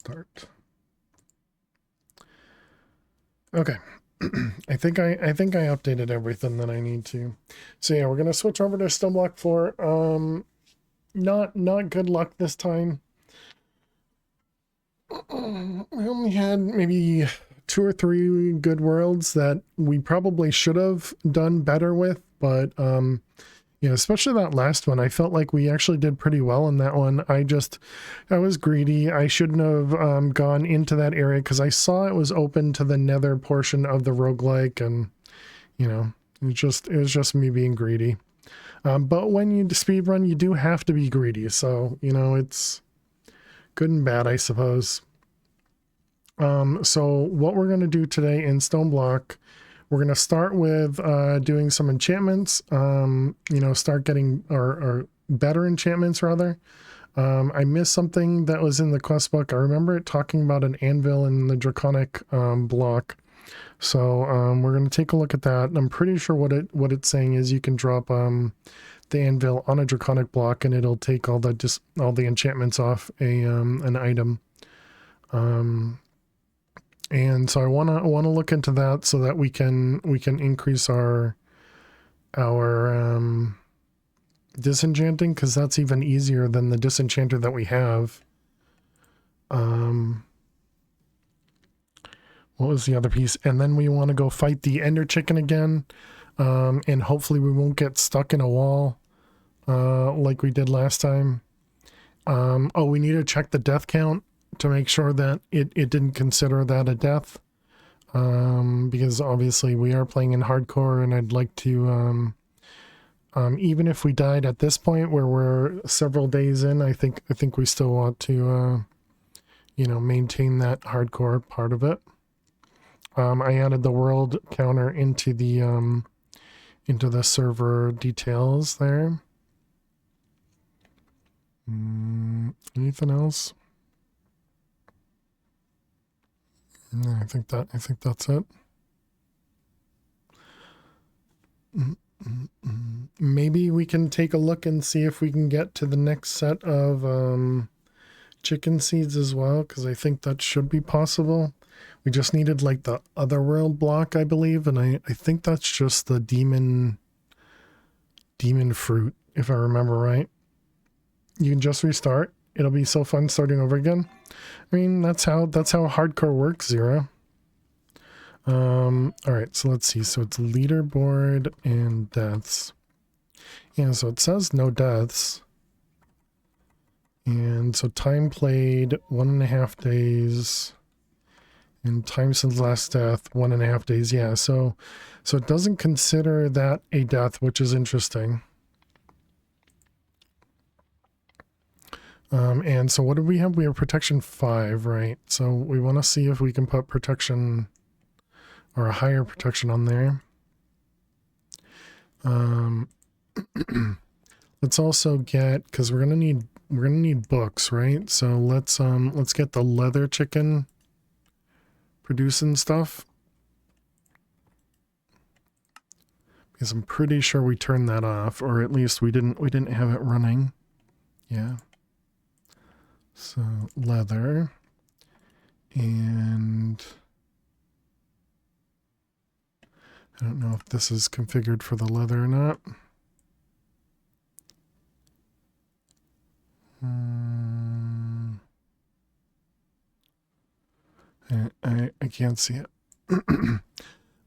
start. Okay. I think I updated everything that I need to. So yeah, we're gonna switch over to Stoneblock 4. Not good luck this time. We only had maybe 2 or 3 good worlds that we probably should have done better with, but yeah, especially that last one. I felt like we actually did pretty well in that one. I was greedy. I shouldn't have gone into that area because I saw it was open to the nether portion of the roguelike, and you know, it was just me being greedy. But when you speed run, you do have to be greedy. So, you know, it's good and bad, I suppose. So what we're going to do today in Stoneblock, we're going to start with doing some enchantments, you know, start getting or better enchantments rather. I missed something that was in the quest book. I remember it talking about an anvil in the draconic block. So we're going to take a look at that. I'm pretty sure what it's saying is you can drop the anvil on a draconic block and it'll take all the enchantments off an item. And so I wanna look into that so that we can increase our disenchanting, because that's even easier than the disenchanter that we have. What was the other piece? And then we want to go fight the ender chicken again, and hopefully we won't get stuck in a wall like we did last time. Oh, we need to check the death count to make sure that it didn't consider that a death, because obviously we are playing in hardcore, and I'd like to even if we died at this point where we're several days in, I think we still want to you know, maintain that hardcore part of it. I added the world counter into the server details there. Anything else? No, I think that's it. Maybe we can take a look and see if we can get to the next set of chicken seeds as well, because I think that should be possible. We just needed like the other world block, I believe, and I think that's just the demon fruit, if I remember right. You can just restart. It'll be so fun starting over again. I mean, that's how hardcore works, Zero. All right, so let's see. So it's leaderboard and deaths. Yeah, so it says no deaths. And so time played 1.5 days. And time since last death 1.5 days. Yeah, so it doesn't consider that a death, which is interesting. And so what do we have? We have protection 5, right? So we want to see if we can put protection or a higher protection on there. Let's also get, because we're gonna need books, right? So let's get the leather chicken producing stuff, because I'm pretty sure we turned that off, or at least we didn't have it running. Yeah. So leather, and I don't know if this is configured for the leather or not. I can't see it.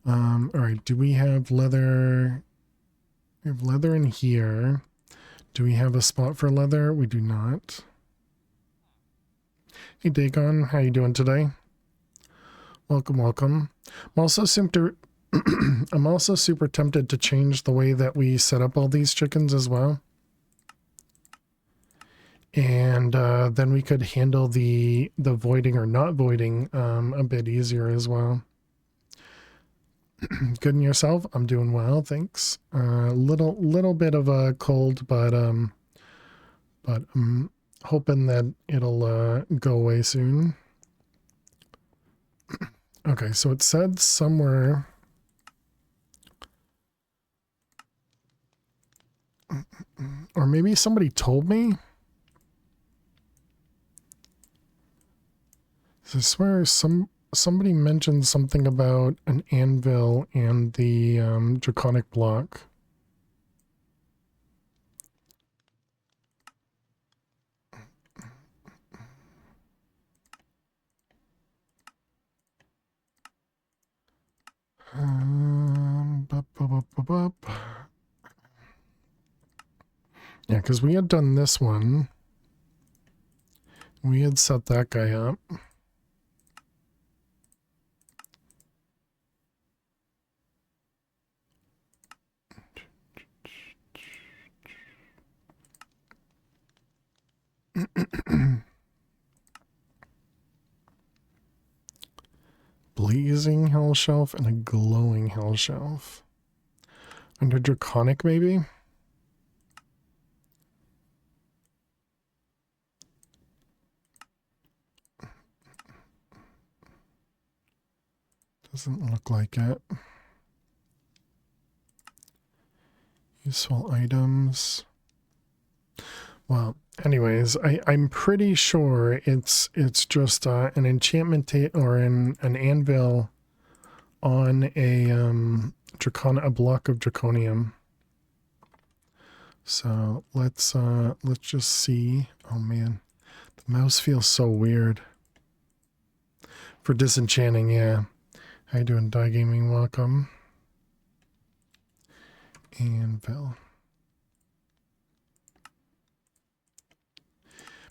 All right, do we have leather? We have leather in here. Do we have a spot for leather? We do not. Hey Dagon, how you doing today? Welcome, welcome. I'm also super tempted to change the way that we set up all these chickens as well. And then we could handle the voiding or not voiding a bit easier as well. Good and yourself? I'm doing well, thanks. Little bit of a cold, but I'm hoping that it'll go away soon. Okay, so it said somewhere. Or maybe somebody told me. I swear somebody mentioned something about an anvil and the draconic block. Yeah, because we had done this one. We had set that guy up. Blazing hell shelf and a glowing hell shelf. Under draconic, maybe? Doesn't look like it. Useful items. Well, anyways, I'm pretty sure it's just an enchantment or an anvil on a a block of draconium. So let's just see. Oh man, the mouse feels so weird. For disenchanting, yeah. How you doing, Die Gaming? Welcome. Anvil.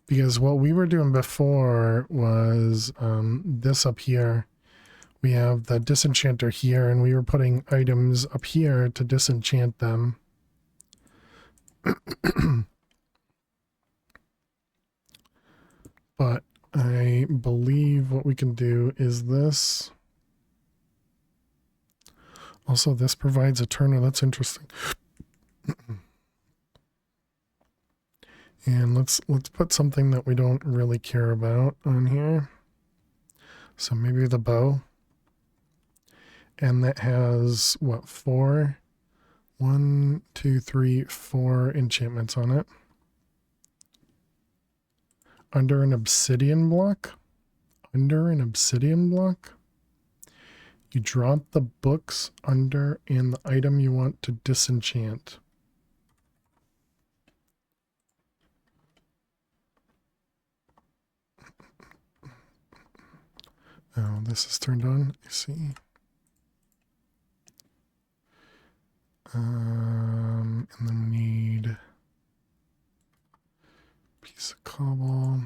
Because what we were doing before was this up here. We have the disenchanter here, and we were putting items up here to disenchant them. But I believe what we can do is this. Also, this provides a turner. That's interesting. And let's put something that we don't really care about on here. So maybe the bow. And that has what, 4? 1, 2, 3, 4 enchantments on it. Under an obsidian block. Under an obsidian block. You drop the books under and the item you want to disenchant. Oh, this is turned on. I see. And then we need a piece of cobble.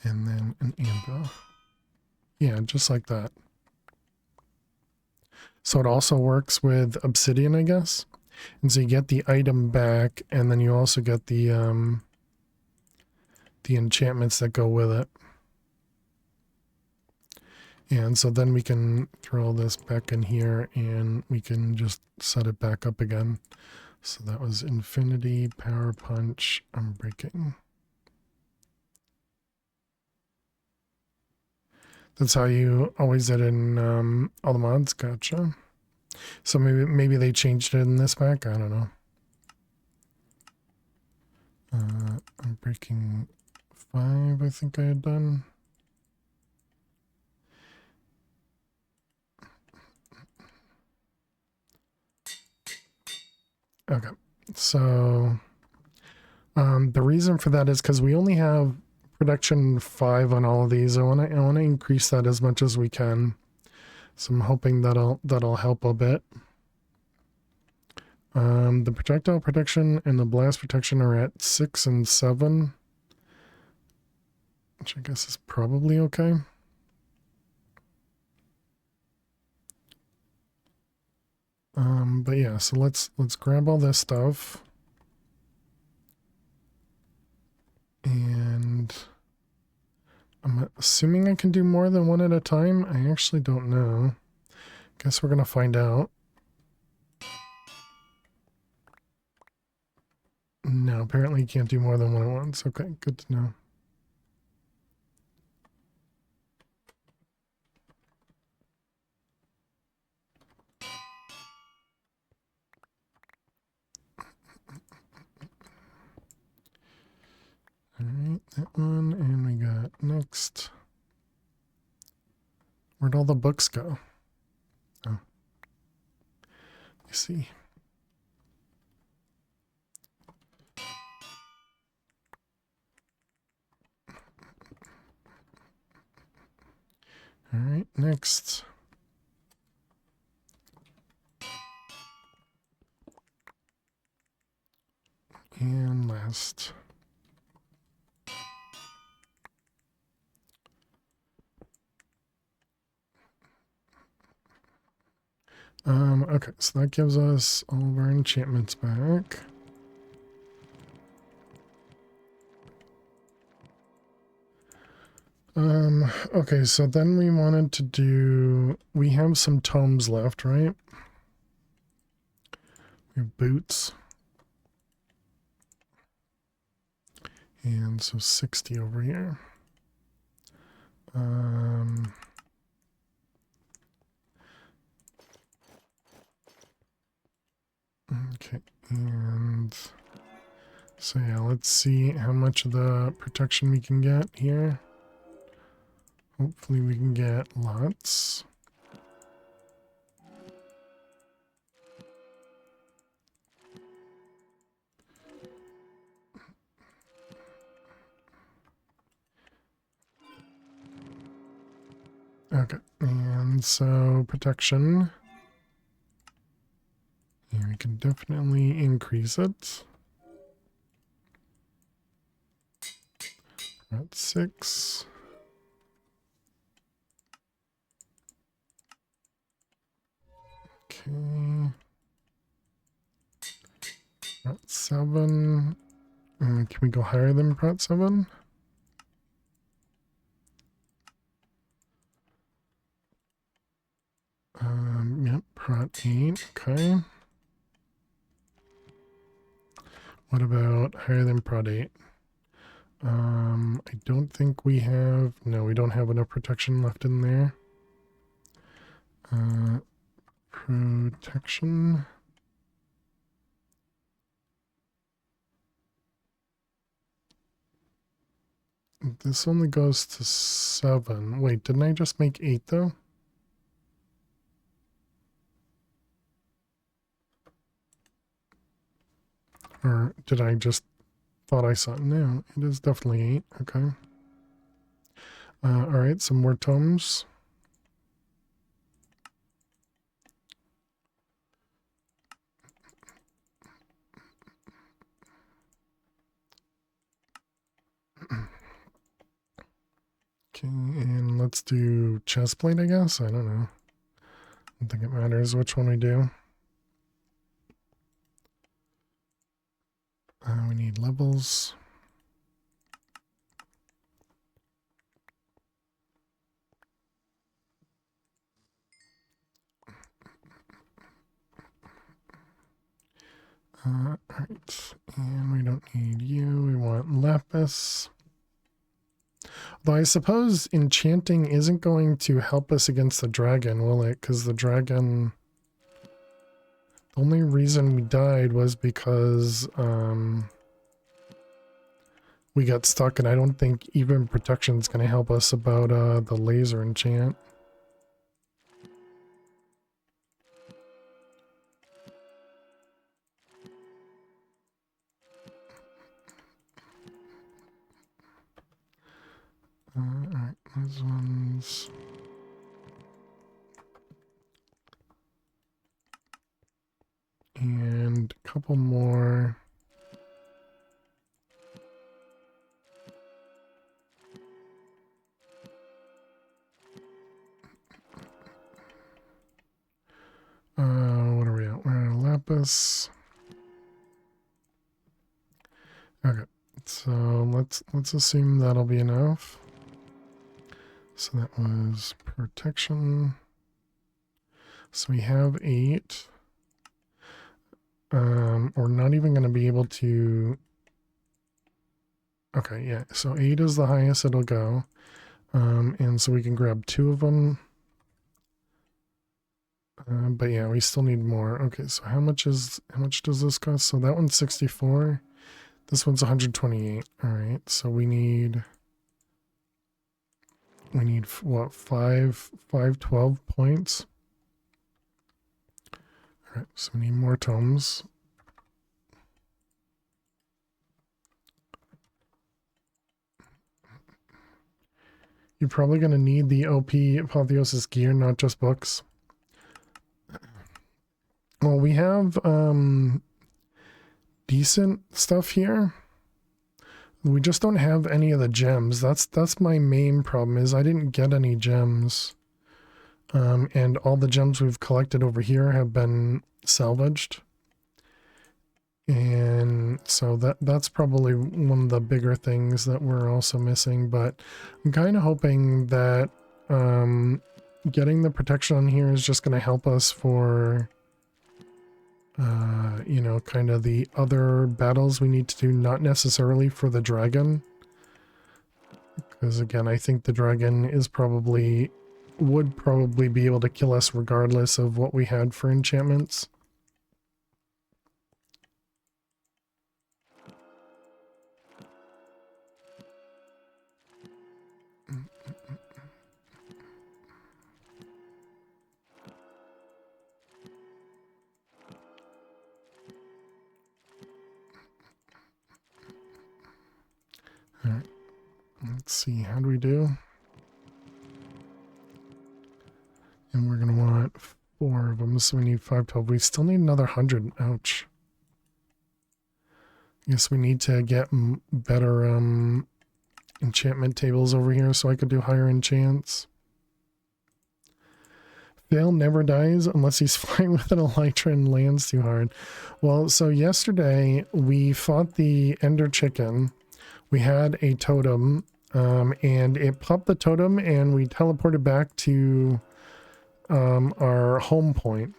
And then an anvil. Yeah, just like that. So it also works with obsidian, I guess. And so you get the item back, and then you also get the enchantments that go with it. And so then we can throw this back in here, and we can just set it back up again. So that was infinity, power punch, unbreaking. That's how you always did in all the mods. Gotcha. So maybe they changed it in this pack. I don't know. I'm breaking 5. I think I had done. Okay. So the reason for that is because we only have production 5 on all of these. I want to increase that as much as we can. So I'm hoping that'll help a bit. The projectile protection and the blast protection are at 6 and 7, which I guess is probably okay. But yeah, so let's grab all this stuff. And I'm assuming I can do more than one at a time. I actually don't know. Guess we're gonna find out. No, apparently you can't do more than one at once. Okay, good to know. Alright, that one, and we got next. Where'd all the books go? Oh. You see. All right, next. And last. Okay, so that gives us all of our enchantments back. Okay, so then we wanted to do, we have some tomes left, right? We have boots. And so 60 over here. Okay, and so yeah, let's see how much of the protection we can get here. Hopefully we can get lots. Okay, and so protection. Yeah, we can definitely increase it. At 6. Okay. At 7. Can we go higher than Prot 7? Yep, Prot 8. Okay. What about higher than Prot 8? I don't think we have... No, we don't have enough protection left in there. Protection... This only goes to 7. Wait, didn't I just make 8 though? Or did I just thought I saw it? No, it is definitely 8. Okay. Alright, some more tomes. Okay, and let's do chestplate, I guess? I don't know. I don't think it matters which one we do. We need levels. Alright, and we don't need you. We want lapis. Though I suppose enchanting isn't going to help us against the dragon, will it? Because the dragon... The only reason we died was because we got stuck, and I don't think even protection is going to help us about the laser enchant. Alright, those ones... And a couple more. What are we at? We're at lapis. Okay, so let's assume that'll be enough. So that was protection. So we have 8. We're not even going to be able to... Okay, yeah, so 8 is the highest it'll go. And so we can grab 2 of them. But yeah, we still need more. Okay, so how much does this cost? So that one's 64. This one's 128. All right, so we need We need, what, 12 points? All right, so we need more tomes. You're probably going to need the OP Apotheosis gear, not just books. Well, we have decent stuff here. We just don't have any of the gems. That's my main problem, is I didn't get any gems. And all the gems we've collected over here have been salvaged. And so that's probably one of the bigger things that we're also missing. But I'm kind of hoping that getting the protection on here is just going to help us for, you know, kind of the other battles we need to do, not necessarily for the dragon. Because again, I think the dragon is would probably be able to kill us regardless of what we had for enchantments. All right, let's see, how do we do? And we're going to want 4 of them, so we need 512. We still need another 100. Ouch. Guess we need to get better enchantment tables over here so I could do higher enchants. Vale never dies unless he's flying with an elytra and lands too hard. Well, so yesterday we fought the Ender Chicken. We had a totem, and it popped the totem and we teleported back to our home point.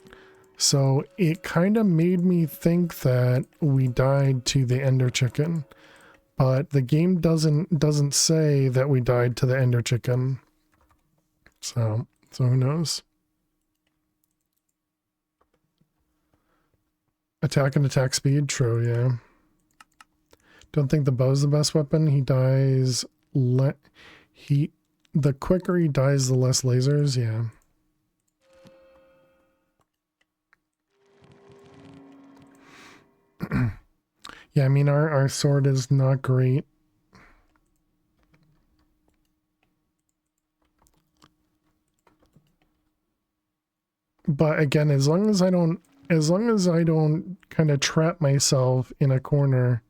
So it kind of made me think that we died to the Ender Chicken, but the game doesn't say that we died to the Ender Chicken. So who knows? Attack and attack speed, true, yeah. Don't think the bow's the best weapon. He dies the quicker he dies, the less lasers, yeah. Yeah, I mean, our sword is not great. But again, as long as I don't kind of trap myself in a corner,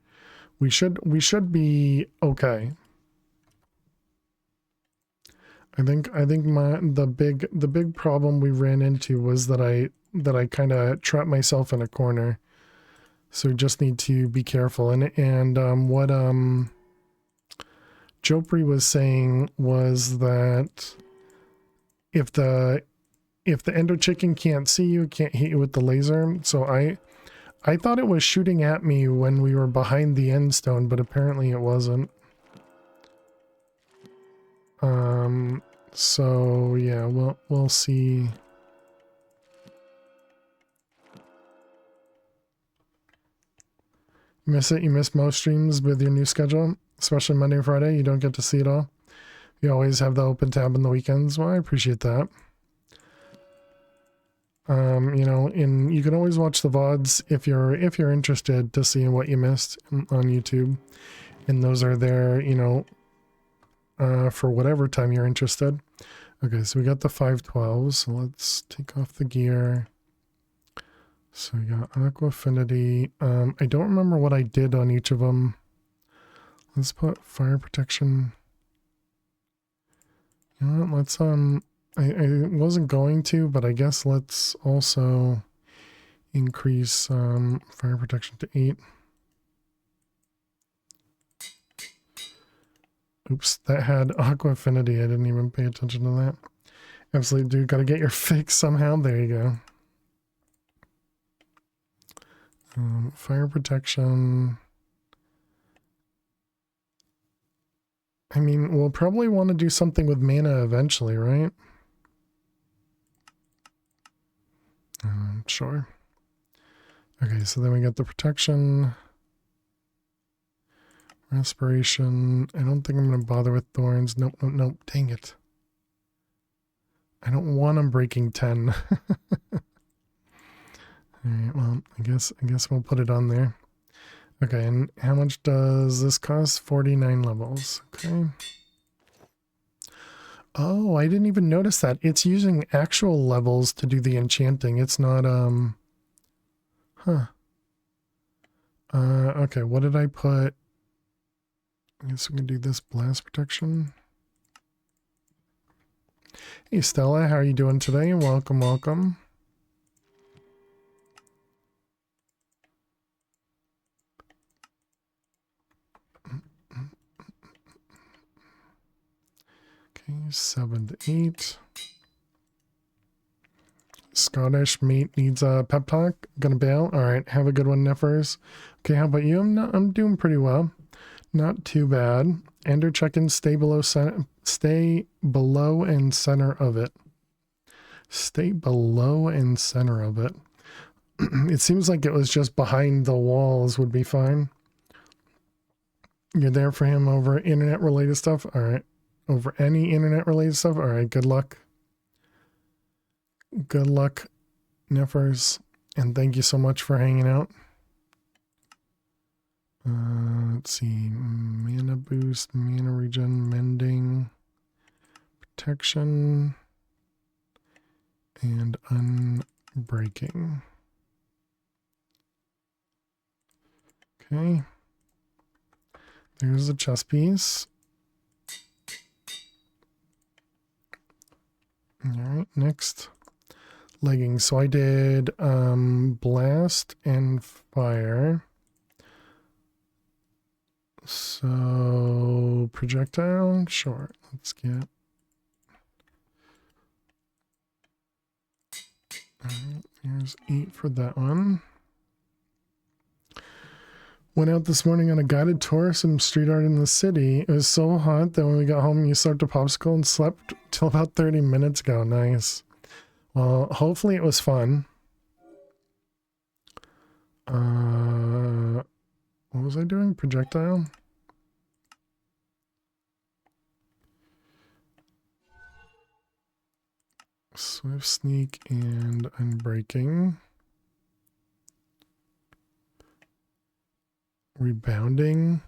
we should be okay. I think the big problem we ran into was that I kind of trapped myself in a corner. So we just need to be careful. And what Jopri was saying was that if the Ender Chicken can't see you, it can't hit you with the laser. So I thought it was shooting at me when we were behind the end stone, but apparently it wasn't. So yeah, we'll see. You miss it? You miss most streams with your new schedule, especially Monday and Friday. You don't get to see it all. You always have the open tab on the weekends. Well, I appreciate that. You know, and you can always watch the VODs if you're interested to see what you missed on YouTube, and those are there, you know, for whatever time you're interested. Okay, so we got the 512s. So let's take off the gear. So we got Aqua Affinity. I don't remember what I did on each of them. Let's put fire protection. You know what? Let's I wasn't going to, but I guess let's also increase fire protection to 8. Oops, that had Aqua Affinity. I didn't even pay attention to that. Absolutely, dude. Gotta get your fix somehow. There you go. Fire protection. I mean, we'll probably want to do something with mana eventually, right? Sure. Okay, so then we got the protection. Respiration. I don't think I'm going to bother with thorns. Nope, nope, nope. Dang it. I don't want them breaking 10. All right, well, I guess we'll put it on there. Okay, and how much does this cost? 49 levels. Okay. Oh, I didn't even notice that. It's using actual levels to do the enchanting. It's not, huh. Okay, what did I put? I guess we can do this blast protection. Hey, Stella, how are you doing today? Welcome, welcome. Okay, 7 to 8. Scottish mate needs a pep talk. Gonna bail. All right, have a good one, Neffers. Okay, how about you? I'm doing pretty well. Not too bad. Ender check-in, stay below and center of it. Stay below and center of it. It seems like it was just behind the walls would be fine. You're there for him over internet related stuff? All right. Over any internet related stuff? All right, good luck. Good luck, Neffers. And thank you so much for hanging out. Let's see. Mana boost, mana regen, mending, protection, and unbreaking. Okay. There's a chess piece. All right, next. Leggings. So I did blast and fire. So projectile, sure. Let's get. All right, here's 8 for that one. Went out this morning on a guided tour, some street art in the city. It was so hot that when we got home, you slept a popsicle and slept till about 30 minutes ago. Nice. Well, hopefully it was fun. What was I doing? Projectile? Swift sneak and unbreaking. Rebounding.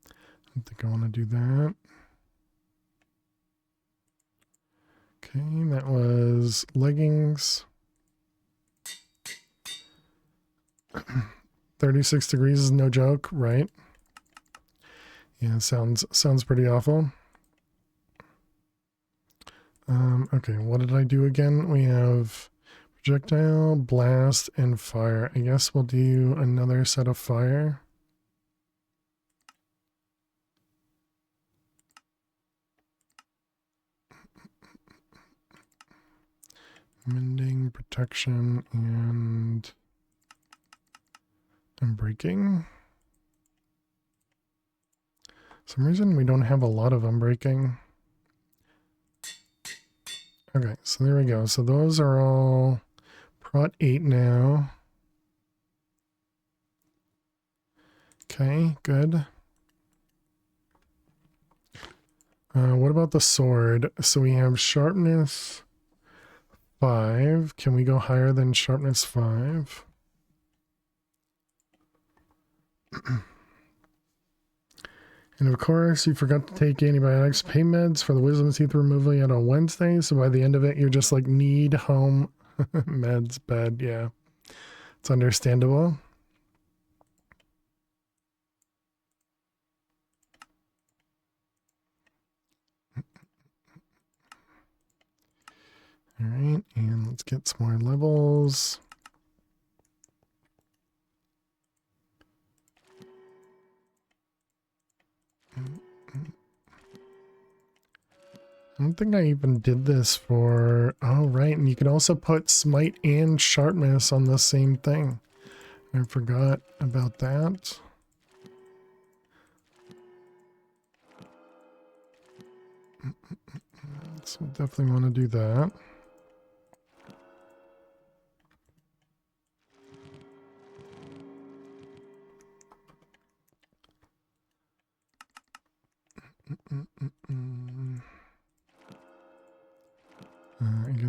I don't think I want to do that. Okay, that was leggings. 36 degrees is no joke, right? Yeah, sounds pretty awful. Okay, what did I do again? We have projectile, blast, and fire. I guess we'll do another set of fire. Mending, protection, and unbreaking. For some reason we don't have a lot of unbreaking. Okay, so there we go. So those are all Prot 8 now. Okay, good. What about the sword? So we have sharpness 5. Can we go higher than sharpness 5? And of course, you forgot to take antibiotics, pain meds for the wisdom teeth removal you had on Wednesday. So by the end of it, you're just like, need home meds, bed. Yeah, it's understandable. All right, and let's get some more levels. I don't think I even did this for... Oh, right, and you could also put smite and sharpness on the same thing. I forgot about that. So definitely want to do that.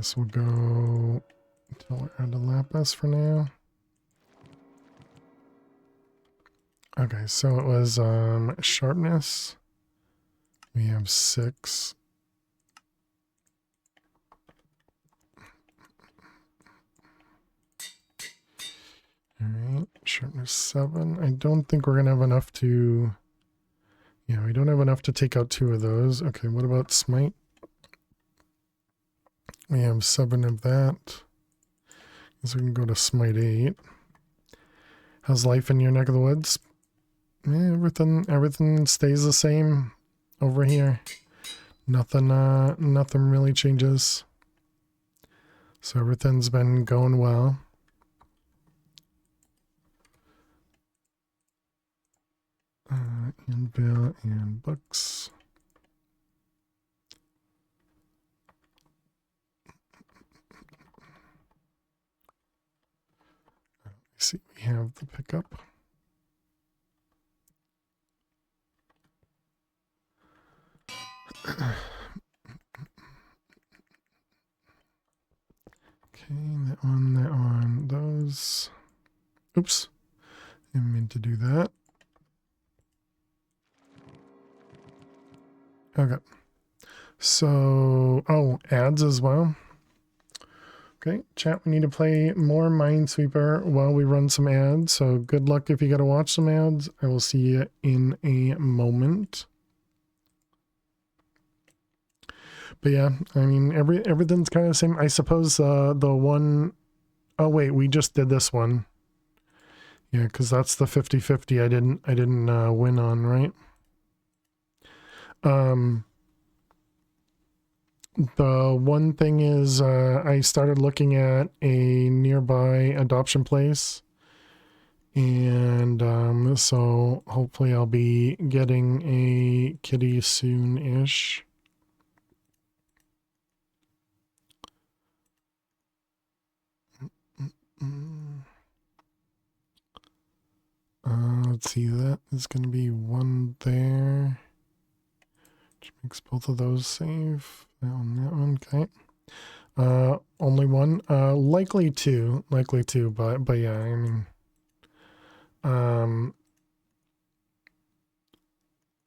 guess we'll go until we're out of lapis for now. Okay, so it was sharpness. We have 6. Alright, sharpness 7. I don't think we're gonna have enough to... Yeah, we don't have enough to take out 2 of those. Okay, what about smite? We have 7 of that. So we can go to smite 8. How's life in your neck of the woods? Yeah, everything stays the same over here. Nothing really changes. So everything's been going well. Anvil and books. See, we have the pickup. Okay, that one, those. Oops, didn't mean to do that. Okay, so, oh, ads as well. Okay, chat, we need to play more Minesweeper while we run some ads. So good luck if you got to watch some ads. I will see you in a moment. But yeah, I mean, everything's kind of the same. I suppose the one... Oh wait, we just did this one. Yeah, because that's the 50-50 I didn't win on, right? The one thing is I started looking at a nearby adoption place, and so hopefully I'll be getting a kitty soon-ish. Let's see, that is going to be 1 there, which makes both of those safe. That one, okay. Only 1, likely 2, but yeah, I mean,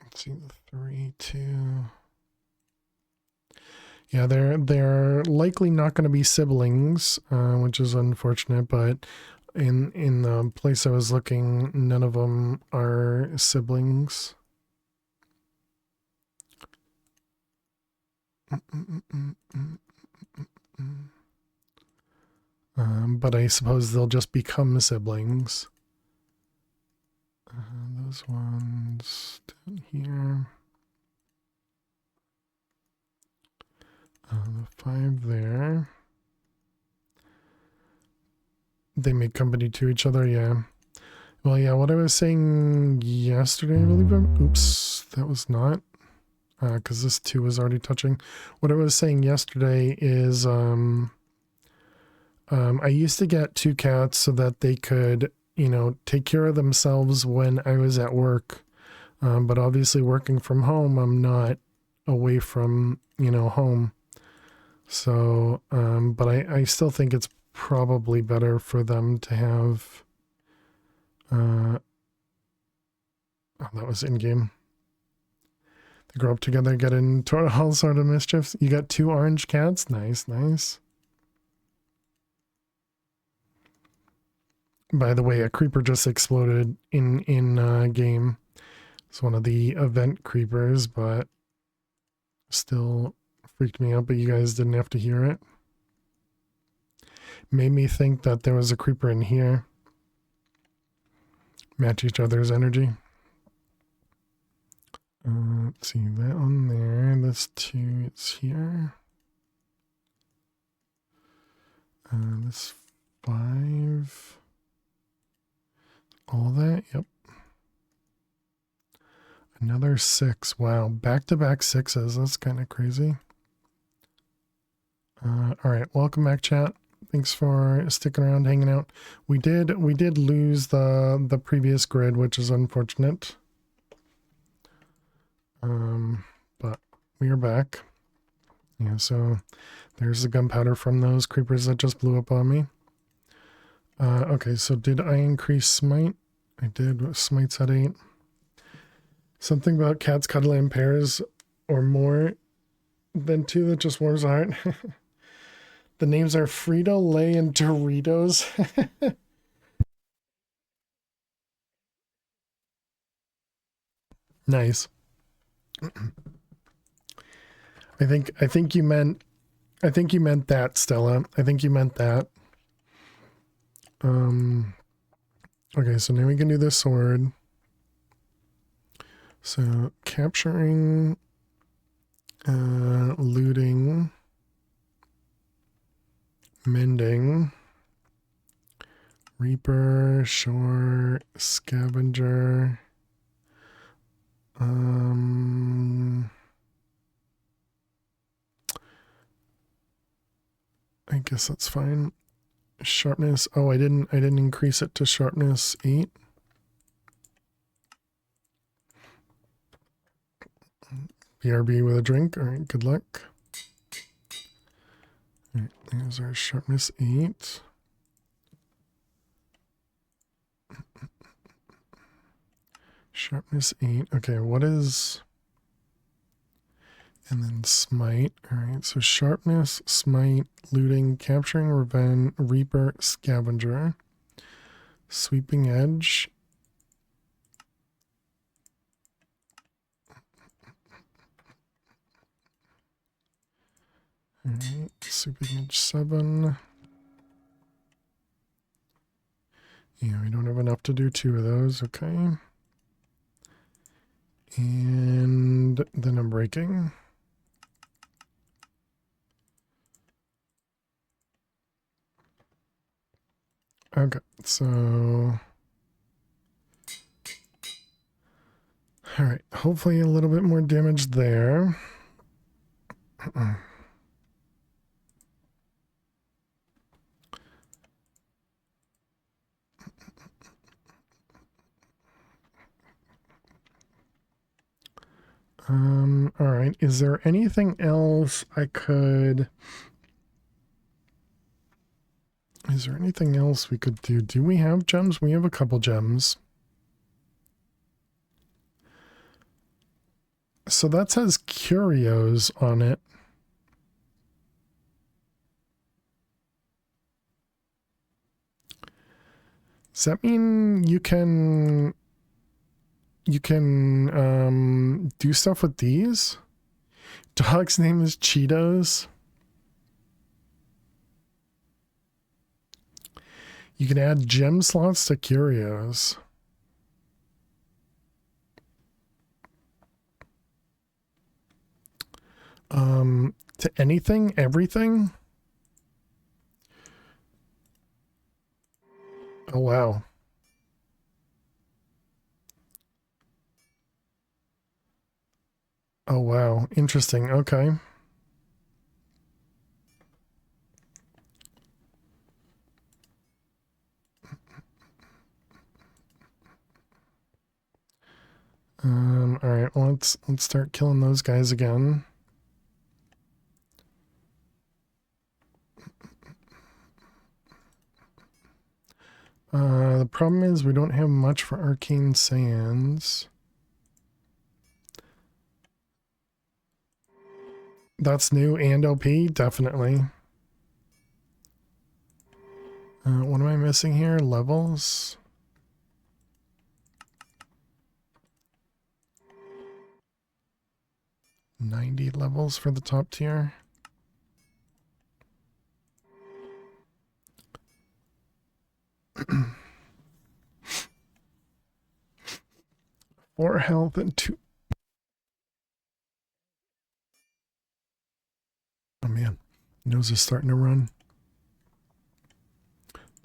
let's see, the 3, 2. Yeah, they're likely not going to be siblings, which is unfortunate, but in the place I was looking, none of them are siblings. But I suppose they'll just become siblings. Those ones down here. The 5 there. They make company to each other, yeah. Well, yeah, what I was saying yesterday, I believe. Oops, that was not. Because this 2 was already touching. What I was saying yesterday is I used to get 2 cats so that they could, you know, take care of themselves when I was at work. But obviously working from home, I'm not away from, you know, home. So, but I still think it's probably better for them to have, oh, that was in-game. They grow up together, get into all sort of mischiefs. You got 2 orange cats? Nice, nice. By the way, a creeper just exploded in game. It's one of the event creepers, but still freaked me out, but you guys didn't have to hear it. Made me think that there was a creeper in here. Match each other's energy. Let's see, that one there. This 2, it's here. This 5. All that, yep. Another 6. Wow, back-to-back 6s. That's kind of crazy. All right, welcome back, chat. Thanks for sticking around, hanging out. We did lose the previous grid, which is unfortunate. But we are back. Yeah, so there's the gunpowder from those creepers that just blew up on me. Okay, so did I increase smite? I did. Smite's at 8. Something about cats cuddling in pairs or more than 2 that just warms the heart. The names are Frito-Lay and Doritos. Nice. I think you meant that, Stella. I think you meant that. Okay, so now we can do this sword. So capturing, looting, mending, reaper, shore, scavenger. I guess that's fine. Sharpness. Oh, I didn't increase it to sharpness 8. BRB with a drink. All right, good luck. All right, there's our sharpness 8. Sharpness 8. Okay, what is... And then smite. All right, so sharpness, smite, looting, capturing, revenge, reaper, scavenger, sweeping edge. All right, sweeping edge 7. Yeah, we don't have enough to do 2 of those. Okay. And then I'm breaking. Okay, so... All right, hopefully a little bit more damage there. All right, is there anything else I could... Is there anything else we could do? Do we have gems? We have a couple gems. So that says curios on it. Does that mean you can do stuff with these? Dog's name is Cheetos. You can add gem slots to curios. To anything, everything? Oh, wow. Oh, wow. Interesting. Okay. All right. Well, let's start killing those guys again. The problem is we don't have much for arcane sands. That's new and OP, definitely. What am I missing here? Levels? $90 levels for the top tier. Four health and 2. Oh man, nose is starting to run.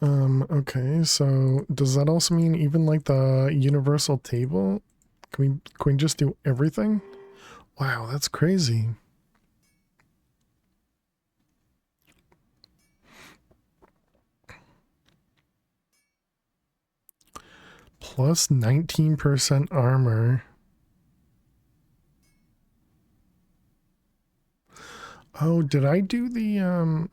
Okay, so does that also mean even like the universal table? Can we just do everything? Wow, that's crazy. Plus 19% armor. Oh, did I do the,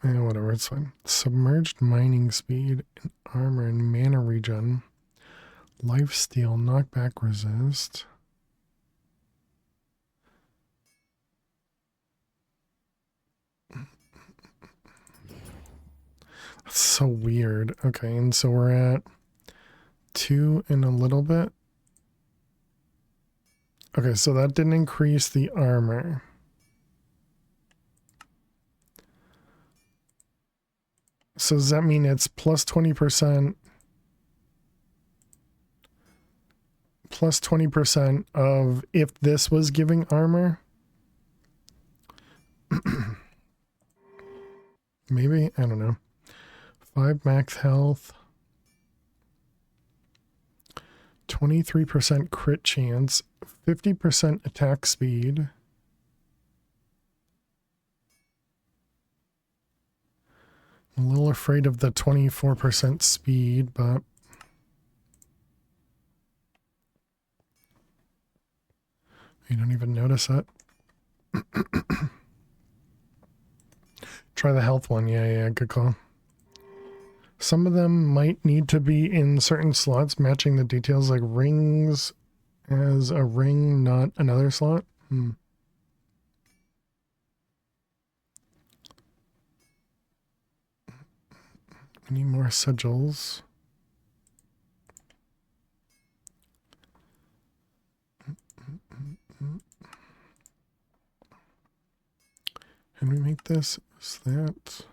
whatever, it's fine. Submerged mining speed, and armor, and mana regen. Lifesteal, knockback resist. That's so weird. Okay, and so we're at 2 and a little bit. Okay, so that didn't increase the armor. So does that mean it's plus 20%? Plus 20% of if this was giving armor? Maybe? I don't know. 5 max health. 23% crit chance. 50% attack speed. I'm a little afraid of the 24% speed, but you don't even notice it. Try the health one. Yeah, good call. Some of them might need to be in certain slots, matching the details, like rings as a ring, not another slot. Any more sigils? Can we make this? Is that?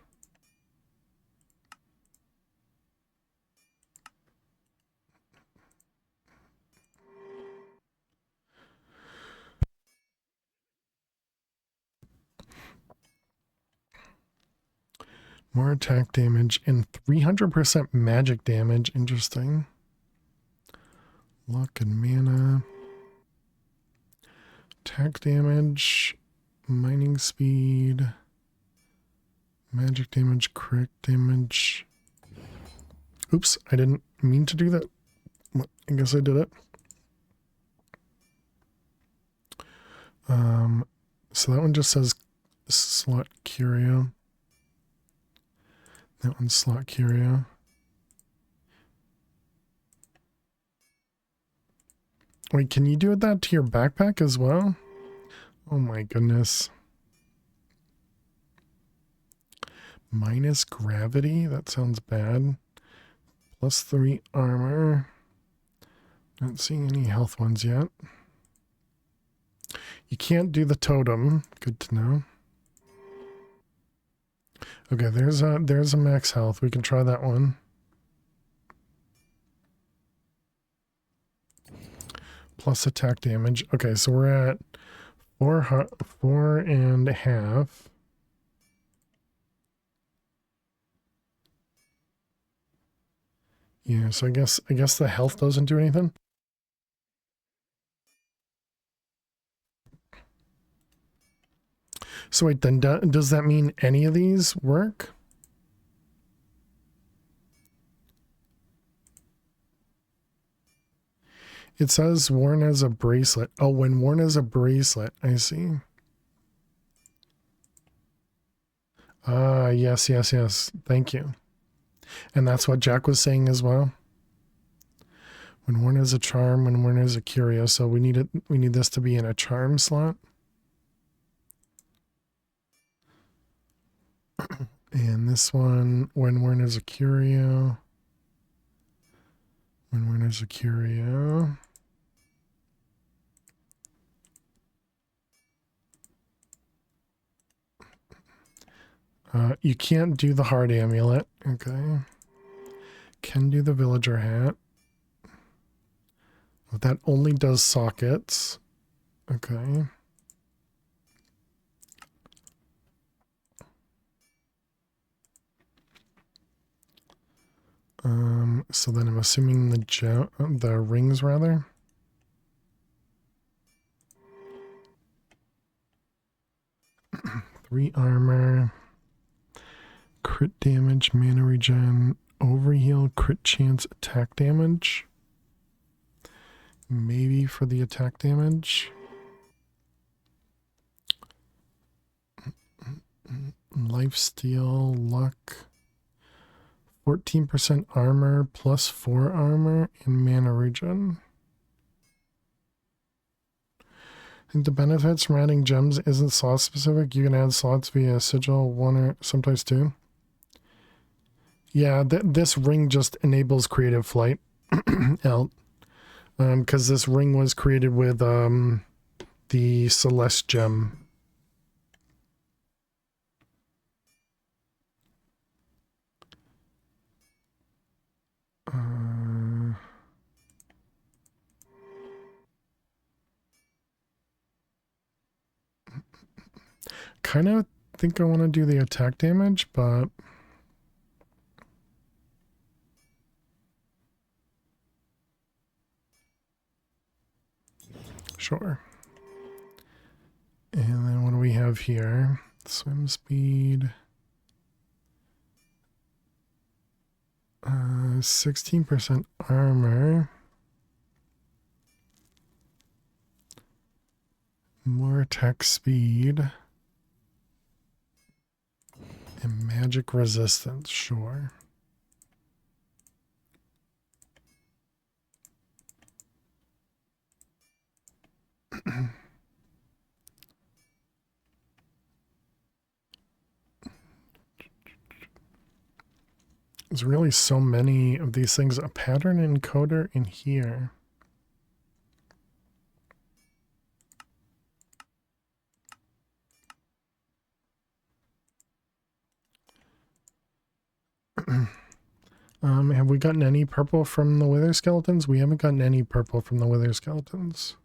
More attack damage and 300% magic damage. Interesting. Luck and mana. Attack damage. Mining speed. Magic damage. Crit damage. Oops, I didn't mean to do that. I guess I did it. So that one just says slot curio. That one's slot curio. Wait, can you do that to your backpack as well? Oh my goodness. Minus gravity? That sounds bad. Plus 3 armor. Not seeing any health ones yet. You can't do the totem. Good to know. Okay, there's a max health. We can try that one. Plus attack damage. Okay, so we're at 4.5. Yeah, so I guess the health doesn't do anything. So wait, then does that mean any of these work? It says worn as a bracelet. Oh, when worn as a bracelet, I see. Ah, yes. Thank you. And that's what Jack was saying as well. When worn as a charm, when worn as a curio. So we need this to be in a charm slot. And this one, when worn as a curio. When worn as a curio. You can't do the heart amulet. Okay. Can do the villager hat. That only does sockets. Okay. So then I'm assuming the rings rather. Three armor, crit damage, mana regen, overheal, crit chance, attack damage. Maybe for the attack damage. lifesteal, luck, 14% armor, plus 4 armor, and mana regen. I think the benefits from adding gems isn't slot specific. You can add slots via sigil 1 or sometimes 2. Yeah, this ring just enables creative flight out. Because this ring was created with the Celeste gem. Kind of think I want to do the attack damage, but sure. And then what do we have here? Swim speed. 16% armor. More attack speed. And magic resistance, sure. There's really so many of these things. A pattern encoder in here. Have we gotten any purple from the wither skeletons? We haven't gotten any purple from the wither skeletons.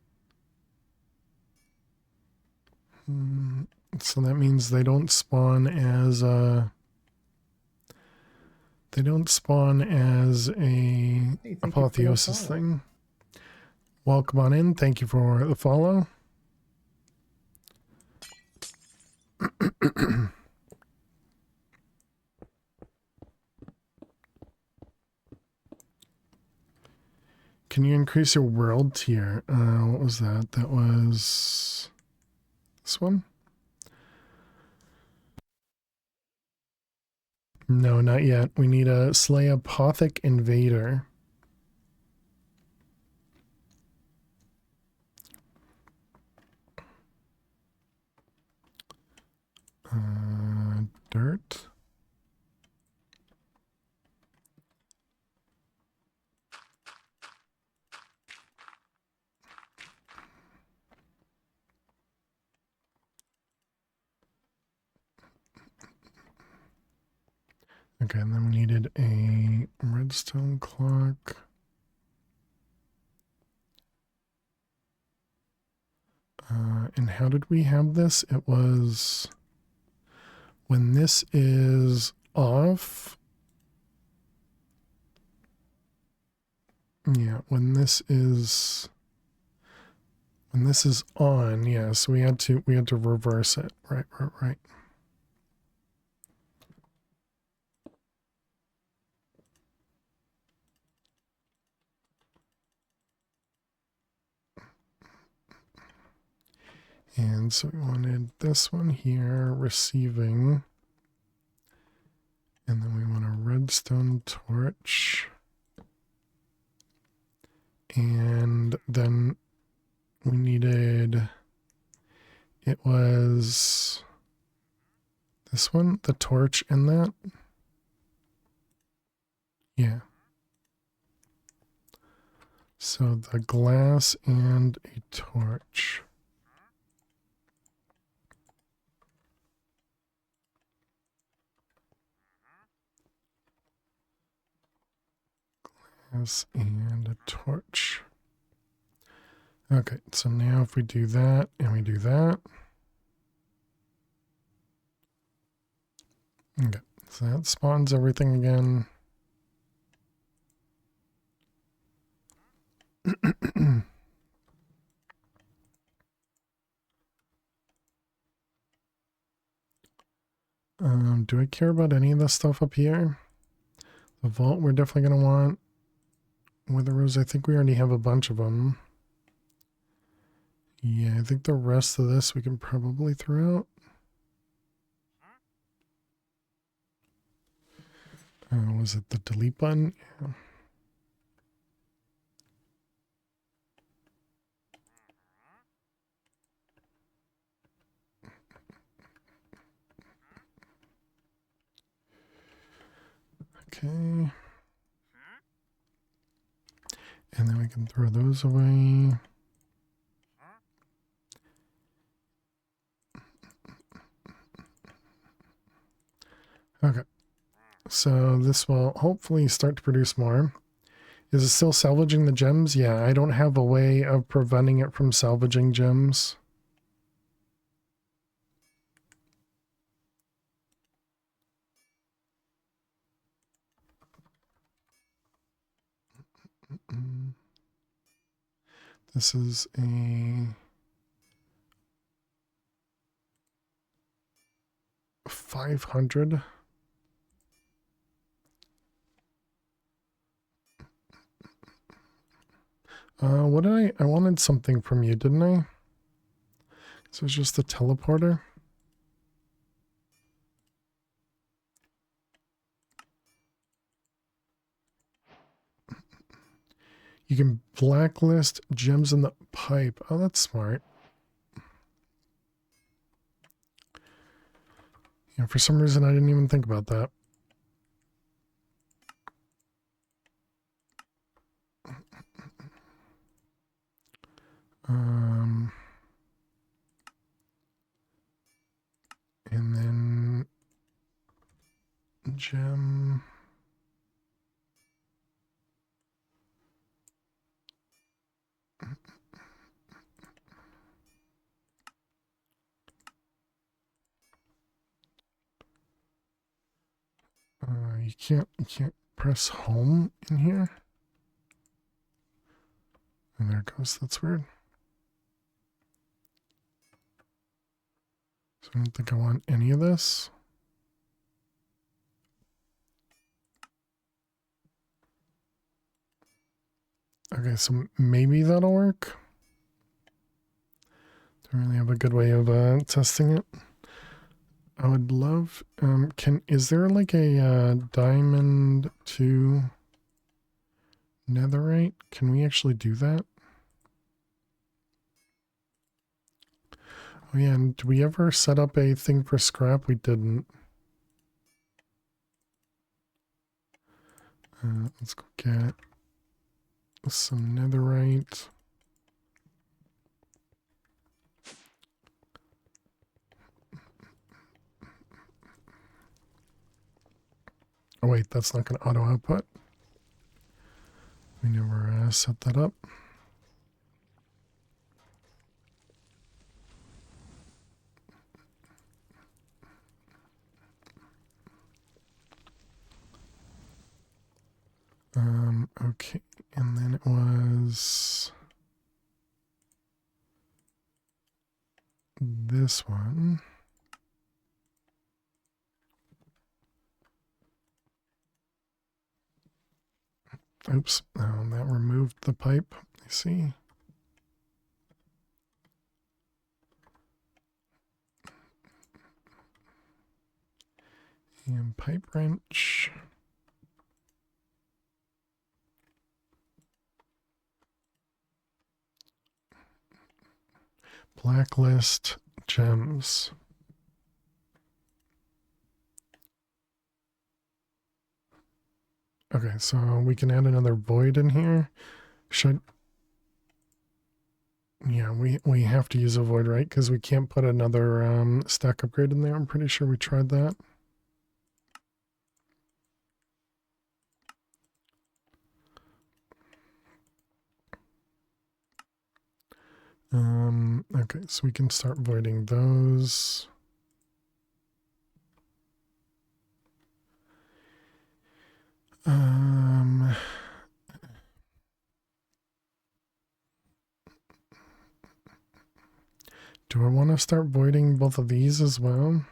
So that means they don't spawn as a apotheosis thing. Welcome on in. Thank you for the follow. Can you increase your world tier? What was that? That was this one? No, not yet. We need a slay apothic invader. Dirt. Okay, and then we needed a redstone clock. And how did we have this? It was when this is off. Yeah, when this is on, yeah, so we had to reverse it. Right. And so we wanted this one here, receiving. And then we want a redstone torch. And then we needed, it was this one, the torch and that. Yeah. So the glass and a torch. And a torch. Okay, so now if we do that and we do that. Okay, so that spawns everything again. Do I care about any of this stuff up here? The vault we're definitely going to want. Wither rose, I think we already have a bunch of them. Yeah, I think the rest of this we can probably throw out. Was it the delete button? Yeah. Okay. And then we can throw those away. Okay. So this will hopefully start to produce more. Is it still salvaging the gems? Yeah, I don't have a way of preventing it from salvaging gems. This is a 500. What did I wanted something from you, didn't I? So it's just the teleporter. You can blacklist gems in the pipe. Oh, that's smart. Yeah, for some reason I didn't even think about that. And then gem. You can't press home in here. And there it goes. That's weird. So I don't think I want any of this. Okay, so maybe that'll work. Don't really have a good way of testing it. I would love, is there like a diamond to netherite? Can we actually do that? Oh yeah, and did we ever set up a thing for scrap? We didn't. Let's go get some netherite. Oh wait, that's not going to auto output. We never set that up. Okay, and then it was this one. Oops, that removed the pipe, I see. And pipe wrench. Blacklist gems. Okay, so we can add another void in here. Yeah, we have to use a void, right? Because we can't put another stack upgrade in there. I'm pretty sure we tried that. Okay, so we can start voiding those. Do I want to start voiding both of these as well?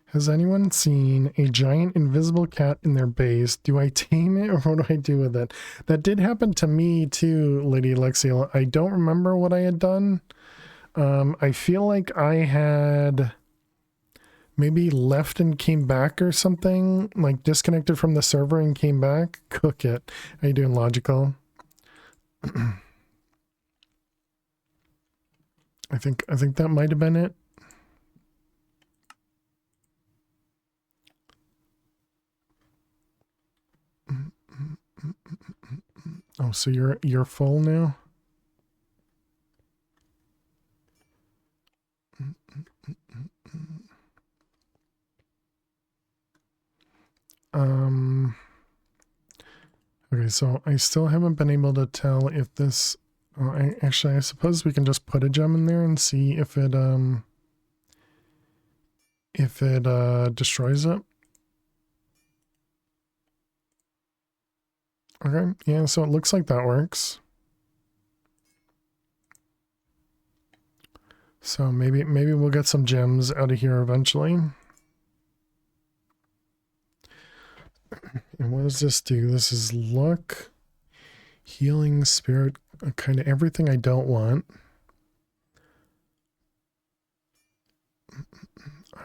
Has anyone seen a giant invisible cat in their base? Do I tame it or what do I do with it? That did happen to me too, Lady Alexiel. I don't remember what I had done. I feel like I had maybe left and came back or something, like disconnected from the server and came back. Cook it. How you doing, Logical? I think that might have been it. Oh, so you're full now? Okay, so I still haven't been able to tell if this I suppose we can just put a gem in there and see if it destroys it. Okay, yeah, so it looks like that works. So maybe we'll get some gems out of here eventually. And what does this do? This is luck, healing, spirit, kind of everything I don't want.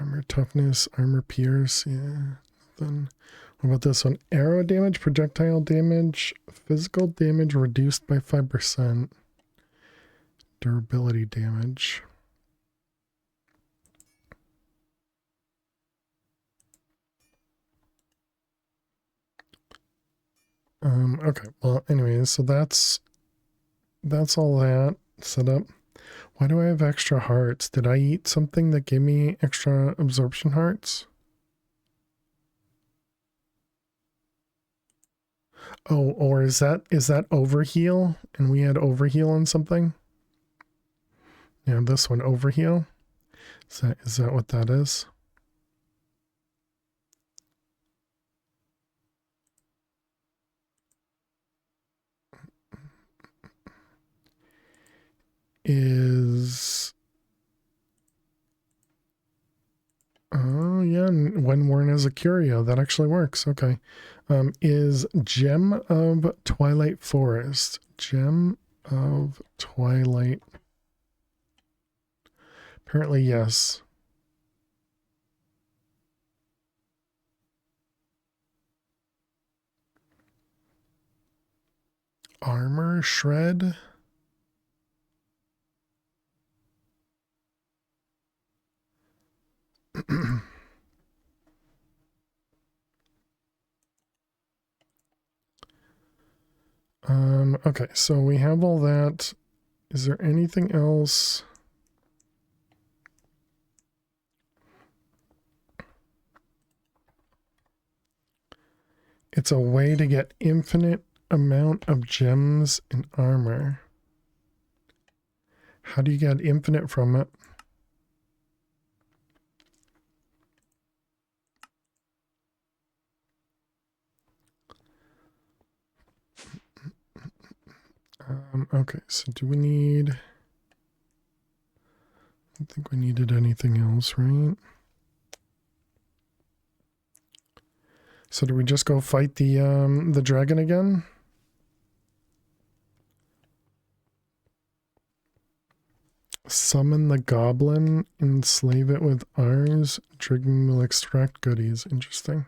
Armor toughness, armor pierce, yeah. Then what about this one? Arrow damage, projectile damage, physical damage reduced by 5%. Durability damage. Okay, well, anyways, so that's all that set up. Why do I have extra hearts? Did I eat something that gave me extra absorption hearts? Oh, or is that overheal? And we had overheal on something? Yeah, this one, overheal. Is that what that is? Oh yeah, when worn as a curio, that actually works. Okay. Is Gem of Twilight Forest. Gem of Twilight. Apparently, yes. Armor shred. Okay, so we have all that. Is there anything else? It's a way to get infinite amount of gems and armor. How do you get infinite from it? Okay, so do we need... I don't think we needed anything else, right? So do we just go fight the dragon again? Summon the goblin, enslave it with ours. Drigme will extract goodies. Interesting.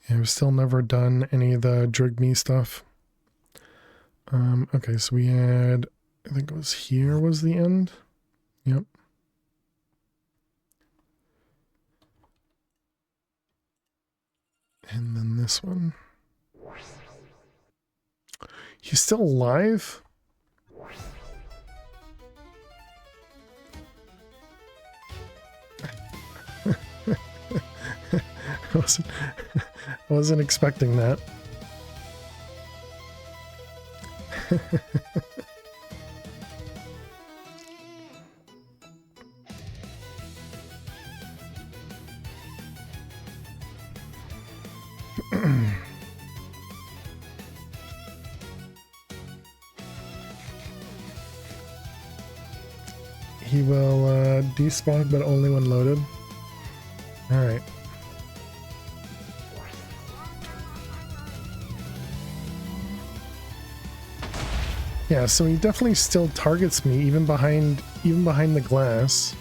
Yeah, I've still never done any of the Drigme stuff. Okay, so we had, I think it was here was the end. Yep. And then this one. He's still alive? I wasn't expecting that. He will despawn, but only when loaded. All right. Yeah, so he definitely still targets me even behind the glass.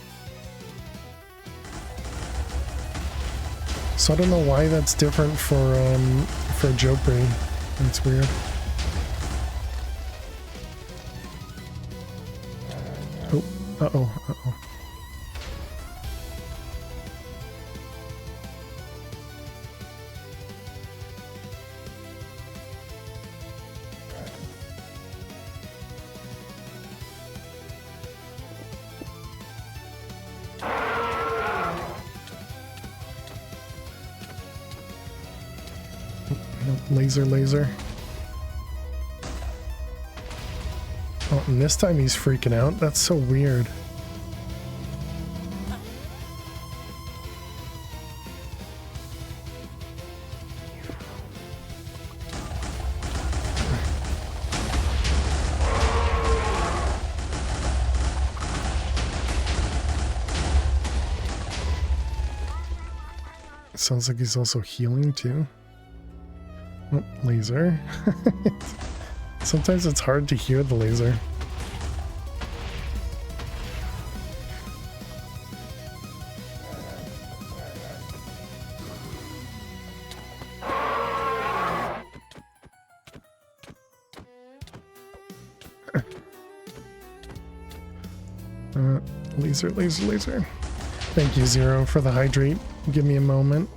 So I don't know why that's different for Jopri. That's weird. Oh, uh-oh, uh-oh. Laser. Oh, and this time he's freaking out. That's so weird. It sounds like he's also healing too. Oh, laser. Sometimes it's hard to hear the laser. Laser. Thank you, Zero, for the hydrate. Give me a moment.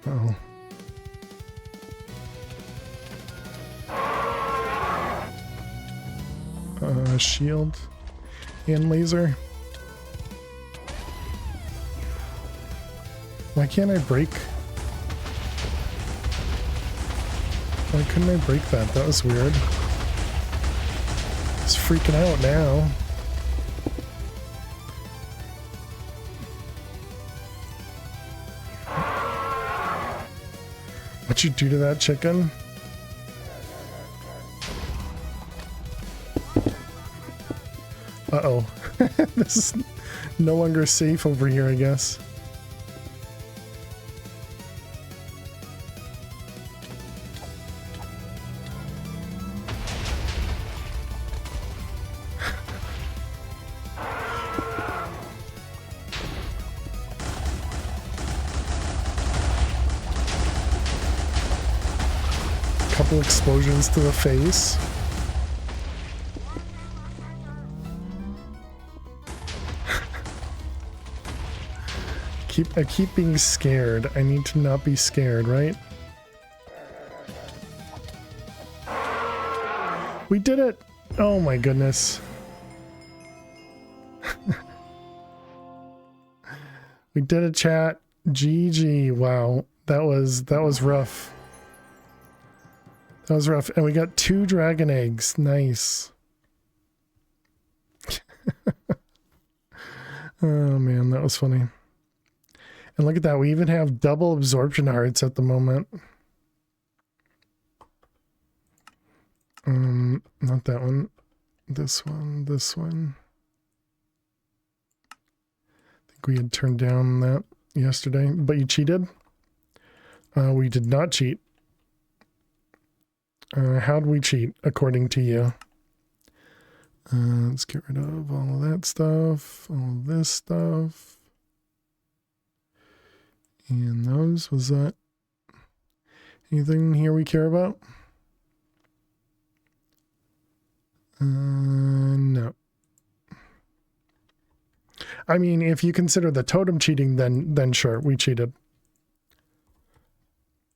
Uh-oh. Shield and laser. Why can't I break? Why couldn't I break that? That was weird. It's freaking out now. What'd you do to that chicken? Uh-oh. This is no longer safe over here, I guess. Couple explosions to the face. I keep being scared. I need to not be scared, right? We did it! Oh my goodness. We did it, chat. GG. Wow. That was rough. That was rough. And we got 2 dragon eggs. Nice. Oh man, that was funny. And look at that, we even have double absorption hearts at the moment. Not that one. This one. I think we had turned down that yesterday, but you cheated? We did not cheat. How'd we cheat, according to you? Let's get rid of all of that stuff, all of this stuff. And those, was that anything here we care about? No. I mean, if you consider the totem cheating, then sure, we cheated.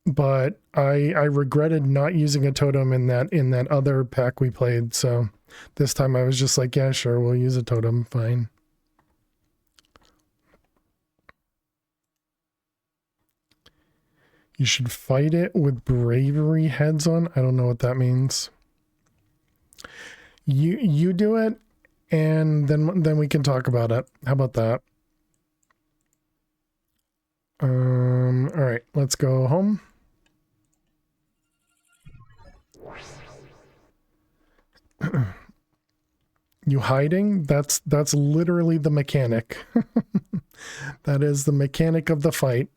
But I regretted not using a totem in that other pack we played, so this time I was just like, yeah, sure, we'll use a totem, fine. You should fight it with bravery heads on. I don't know what that means. You do it, and then we can talk about it. How about that? All right, let's go home. You hiding? That's literally the mechanic. That is the mechanic of the fight.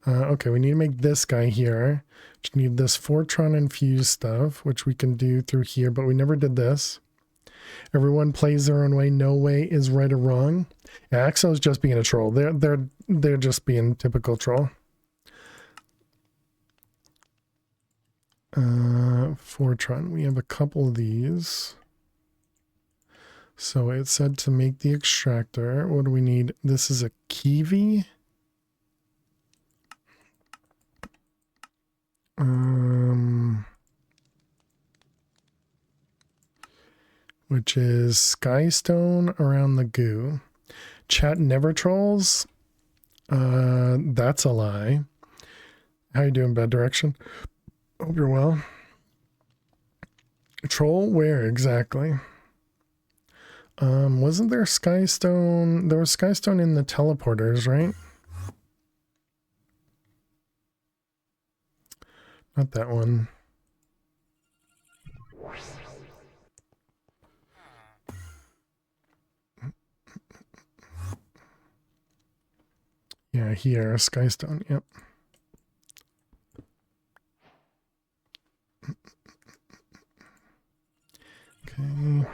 Okay, we need to make this guy here. Just need this Fortron infused stuff, which we can do through here, but we never did this. Everyone plays their own way. No way is right or wrong. Yeah, Axo's just being a troll. They're just being typical troll. Fortron. We have a couple of these. So it said to make the extractor. What do we need? This is a kiwi. Which is skystone around the goo. Chat never trolls. That's a lie. How you doing, bad direction? Hope you're well. Troll where exactly? Wasn't there skystone? There was skystone in the teleporters, right? Not that one. Yeah, here, skystone, yep. Okay.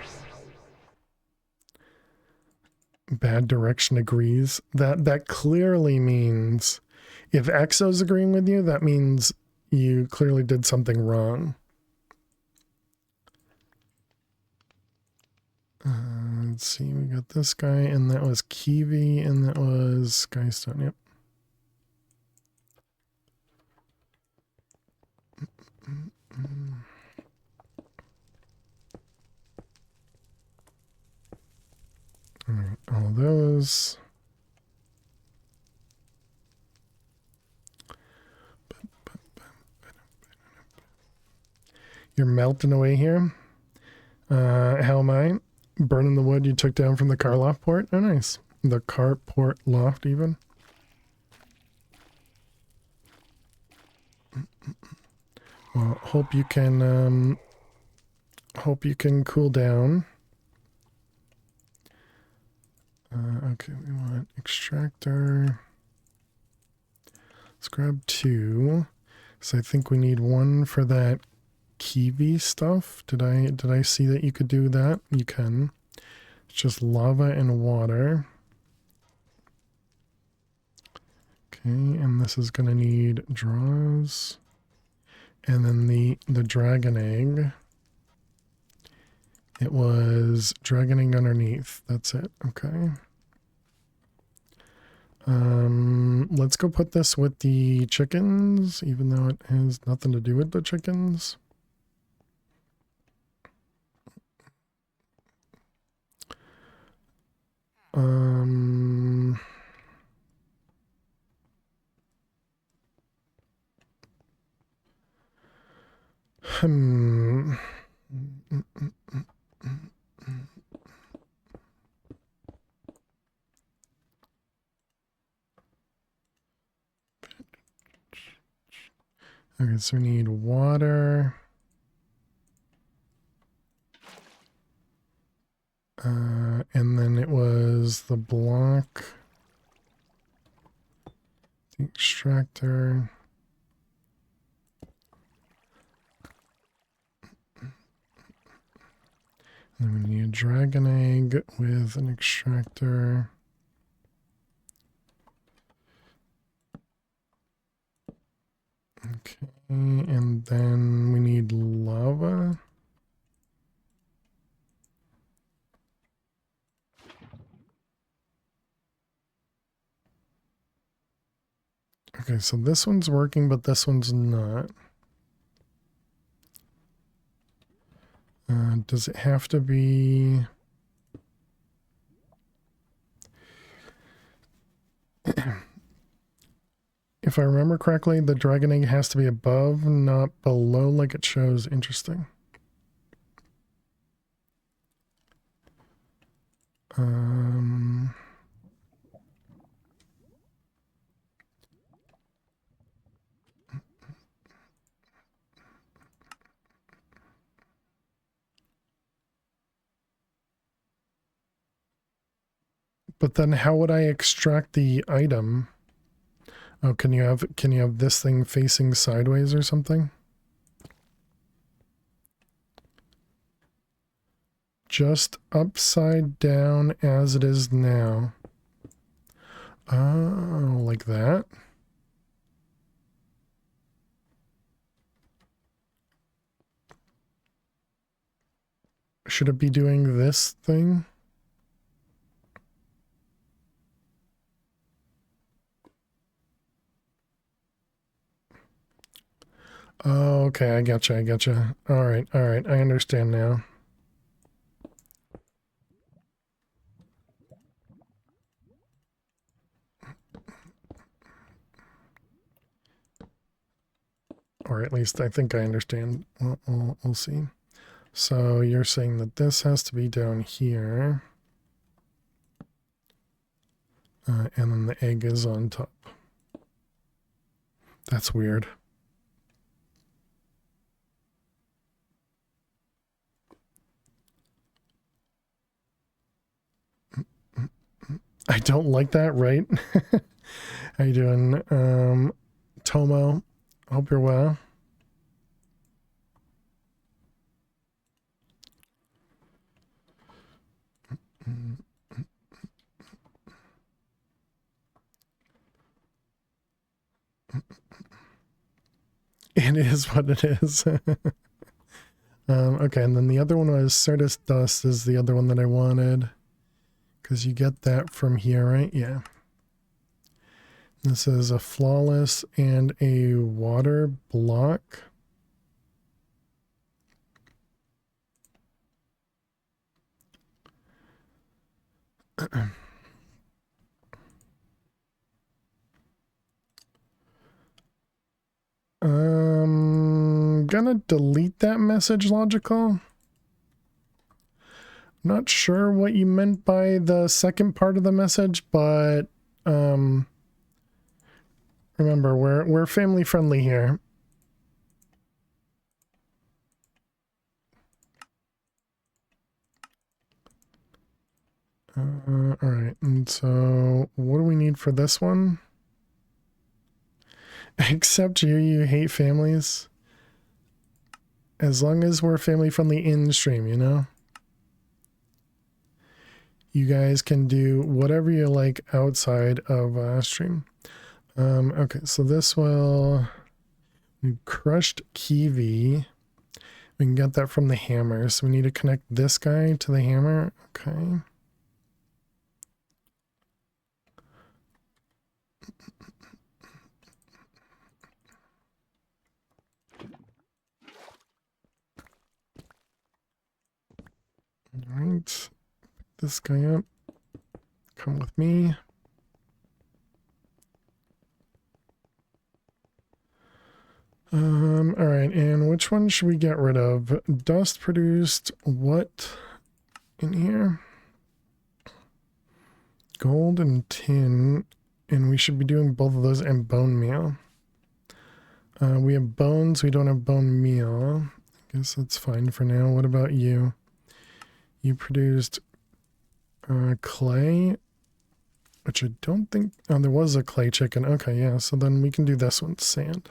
Bad direction agrees. That clearly means if Exo's agreeing with you, that means you clearly did something wrong. Let's see, we got this guy, and that was Kiwi, and that was Skystone, yep. All right, all of those. You're melting away here. How am I? Burning the wood you took down from the car loft port? Oh, nice. The carport loft, even. Well, hope you can cool down. Okay, we want extractor. Let's grab 2. So I think we need 1 for that kiwi stuff. Did I see that you could do that? You can. It's just lava and water. Okay, and this is gonna need draws. And then the dragon egg. It was dragon egg underneath. That's it. Okay. Let's go put this with the chickens, even though it has nothing to do with the chickens. Okay, so we need water. And then it was the block. The extractor. And then we need a dragon egg with an extractor. Okay, and then we need lava. Okay, so this one's working, but this one's not. Does it have to be... If I remember correctly, the dragon egg has to be above, not below like it shows. Interesting. But then how would I extract the item? Oh, can you have this thing facing sideways or something? Just upside down as it is now. Oh, like that? Should it be doing this thing? Oh, okay, I gotcha. All right, I understand now. Or at least I think I understand. We'll see. So you're saying that this has to be down here. And then the egg is on top. That's weird. I don't like that, right? How you doing? Tomo, hope you're well. It is what it is. Okay, and then the other one was Certus Dust is the other one that I wanted. Because you get that from here, right? Yeah. This is a flawless and a water block. Gonna delete that message, Logical. Not sure what you meant by the second part of the message, but remember, we're family friendly here. All right, and so what do we need for this one? Except you hate families. As long as we're family friendly in stream, you know? You guys can do whatever you like outside of stream. Okay, so this will... crushed kiwi. We can get that from the hammer. So we need to connect this guy to the hammer. Okay. All right. Pick this guy up. Come with me. All right, and which one should we get rid of? Dust produced what in here? Gold and tin, and we should be doing both of those and bone meal. We have bones, we don't have bone meal. I guess that's fine for now. What about you? You produced clay, which I don't think... Oh, there was a clay chicken. Okay, yeah, so then we can do this one, sand.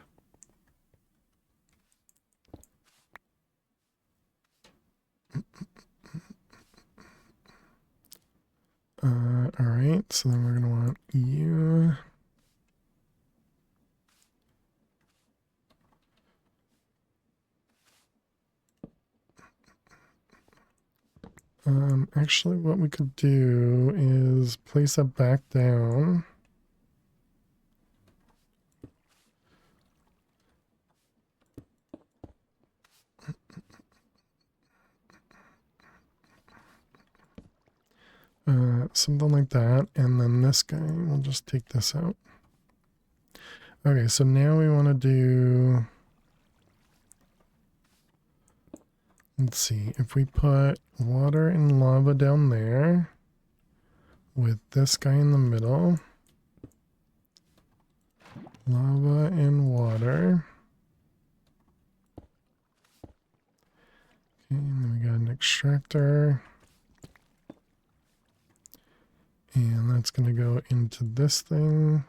All right, so then we're going to want you. Actually, what we could do is place that back down. Something like that, and then this guy, we'll just take this out. Okay, so now we want to do... Let's see, if we put water and lava down there, with this guy in the middle, lava and water. Okay, and then we got an extractor. And that's going to go into this thing.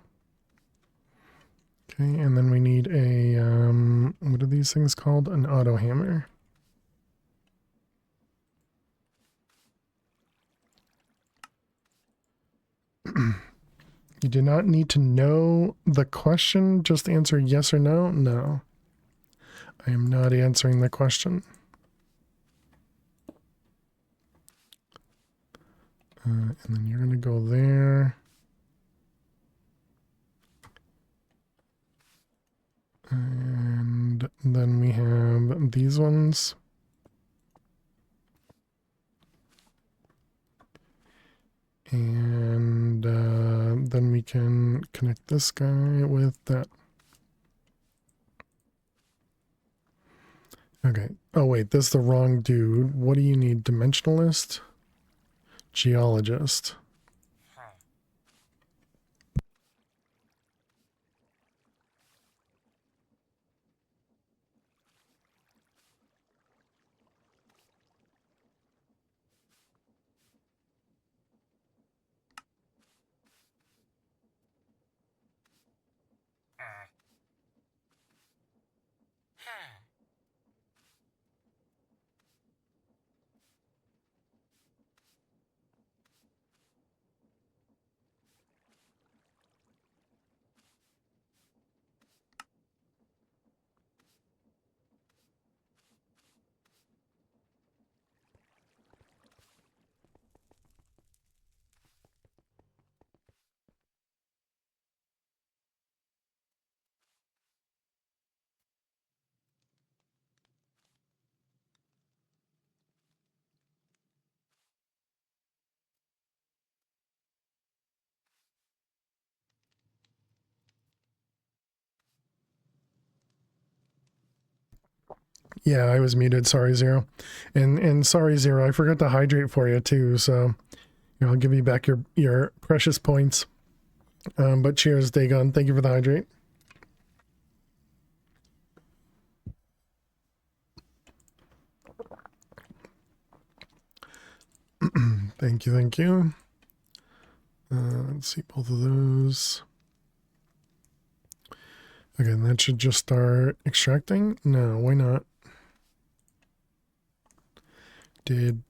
Okay, and then we need a, what are these things called? An auto hammer. You do not need to know the question, just answer yes or no. No, I am not answering the question. And then you're going to go there. And then we have these ones. And then we can connect this guy with that. Okay. Oh, wait, that's the wrong dude. What do you need? Dimensionalist? Geologist. Yeah, I was muted. Sorry, Zero. And sorry, Zero, I forgot to hydrate for you too, so I'll give you back your precious points. But cheers, Dagon. Thank you for the hydrate. Thank you, thank you. Let's see, both of those. Okay, that should just start extracting. No, why not? Did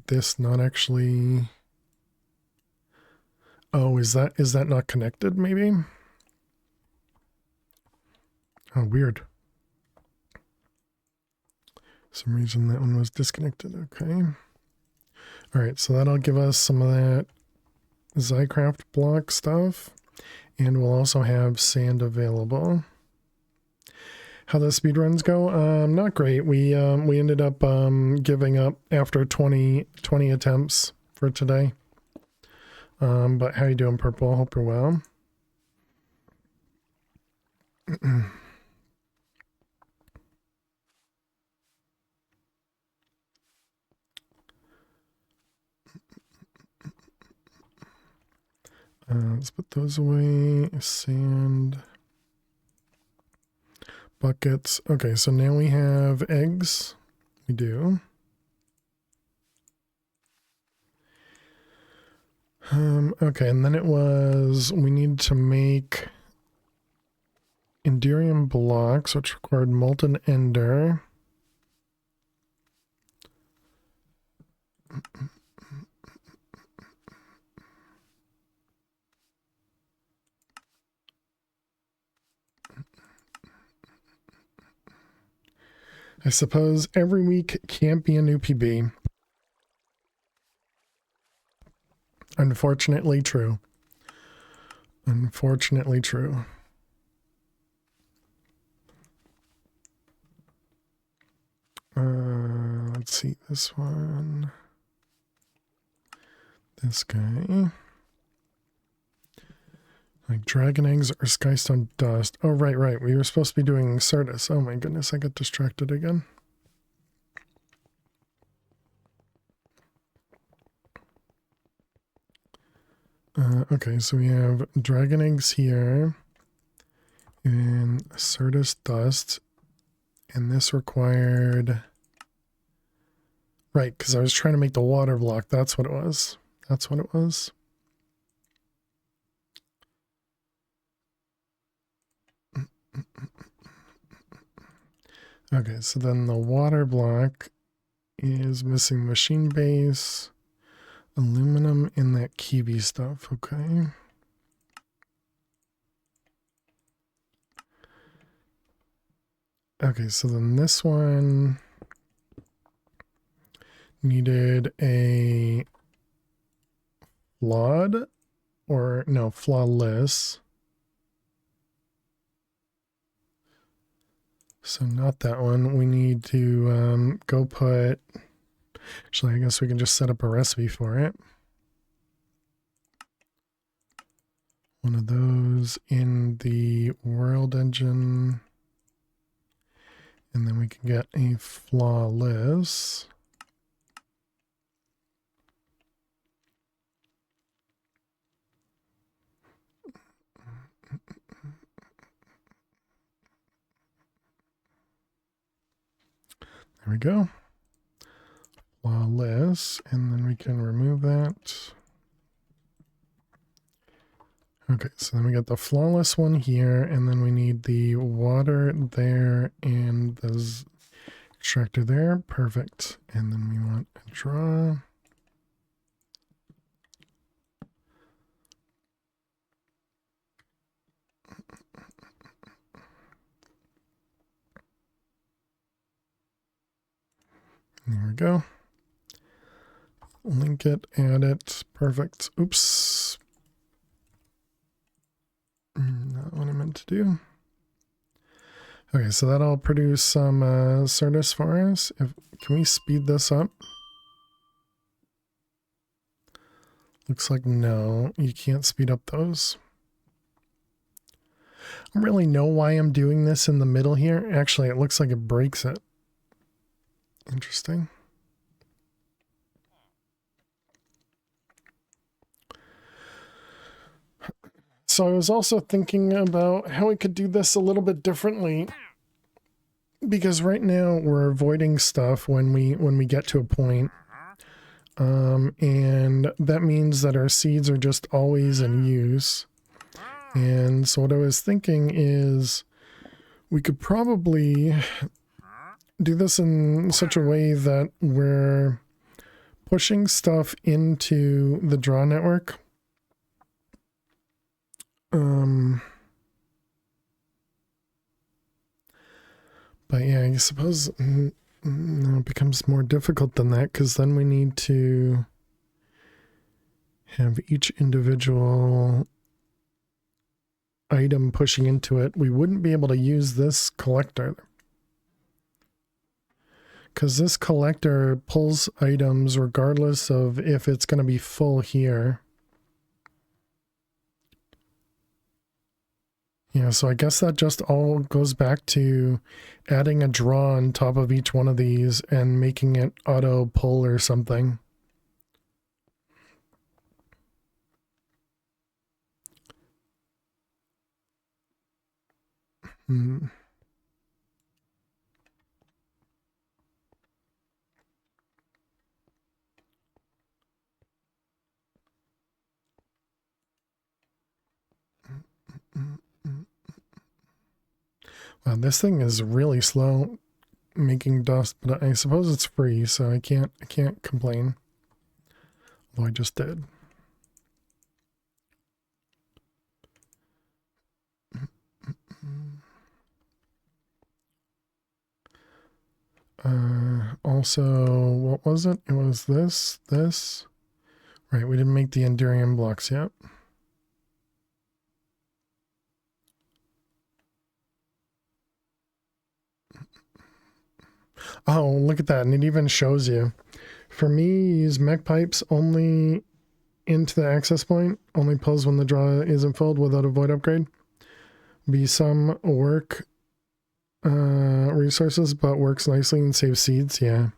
this not actually? Oh, is that not connected? Maybe. Oh, weird. For some reason that one was disconnected. Okay. All right, so that'll give us some of that Zycraft block stuff, and we'll also have sand available. How the speedruns go? Not great. We ended up giving up after 20 attempts for today. But how you doing, Purple? Hope you're well. Let's put those away. Sand. Buckets. Okay, so now we have eggs. We do. Okay, and then it was, we need to make Enderium blocks, which required molten ender. I suppose every week can't be a new PB. Unfortunately true. Unfortunately true. Let's see this one. This guy. Like dragon eggs or skystone dust. Oh, right. We were supposed to be doing Certus. Oh my goodness, I got distracted again. Okay, so we have dragon eggs here. And Certus dust. And this required... Right, because I was trying to make the water block. That's what it was. That's what it was. Okay, so then the water block is missing machine base, aluminum, and that kiwi stuff. Okay. Okay, so then this one needed a flawed, or no, flawless. So not that one. We need to go put, actually I guess we can just set up a recipe for it. One of those in the world engine. And then we can get a flawless. There we go. Flawless. And then we can remove that. Okay, so then we got the flawless one here, and then we need the water there and the extractor there. Perfect. And then we want a draw. There we go. Link it, add it. Perfect. Oops. Not what I meant to do. Okay, so that'll produce some Certus for us. Can we speed this up? Looks like no, you can't speed up those. I don't really know why I'm doing this in the middle here. Actually, it looks like it breaks it. Interesting. So I was also thinking about how we could do this a little bit differently, because right now we're avoiding stuff when we get to a point. And that means that our seeds are just always in use. And so what I was thinking is we could probably do this in such a way that we're pushing stuff into the draw network. But yeah, I suppose it becomes more difficult than that, because then we need to have each individual item pushing into it. We wouldn't be able to use this collector, because this collector pulls items regardless of if it's going to be full here. Yeah, so I guess that just all goes back to adding a draw on top of each one of these and making it auto pull or something. Hmm. Wow, this thing is really slow making dust, but I suppose it's free, so I can't complain. Although I just did. Also, what was it? It was this. Right, we didn't make the Endurium blocks yet. Oh, look at that. And it even shows you. For me, use mech pipes only into the access point. Only pulls when the draw isn't filled without a void upgrade. Be some work resources, but works nicely and saves seeds. Yeah.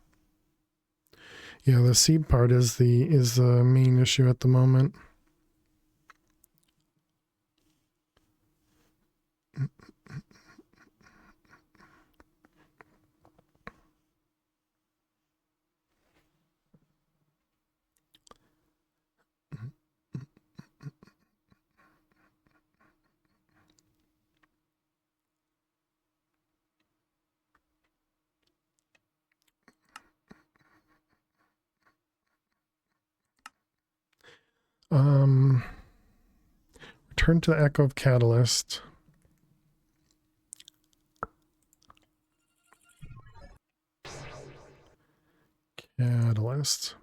Yeah, the seed part is the main issue at the moment. return to the echo of catalyst. Catalyst.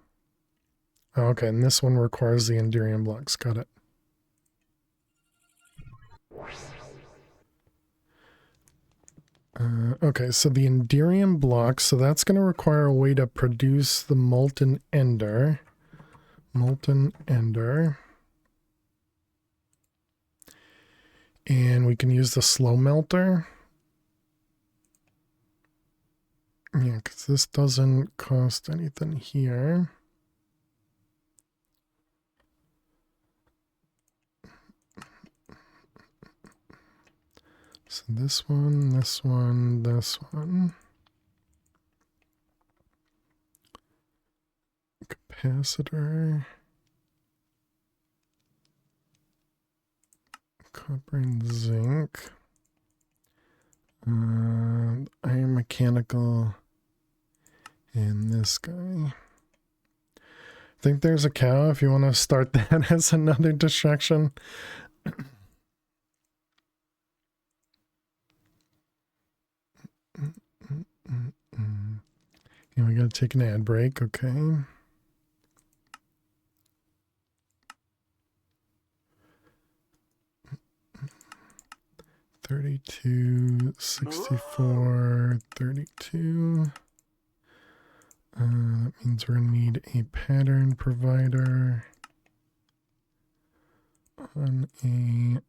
Oh, okay, and this one requires the Enderium blocks. Got it. Okay, so the Enderium blocks, so that's going to require a way to produce the molten ender. Molten ender. And we can use the slow melter. Yeah, because this doesn't cost anything here. So this one, this one, this one. Capacitor. Copper and zinc. Iron mechanical. And this guy. I think there's a cow if you want to start that as another distraction. Yeah, we gotta take an ad break, okay. $32, $64, $32. That means we're gonna need a pattern provider on a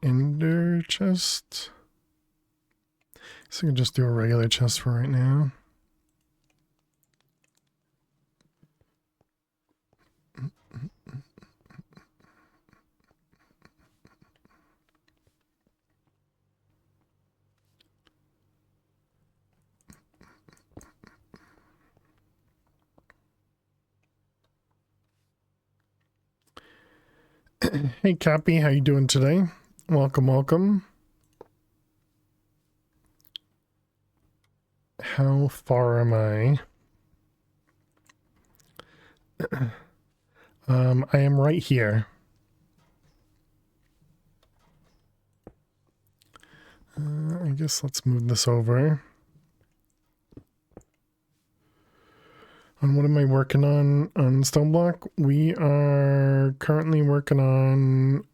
ender chest. So I can just do a regular chest for right now. Hey Cappy, how you doing today? Welcome, welcome. How far am I? I am right here. I guess let's move this over. And what am I working on Stoneblock? We are currently working on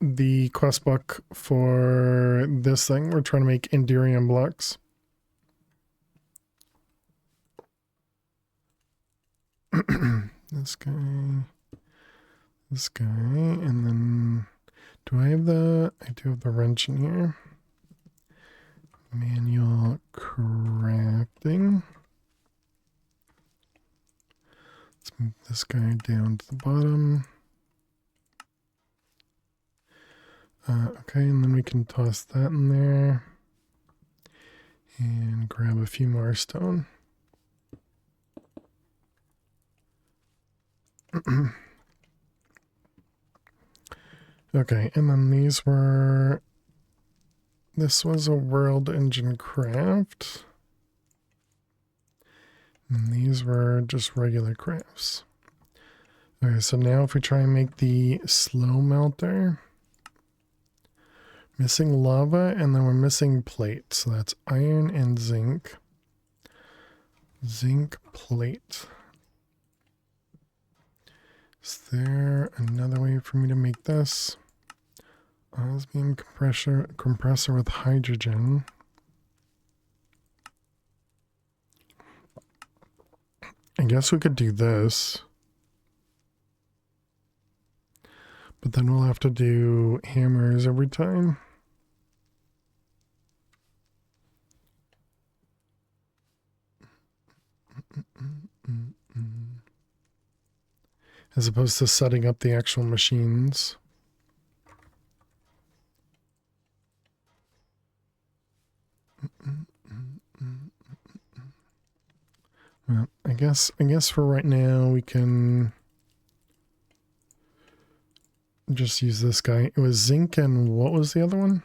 the quest book for this thing. We're trying to make Enderium blocks. This guy, and then do I have the, I do have the wrench in here. Manual crafting. Let's move this guy down to the bottom. Okay, and then we can toss that in there and grab a few more stone. Okay, and then these were, this was a world engine craft. And these were just regular crafts. Okay, so now if we try and make the slow melter, missing lava, and then we're missing plate. So that's iron and zinc. Zinc plate. Is there another way for me to make this? Osmium compressor with hydrogen. I guess we could do this. But then we'll have to do hammers every time. As opposed to setting up the actual machines. Well, I guess for right now we can just use this guy. It was zinc and what was the other one?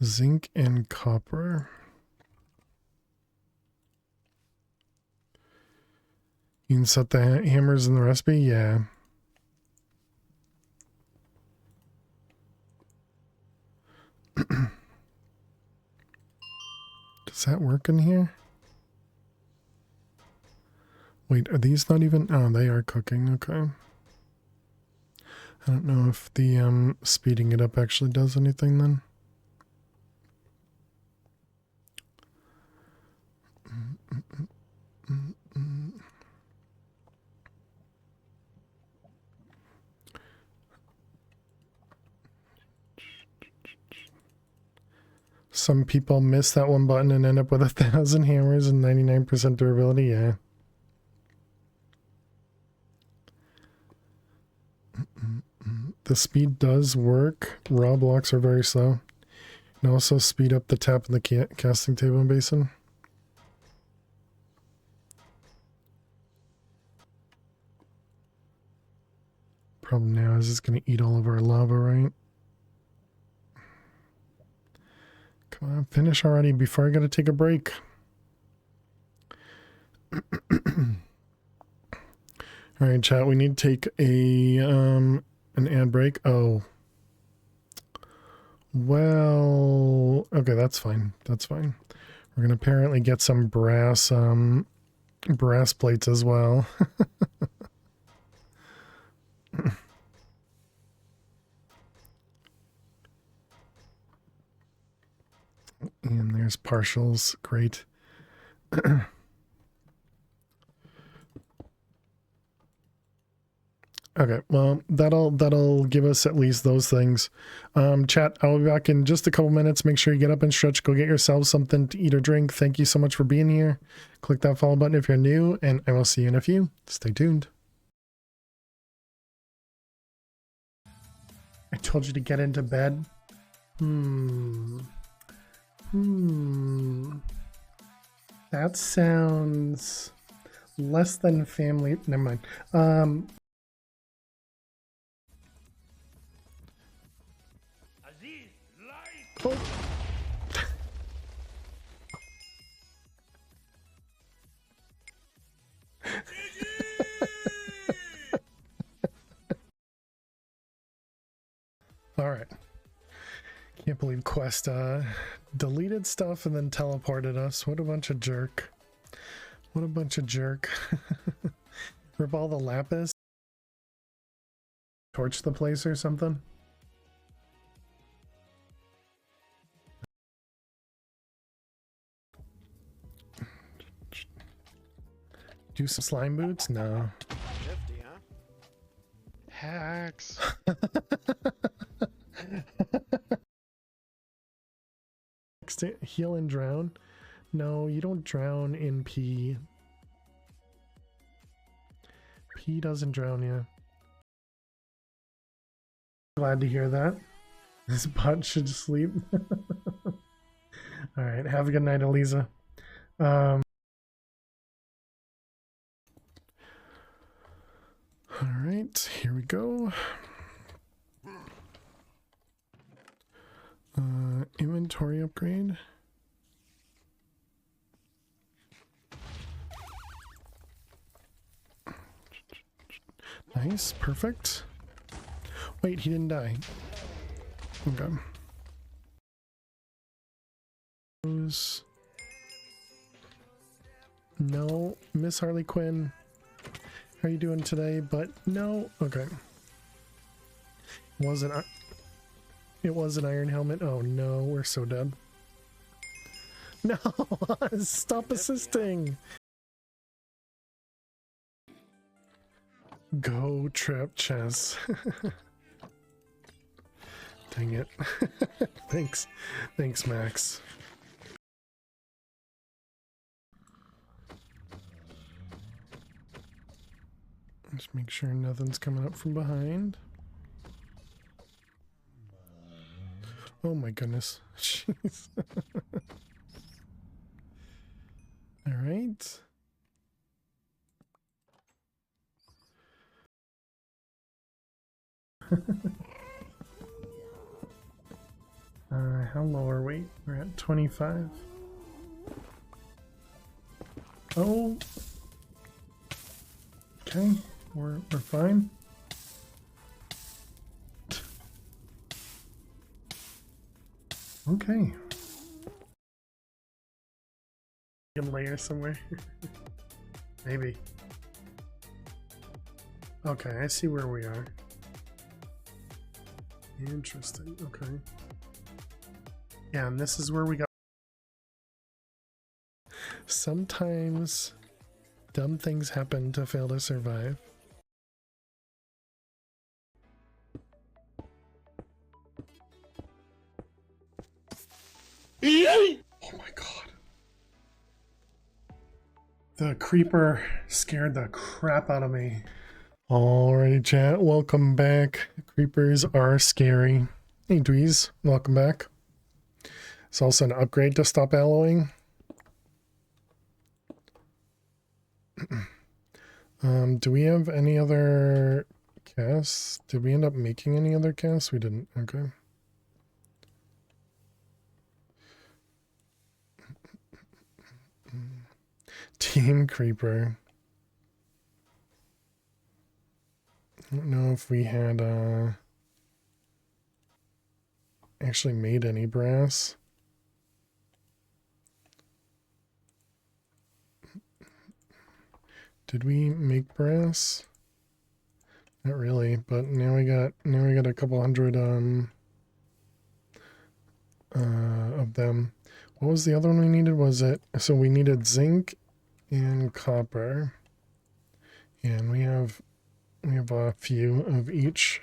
Zinc and copper. You can set the hammers in the recipe? Yeah. Does that work in here? Wait, are these not even... Oh, they are cooking. Okay. I don't know if the speeding it up actually does anything then. Some people miss that one button and end up with 1,000 hammers and 99% durability. Yeah. The speed does work. Raw blocks are very slow. And also speed up the tap in the casting table and basin. Problem now is it's going to eat all of our lava, right? Come on, finish already before I got to take a break. All right, chat, we need to take a an ad break. Oh. Well, okay, that's fine. That's fine. We're going to apparently get some brass plates as well. And there's partials. Great. Okay, well, that'll give us at least those things. Chat, I'll be back in just a couple minutes. Make sure you get up and stretch. Go get yourselves something to eat or drink. Thank you so much for being here. Click that follow button if you're new, and I will see you in a few. Stay tuned. I told you to get into bed. That sounds less than family. Never mind. Oh. All right. Can't believe Quest deleted stuff and then teleported us. What a bunch of jerk. What a bunch of jerk. Rip all the lapis? Torch the place or something? Do some slime boots? No. 50, huh? Hacks. Heal and drown? No, you don't drown in pee. Pee doesn't drown you. Glad to hear that. This bot should sleep. Alright, have a good night, Eliza. Alright, here we go. Inventory upgrade. Nice, perfect. Wait, he didn't die. Okay. No, Miss Harley Quinn. How are you doing today? But no, okay. It was an iron helmet. Oh no, we're so dead. No, stop assisting. Go trap chess. Dang it. Thanks, Max. Just make sure nothing's coming up from behind. Oh my goodness. Jeez. All right. How low are we? We're at 25. Oh. Okay, we're fine. Okay. Can layer somewhere. Maybe. Okay, I see where we are. Interesting. Okay. Yeah, and this is where we got. Sometimes dumb things happen to fail to survive. Oh my god. The creeper scared the crap out of me. Alrighty, chat. Welcome back. Creepers are scary. Hey, Dweez. Welcome back. It's also an upgrade to stop alloying. Do we have any other casts? Did we end up making any other casts? We didn't. Okay. Team Creeper. I don't know if we had actually made any brass. Did we make brass? Not really, but now we got a couple hundred of them. What was the other one we needed? Was it so we needed zinc and copper. And we have a few of each.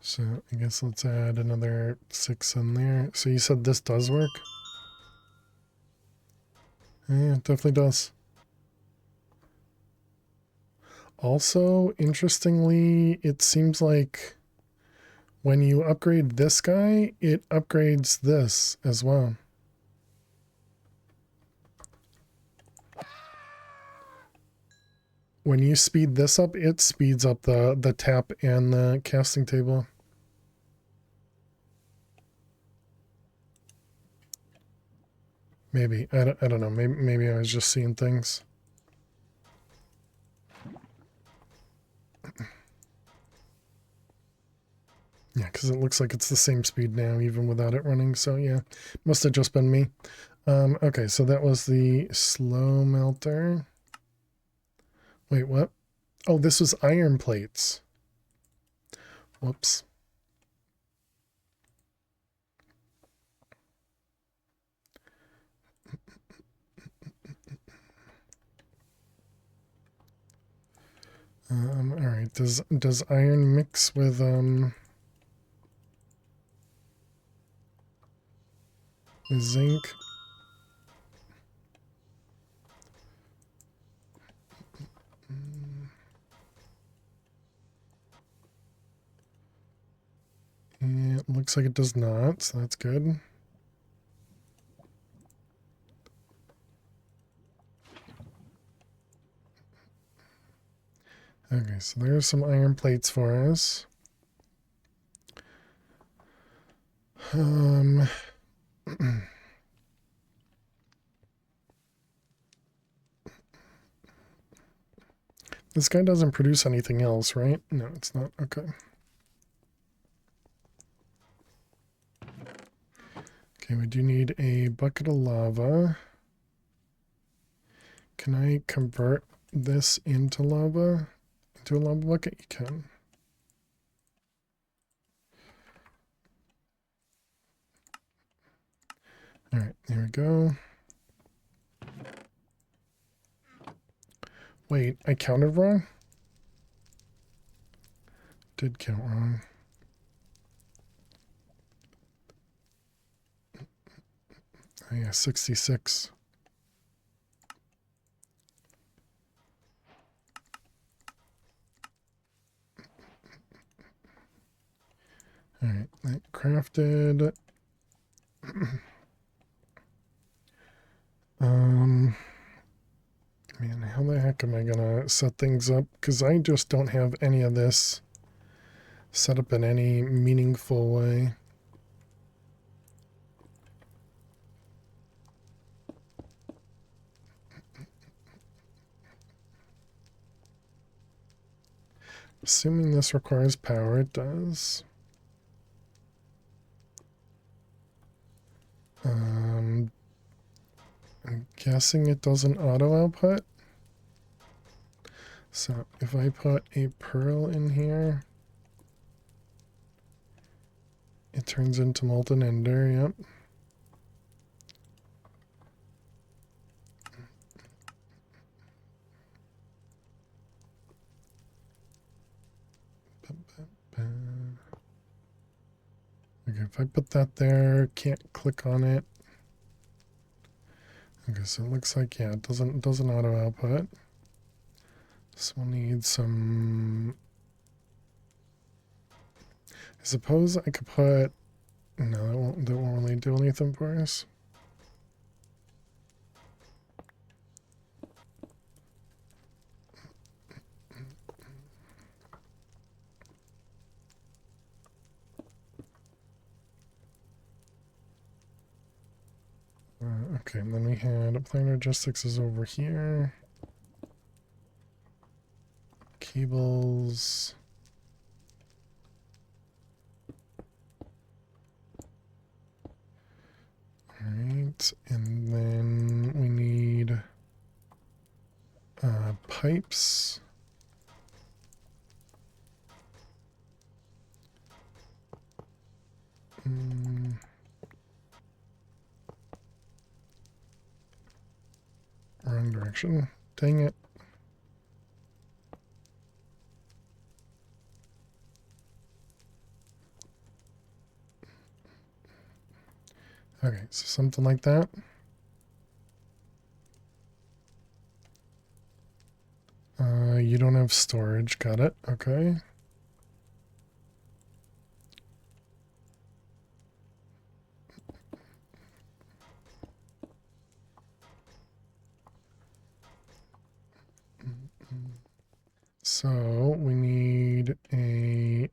So I guess let's add another 6 in there. So you said this does work? Yeah, it definitely does. Also, interestingly, it seems like when you upgrade this guy, it upgrades this as well. When you speed this up, it speeds up the tap and the casting table. Maybe. I don't know. Maybe I was just seeing things. Yeah, because it looks like it's the same speed now, even without it running. So yeah, must have just been me. Okay, so that was the slow melter. Wait, what? Oh, this was iron plates. Whoops. All right. Does iron mix with zinc? Yeah, it looks like it does not, so that's good. Okay, so there's some iron plates for us. This guy doesn't produce anything else, right? No, it's not. Okay. Okay, we do need a bucket of lava. Can I convert this into lava? Into a lava bucket? You can. Alright, there we go. Wait, I counted wrong? Did count wrong. Oh yeah, 66. Alright, that crafted. Man, how the heck am I gonna set things up? Because I just don't have any of this set up in any meaningful way. Assuming this requires power, it does. I'm guessing it doesn't auto output. So if I put a pearl in here, it turns into molten ender, yep. Okay, if I put that there, can't click on it. Okay, so it looks like, yeah, it doesn't auto output. So we'll need some. I suppose I could put. No, that won't really do anything for us. Okay, and then we had plant logistics is over here. Cables. Alright, and then we need pipes. Wrong direction. Dang it. Okay, so something like that. You don't have storage. Got it. Okay. So we need a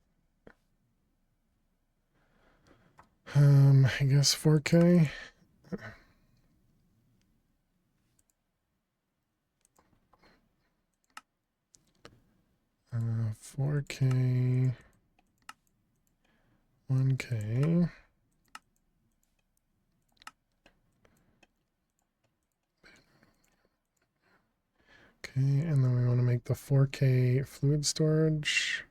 I guess 4K. 4K, 1K. Okay, and then we want to make the 4K fluid storage.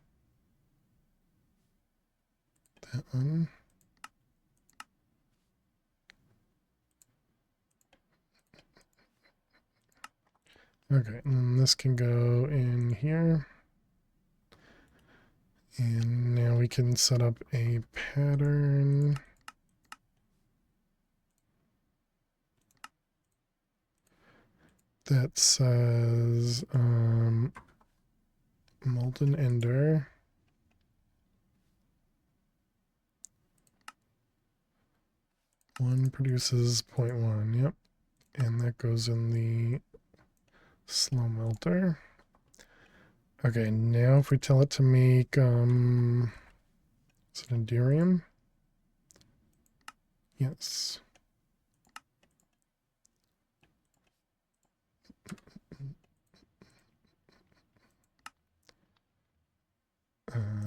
That one. Okay, and then this can go in here. And now we can set up a pattern. That says molten ender. One produces 0.1, yep. And that goes in the slow melter. Okay, now if we tell it to make, is it Enderium? Yes.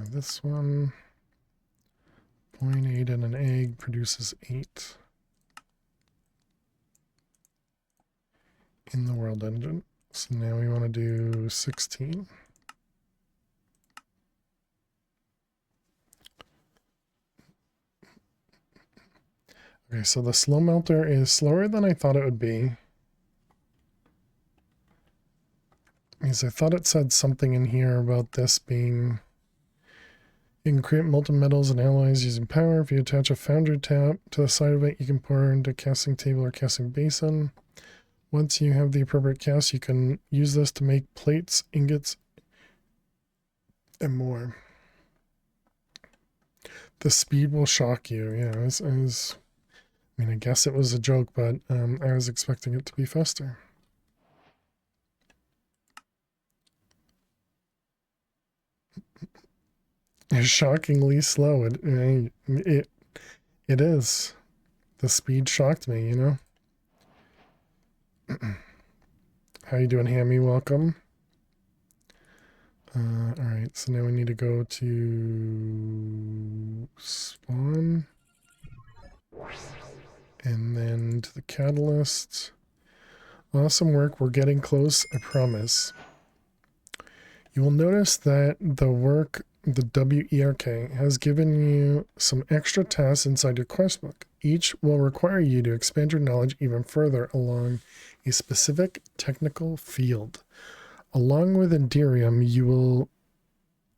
This one, 0.8 in an egg produces 8 in the world engine. So now we want to do 16. Okay, so the slow melter is slower than I thought it would be. Because I thought it said something in here about this being... You can create molten metals and alloys using power. If you attach a foundry tap to the side of it, you can pour into a casting table or casting basin. Once you have the appropriate cast, you can use this to make plates, ingots, and more. The speed will shock you. Yeah, I mean, I guess it was a joke, but I was expecting it to be faster. It's shockingly slow. It is. The speed shocked me, you know? How you doing, Hammy? Welcome. Alright, so now we need to go to spawn. And then to the catalyst. Awesome work, we're getting close, I promise. You will notice that the WERK has given you some extra tasks inside your questbook. Each will require you to expand your knowledge even further along a specific technical field. Along with Enderium, you will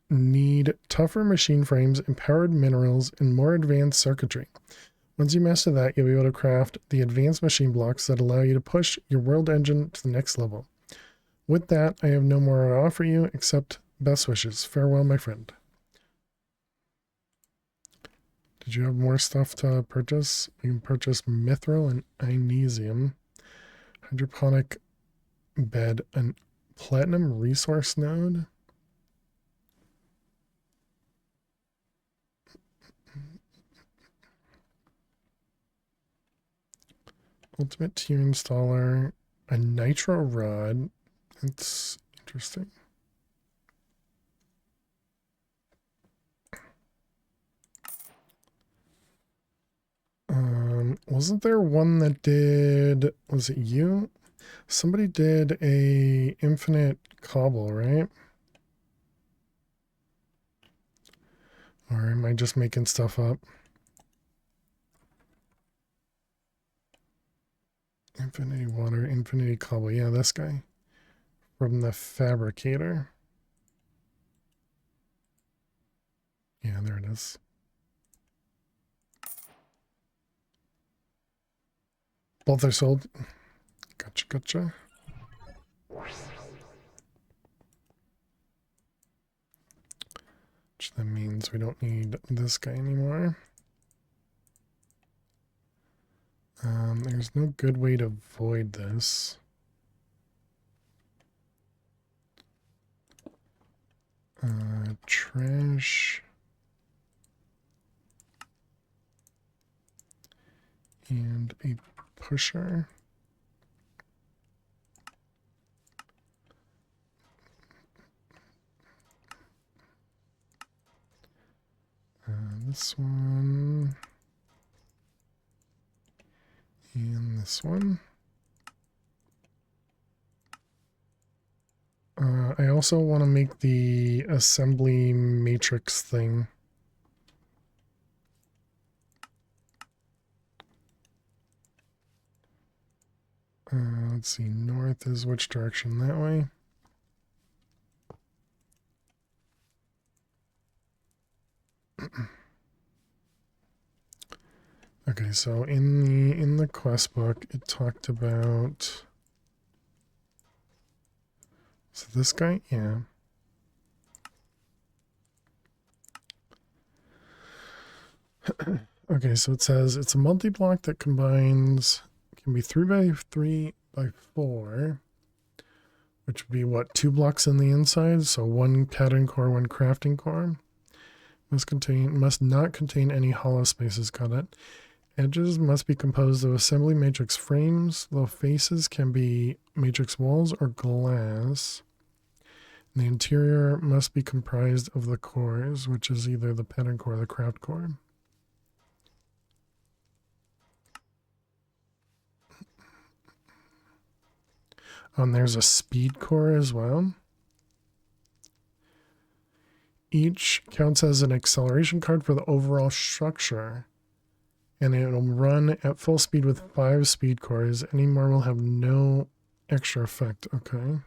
need tougher machine frames, empowered minerals, and more advanced circuitry. Once you master that, you'll be able to craft the advanced machine blocks that allow you to push your world engine to the next level. With that, I have no more to offer you except best wishes. Farewell, my friend. Did you have more stuff to purchase? You can purchase mithril and magnesium, hydroponic bed, and platinum resource node. Ultimate tier installer, a nitro rod. That's interesting. Wasn't there one that did, was it you? Somebody did a infinite cobble, right? Or am I just making stuff up? Infinity water, infinity cobble. Yeah, this guy. From the fabricator. Yeah, there it is. Both are sold. Gotcha, gotcha. Which then means we don't need this guy anymore. There's no good way to void this. Trash. And a pusher. This one. And this one. I also want to make the assembly matrix thing. Let's see, north is which direction? That way? Okay, so in the quest book, it talked about, so this guy, yeah. Okay, so it says it's a multi-block that combines, can be 3x3 by 4, which would be what, 2 blocks in the inside, so 1 pattern core, 1 crafting core. Must not contain any hollow spaces, got it. Edges must be composed of assembly matrix frames. The faces can be matrix walls or glass. And the interior must be comprised of the cores, which is either the pattern core or the craft core. And there's a speed core as well. Each counts as an acceleration card for the overall structure. And it'll run at full speed with 5 speed cores. Any more will have no extra effect. Okay.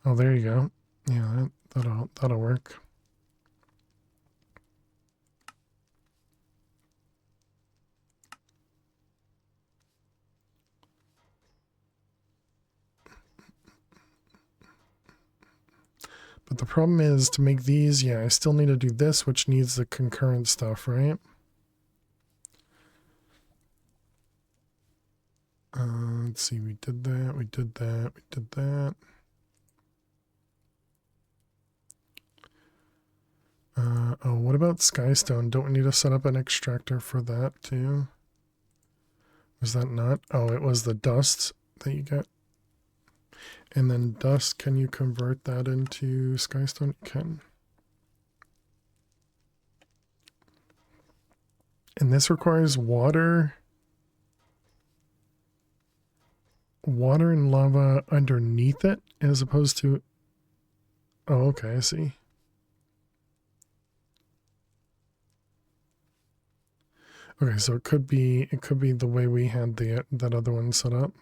Oh, there you go. Yeah, that'll work. But the problem is to make these, yeah, I still need to do this, which needs the concurrent stuff, right? Let's see, we did that, we did that, we did that. Oh, what about Skystone? Don't we need to set up an extractor for that too? Was that not? Oh, it was the dust that you get. And then dust, can you convert that into skystone? You can. And this requires water and lava underneath it as opposed to, oh, okay, I see. Okay, so it could be the way we had that other one set up.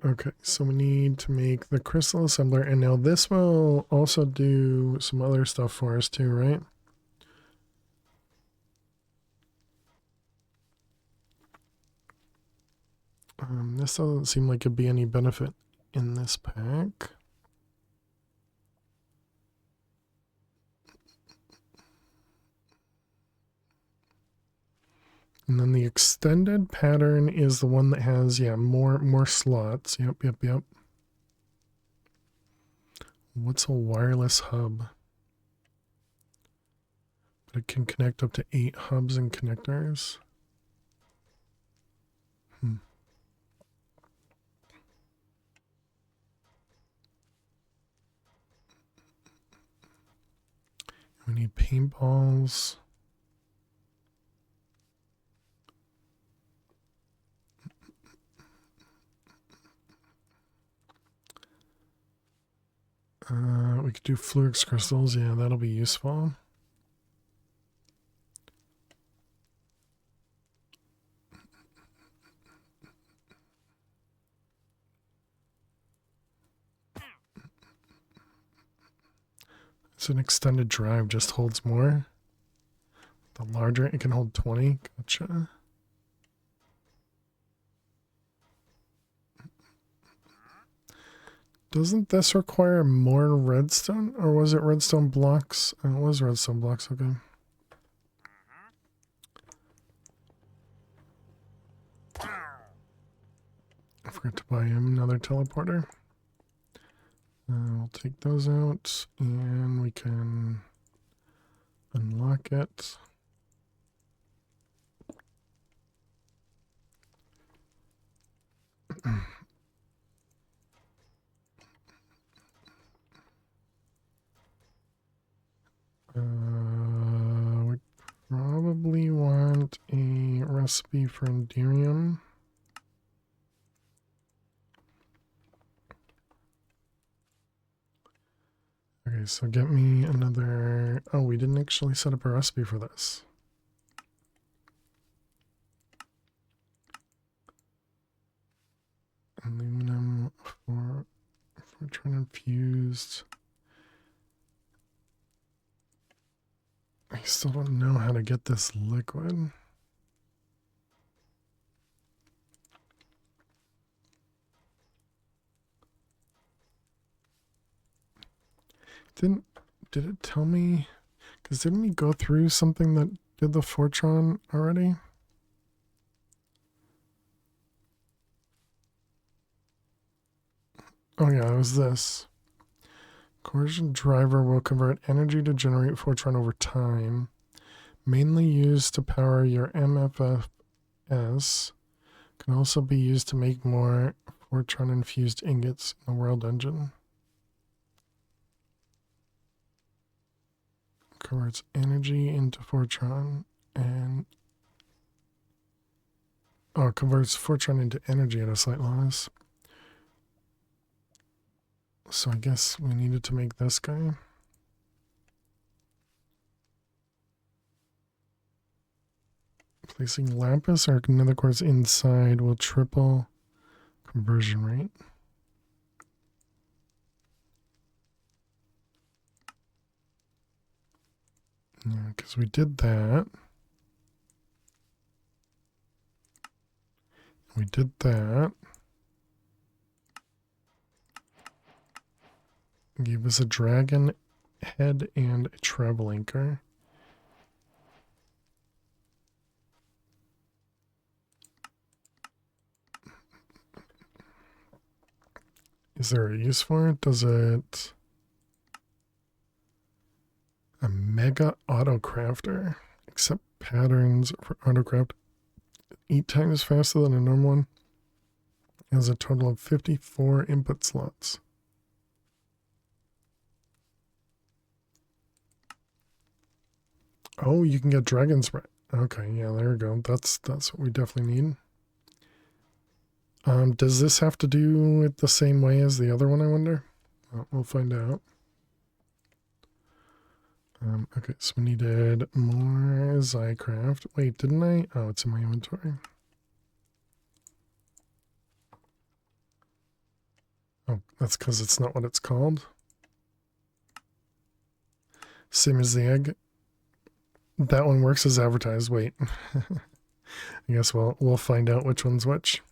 Okay, so we need to make the crystal assembler, and now this will also do some other stuff for us too, right? This doesn't seem like it'd be any benefit in this pack. And then the extended pattern is the one that has, yeah, more slots. Yep. What's a wireless hub? But it can connect up to 8 hubs and connectors. We need paintballs. We could do Fluix crystals. Yeah, that'll be useful. It's an extended drive, just holds more. The larger, it can hold 20. Gotcha. Doesn't this require more redstone? Or was it redstone blocks? It was redstone blocks, okay. I forgot to buy him another teleporter. We'll take those out and we can unlock it. We probably want a recipe for Enderium. Okay, so get me another... Oh, we didn't actually set up a recipe for this. Aluminum for trying infused. I still don't know how to get this liquid. Did it tell me? Because didn't we go through something that did the Fortron already? Oh yeah, it was this. Coercion driver will convert energy to generate Fortron over time. Mainly used to power your MFFS. Can also be used to make more Fortron infused ingots in the world engine. Converts energy into Fortron and... Oh, it converts Fortron into energy at a slight loss. So I guess we needed to make this guy. Placing lapis or nether quartz inside will triple conversion rate. Yeah, because we did that. We did that. Gave us a dragon head and a travel anchor. Is there a use for it? Does it... A mega autocrafter. Accept patterns for autocraft 8 times faster than a normal one. It has a total of 54 input slots. Oh, you can get dragon's breath. Okay, yeah, there we go. That's what we definitely need. Does this have to do it the same way as the other one, I wonder? Well, we'll find out. Okay, so we needed more Zycraft. Wait, didn't I? Oh, it's in my inventory. Oh, that's because it's not what it's called. Same as the egg. That one works as advertised. Wait. I guess we'll find out which one's which.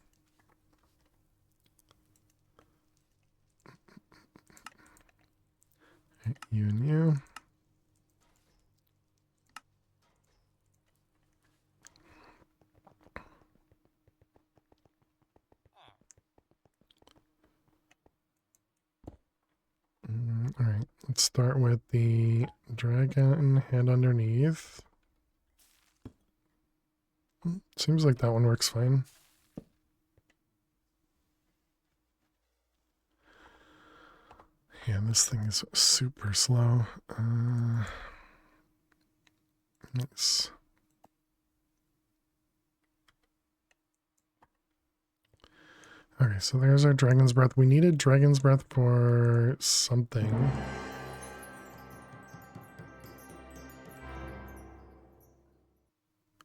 You and you. All right, let's start with the dragon head underneath. Seems like that one works fine. Yeah, this thing is super slow. Nice. Okay, so there's our dragon's breath. We needed dragon's breath for something.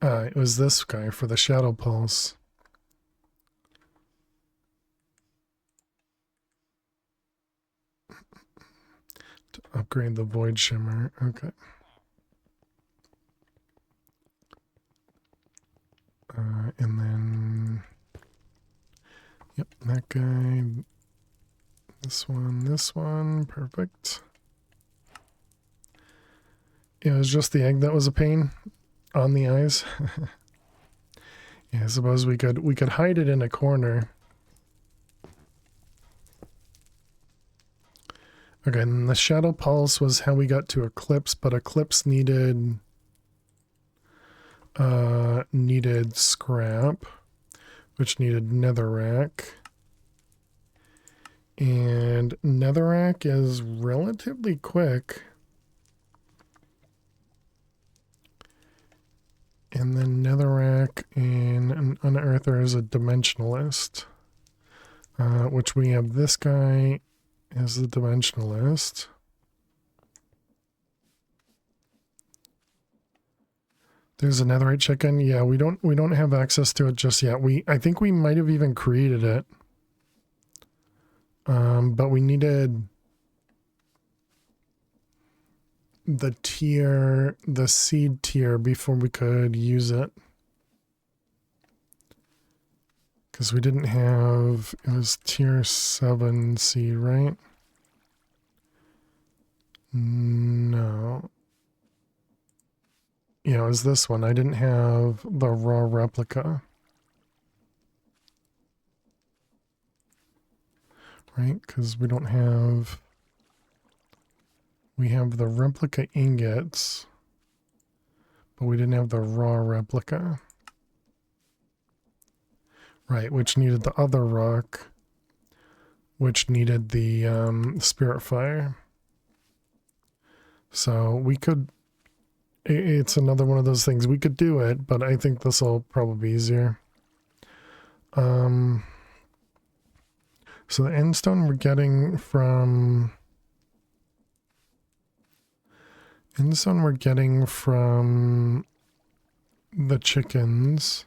It was this guy for the shadow pulse. To upgrade the void shimmer. Okay. And then, yep, that guy, this one, perfect. Yeah, it was just the egg that was a pain on the eyes. Yeah, I suppose we could hide it in a corner. Okay, and the shadow pulse was how we got to Eclipse, but Eclipse needed scrap, which needed netherrack. And netherrack is relatively quick. And then netherrack and an unearther is a dimensionalist, which we have this guy as the dimensionalist. There's a netherite chicken. Yeah, we don't have access to it just yet. I think we might have even created it. But we needed the seed tier before we could use it. Because we didn't have, it was tier 7 seed, right? No. Yeah, it was this one. I didn't have the raw replica. Right? Because we don't have... We have the replica ingots, but we didn't have the raw replica. Right, which needed the other rock, which needed the spirit fire. So we could... It's another one of those things. We could do it, but I think this will probably be easier. So the endstone we're getting from... Endstone we're getting from the chickens.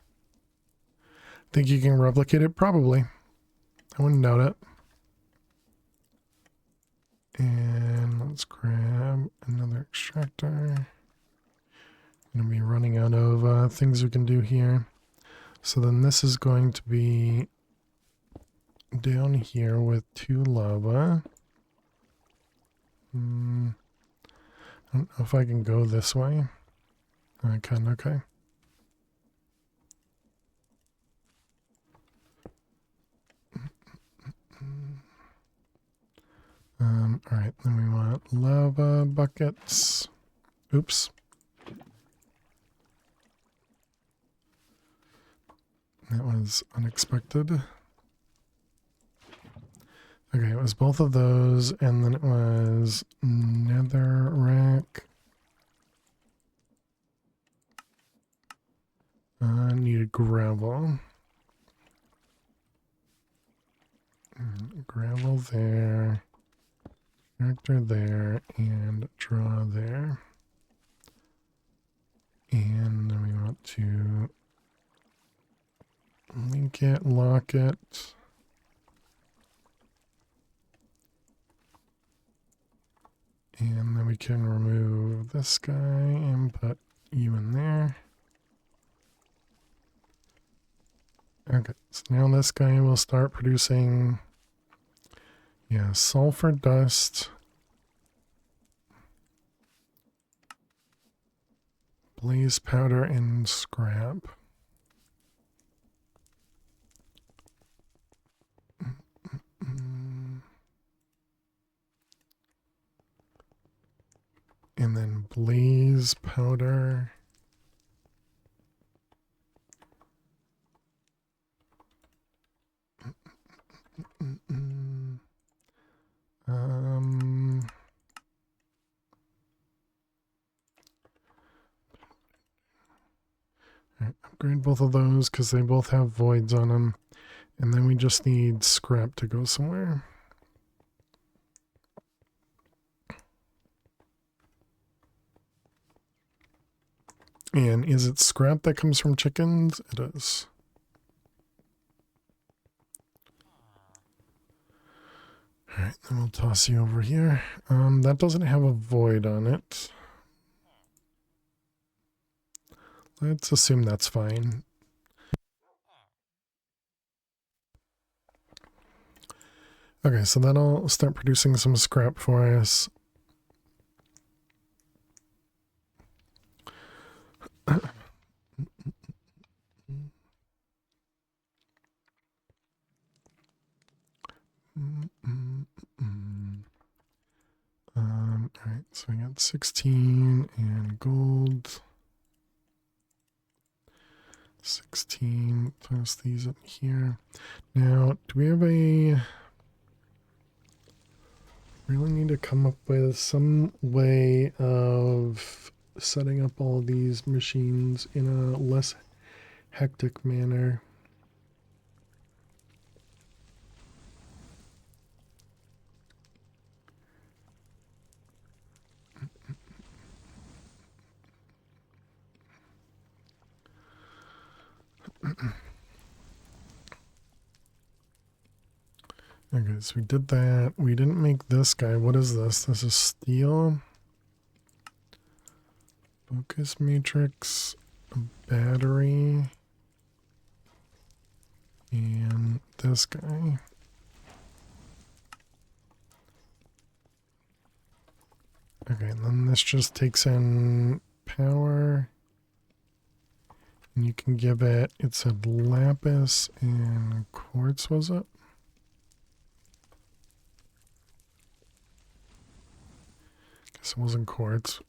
Think you can replicate it? Probably. I wouldn't doubt it. And let's grab another extractor. Gonna be running out of things we can do here. So then this is going to be down here with 2 lava. I don't know if I can go this way. I can, okay. All right, then we want lava buckets. Oops. That was unexpected. Okay, it was both of those, and then it was nether rack. Needed gravel. Gravel there. Character there, and draw there. And then we want to link it, lock it. And then we can remove this guy and put you in there. Okay, so now this guy will start producing, yeah, sulfur dust, blaze powder, and scrap. And then blaze powder. Right, upgrade both of those because they both have voids on them. And then we just need scrap to go somewhere. And is it scrap that comes from chickens? It is. Alright, then we'll toss you over here. That doesn't have a void on it. Let's assume that's fine. Okay, so that'll start producing some scrap for us. Alright, so we got 16 and gold. 16, toss these up here. Now, do we have a... Really need to come up with some way of setting up all these machines in a less hectic manner. Okay, so we did that. We didn't make this guy. What is this? This is steel. Focus matrix. A battery. And this guy. Okay, and then this just takes in power. And you can give it, it said lapis and quartz, was it? Guess it wasn't quartz.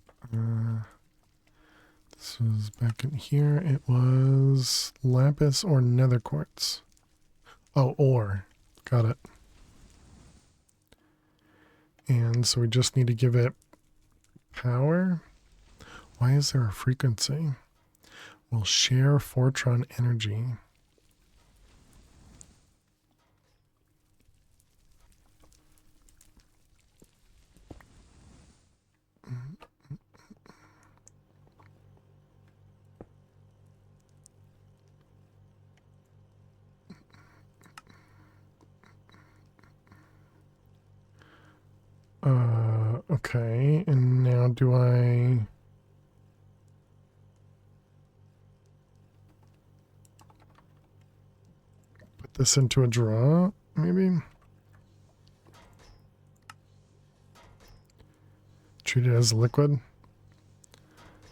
This was back in here. It was lapis or nether quartz. Oh, ore. Got it. And so we just need to give it power. Why is there a frequency? We'll share Fortron energy. Okay, and now do I... put this into a draw, maybe? Treat it as liquid?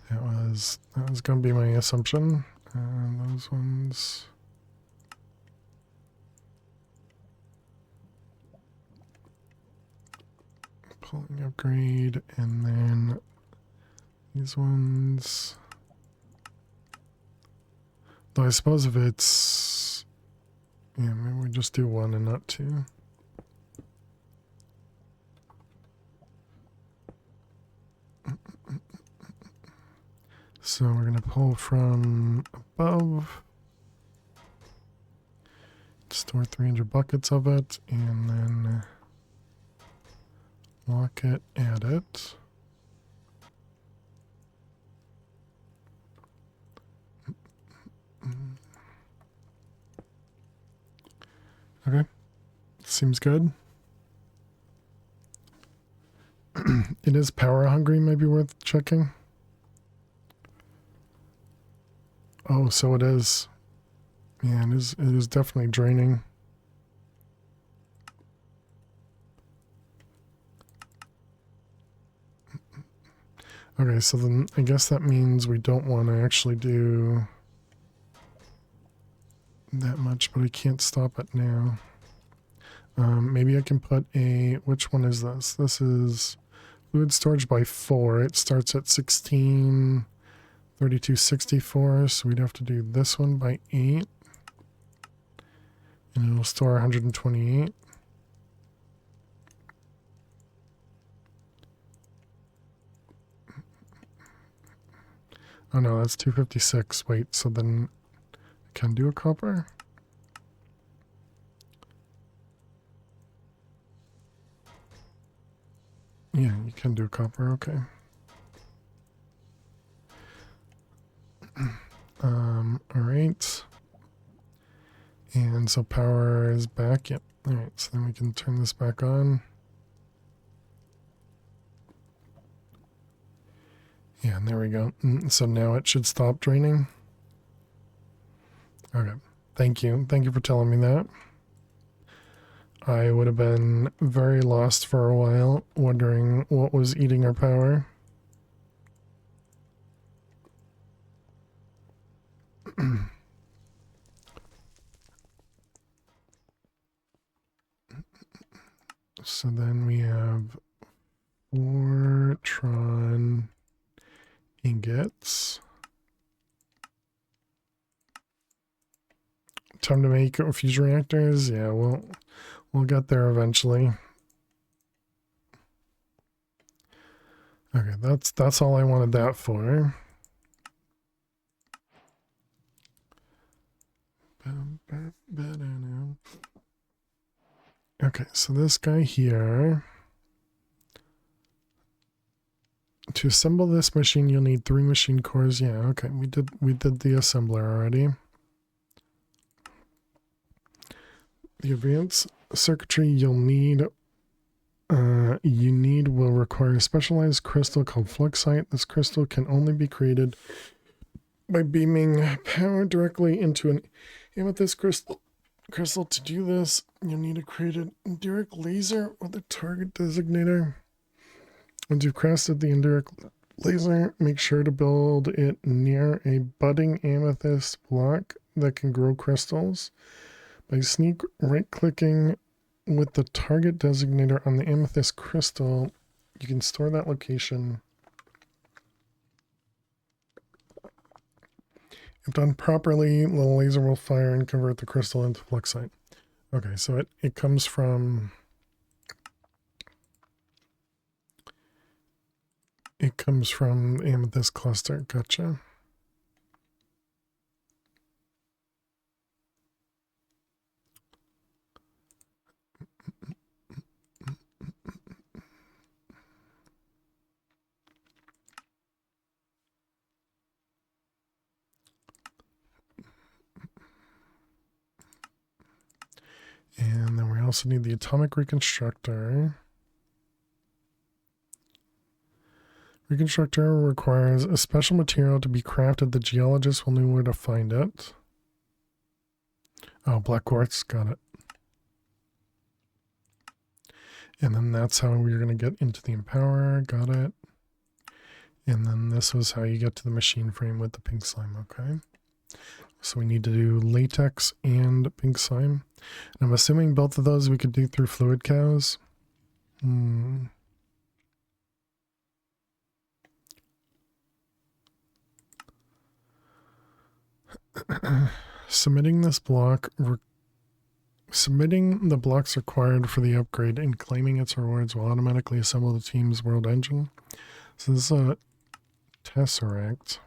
That was going to be my assumption. Those ones... pulling upgrade, and then these ones. Though I suppose if it's, yeah, maybe we just do one and not two. So we're going to pull from above, store 300 buckets of it, and then lock it, add it. Okay, seems good. It is power hungry, maybe worth checking. Oh, so it is. Yeah, it is definitely draining. Okay, so then I guess that means we don't want to actually do that much, but I can't stop it now. Maybe I can put a, which one is this? This is fluid storage by 4. It starts at 16, 3264, so we'd have to do this one by 8. And it'll store 128. Oh no, that's 256. Wait, so then I can do a copper? Yeah, you can do a copper, okay. Alright. And so power is back, yep. Alright, so then we can turn this back on. Yeah, and there we go. So now it should stop draining. Okay, thank you. Thank you for telling me that. I would have been very lost for a while, wondering what was eating our power. So then we have 4 Tron ingots. Time to make fusion reactors? Yeah, we'll get there eventually. Okay, that's all I wanted that for. Okay, so this guy here. To assemble this machine, you'll need 3 machine cores. Yeah, okay, we did the assembler already. The advanced circuitry you'll need will require a specialized crystal called fluxite. This crystal can only be created by beaming power directly into an amethyst crystal. To do this, you'll need to create an indirect laser with a target designator. Once you've crafted the indirect laser, make sure to build it near a budding amethyst block that can grow crystals. By sneak right-clicking with the target designator on the amethyst crystal, you can store that location. If done properly, the laser will fire and convert the crystal into fluxite. Okay, so it comes from... It comes from amethyst cluster. Gotcha. And then we also need the atomic reconstructor. Reconstructor requires a special material to be crafted. The geologist will know where to find it. Oh, black quartz, got it. And then that's how we're going to get into the Empower, got it. And then this was how you get to the machine frame with the pink slime, okay. So we need to do latex and pink slime. And I'm assuming both of those we could do through fluid cows. Submitting this block, submitting the blocks required for the upgrade and claiming its rewards will automatically assemble the team's world engine. So this is a tesseract.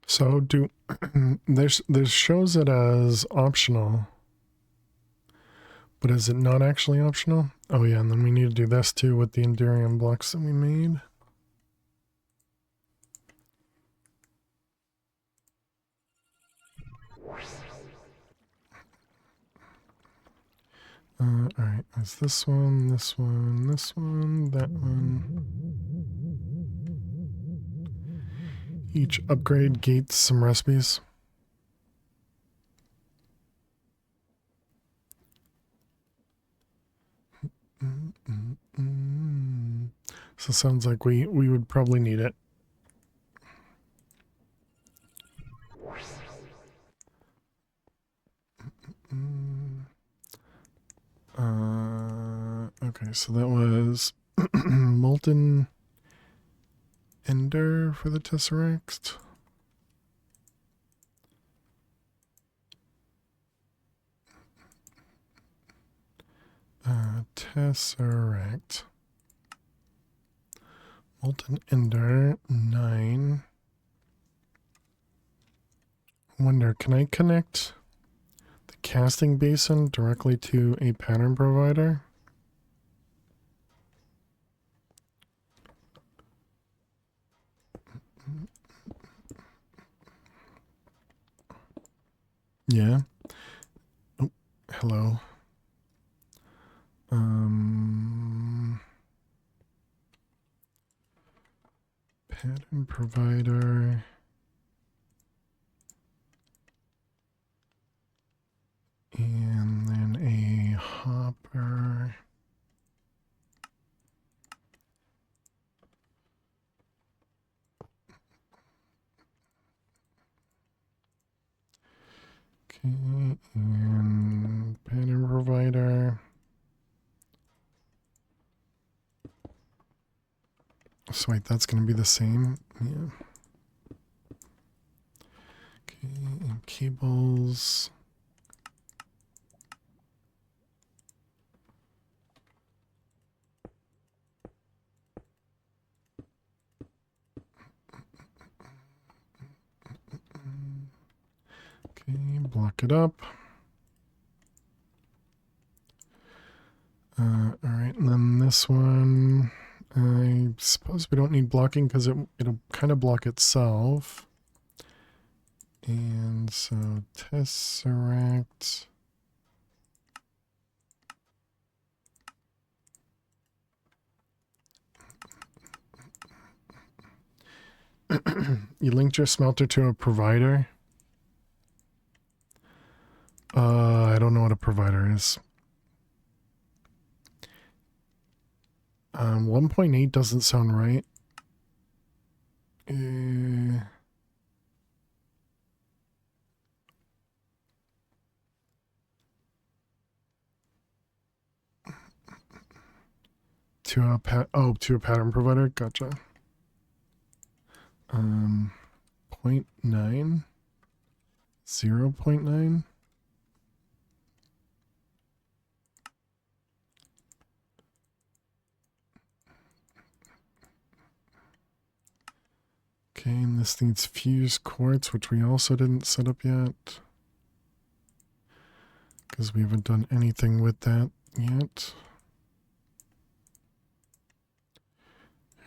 So do there's shows it as optional, but is it not actually optional? Oh yeah, and then we need to do this too with the Endurium blocks that we made. Alright, it's this one, this one, this one, that one. Each upgrade gates some recipes. So it sounds like we would probably need it. Okay, so that was Molten Ender for the Tesseract. Tesseract. Molten Ender 9. Wonder, can I connect the casting basin directly to a pattern provider? Yeah. Oh, hello. Pattern provider. And then a hopper. Okay, and pattern provider. So wait, that's going to be the same? Yeah. Okay, and cables. Okay, block it up. Alright, and then this one, I suppose we don't need blocking because it'll kind of block itself. And so Tesseract. You linked your smelter to a provider? I don't know what a provider is. 1.8 doesn't sound right. To a to a pattern provider. Gotcha. 0.9. 0.9. Okay, and this needs fused quartz, which we also didn't set up yet. Because we haven't done anything with that yet.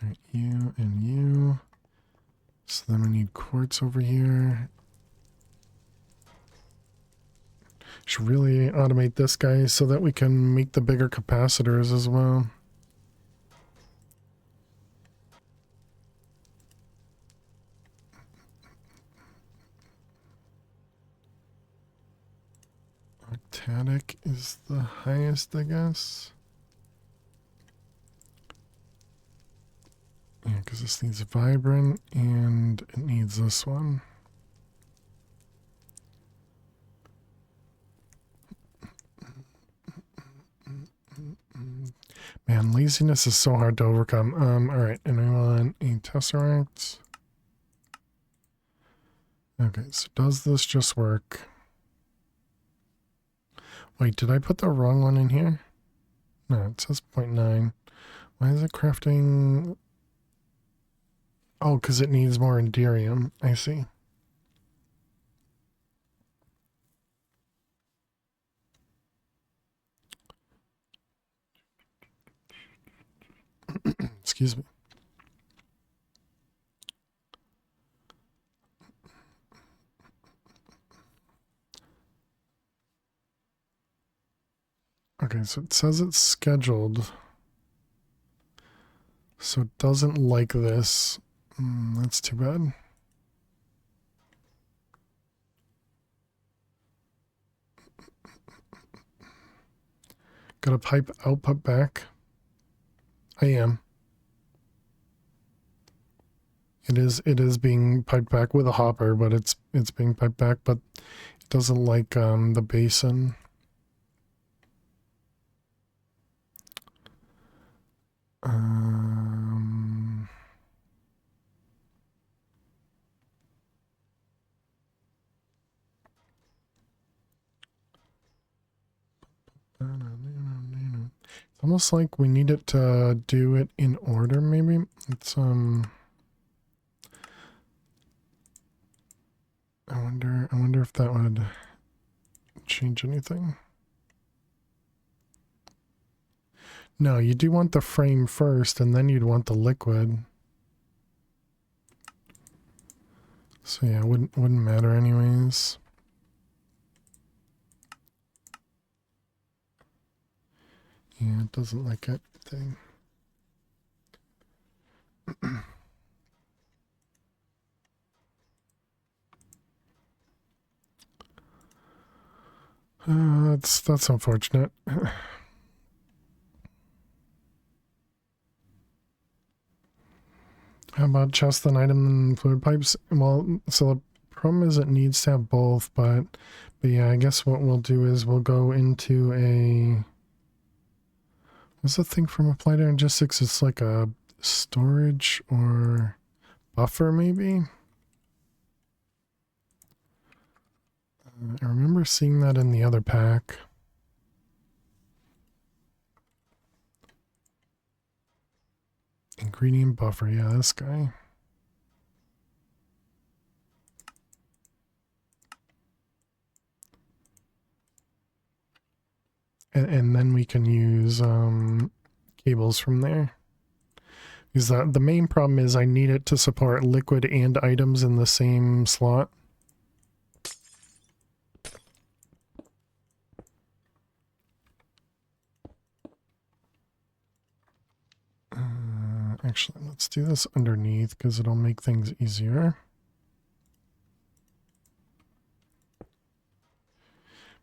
Alright, you and you. So then we need quartz over here. Should really automate this guy so that we can make the bigger capacitors as well. Octadic is the highest, I guess. because this needs vibrant and it needs this one. Man, laziness is so hard to overcome. Alright, and we want a tesseract. Okay, so does this just work? Wait, did I put the wrong one in here? No, it says 0.9. Why is it crafting? Oh, because it needs more enderium. I see. Excuse me. Okay, so it says it's scheduled. So it doesn't like this. That's too bad. Got a pipe output back. I am. It is being piped back with a hopper, but it's being piped back, but it doesn't like the basin. It's almost like we need it to do it in order, maybe. It's I wonder if that would change anything. No, you do want the frame first, and then you'd want the liquid. So yeah, wouldn't matter anyways. Yeah, it doesn't like it thing. That's unfortunate. How about chest and item and fluid pipes? Well, so the problem is it needs to have both, but yeah, I guess what we'll do is we'll go into a... What's the thing from Applied Energistics? It's like a storage or buffer, maybe? I remember seeing that in the other pack. Ingredient buffer, yeah, this guy. And then we can use cables from there. Because the main problem is I need it to support liquid and items in the same slot. Actually, let's do this underneath because it'll make things easier.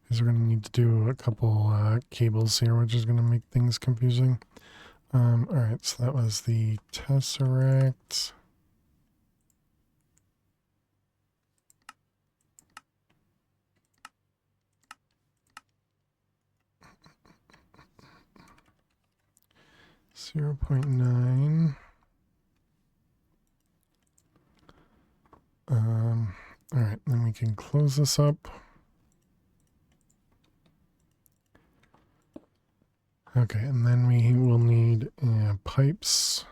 Because we're going to need to do a couple cables here, which is going to make things confusing. Alright, so that was the tesseract. .9. Alright, then we can close this up. Okay, and then we will need pipes.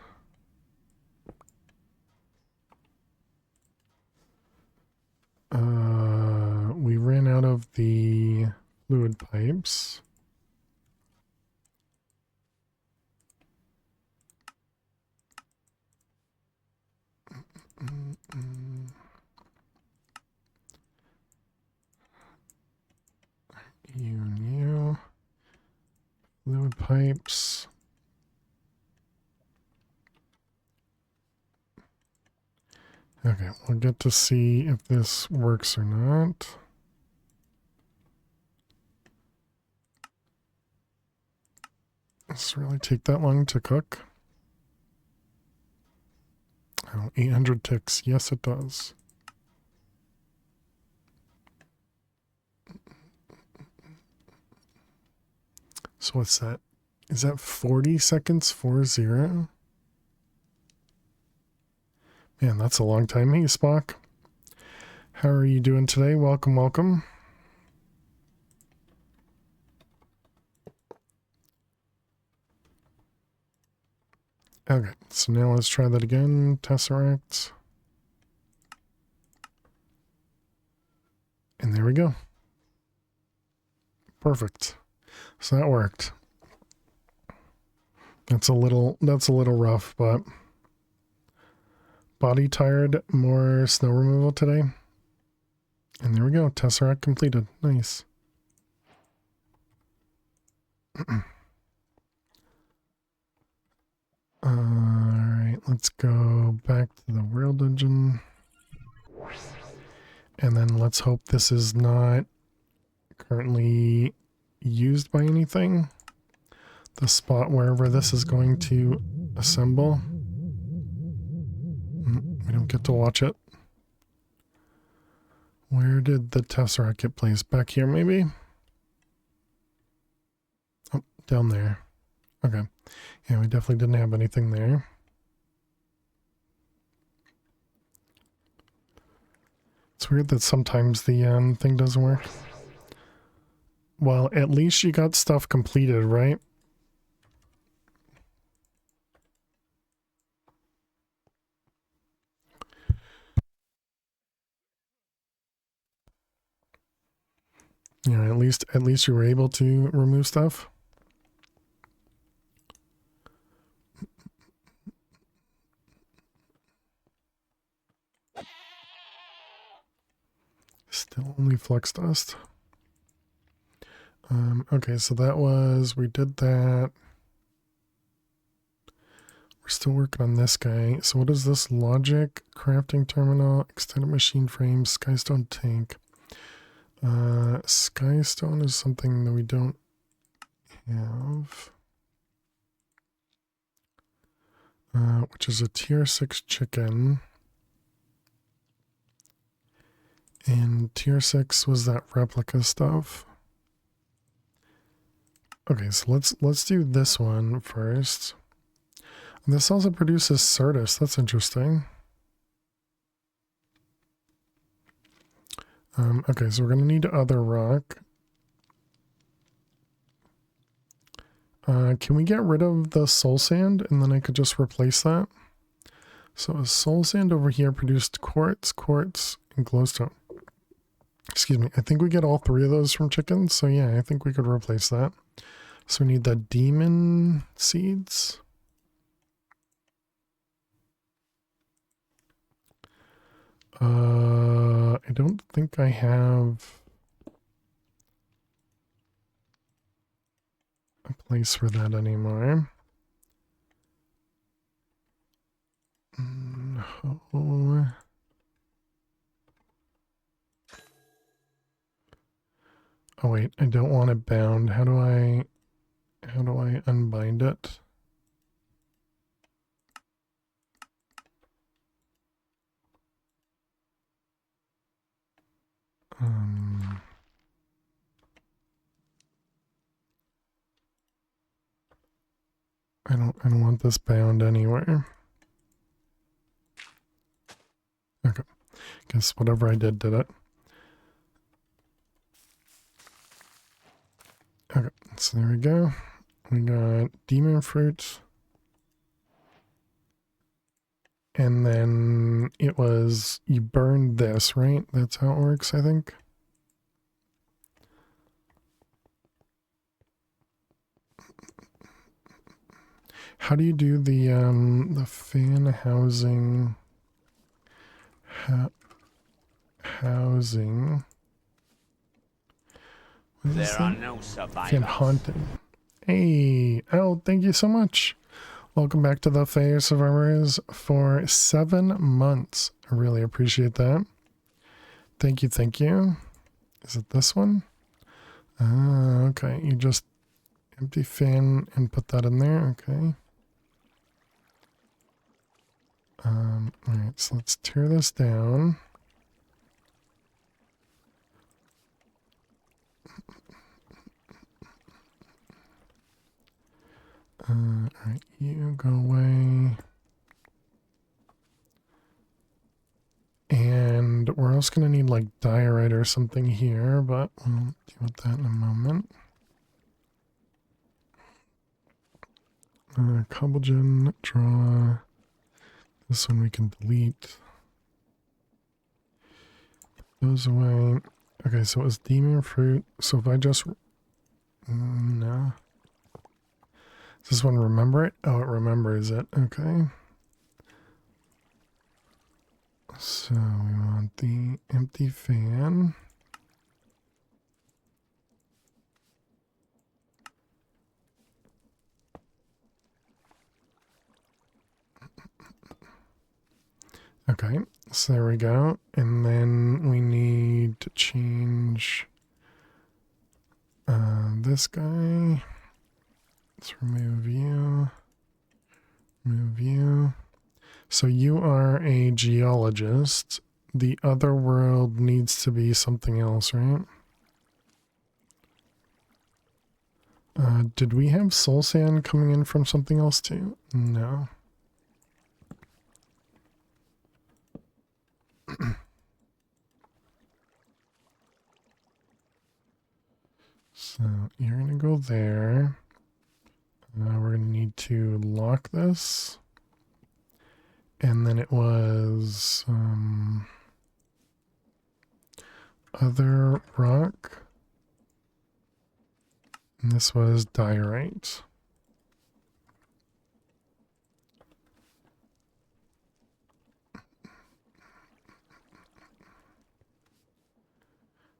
We ran out of the fluid pipes. You. Fluid pipes. Okay, we'll get to see if this works or not. Does it really take that long to cook? Oh, 800 ticks. Yes, it does. So what's that? Is that 40 seconds? 40? Man, that's a long time. Hey, Spock. How are you doing today? Welcome, welcome. Okay, so now let's try that again. Tesseract. And there we go. Perfect. So that worked. That's a little rough, but body tired, more snow removal today. And there we go. Tesseract completed. Nice. Alright, let's go back to the world engine. And then let's hope this is not currently used by anything. The spot wherever this is going to assemble. We don't get to watch it. Where did the Tesseract get placed? Back here, maybe? Oh, down there. Okay. Yeah, we definitely didn't have anything there. It's weird that sometimes the thing doesn't work. Well, at least you got stuff completed, right? You know, at least you were able to remove stuff. Still only flux dust. Okay, so that was, we did that. We're still working on this guy. So what is this? Logic, crafting terminal, extended machine frame, skystone tank. Skystone is something that we don't have. Which is a tier 6 chicken. And tier 6 was that replica stuff. Okay, so let's do this one first. And this also produces Certus. That's interesting. Okay, so we're gonna need other rock. Can we get rid of the soul sand and then I could just replace that? So a soul sand over here produced quartz, and glowstone. Excuse me. I think we get all three of those from chickens. So yeah, I think we could replace that. So we need the demon seeds. I don't think I have a place for that anymore. No. Oh wait, I don't want it bound. How do I unbind it? I don't want this bound anywhere. Okay. Guess whatever I did it. Okay, so there we go. We got demon fruit. And then it was, you burned this, right? That's how it works, I think. How do you do the fan housing? Housing. There are no survivors. Fan haunted. Hey, oh, thank you so much. Welcome back to the Fair Survivors for 7 months. I really appreciate that. Thank you, thank you. Is it this one? Okay. You just empty fan and put that in there. Okay. Alright, so let's tear this down. Alright, you go away. And we're also going to need like diorite or something here, but we'll deal with that in a moment. Cobblegen, draw. This one we can delete. Goes away. Okay, so it was demon fruit. So if I just... no. Does this one remember it? Oh, it remembers it. Okay. So we want the empty fan. Okay, so there we go. And then we need to change this guy. Let's remove you. Remove you. So you are a geologist. The other world needs to be something else, right? Did we have soul sand coming in from something else too? No. So you're going to go there. We're going to need to lock this. And then it was other rock. And this was diorite.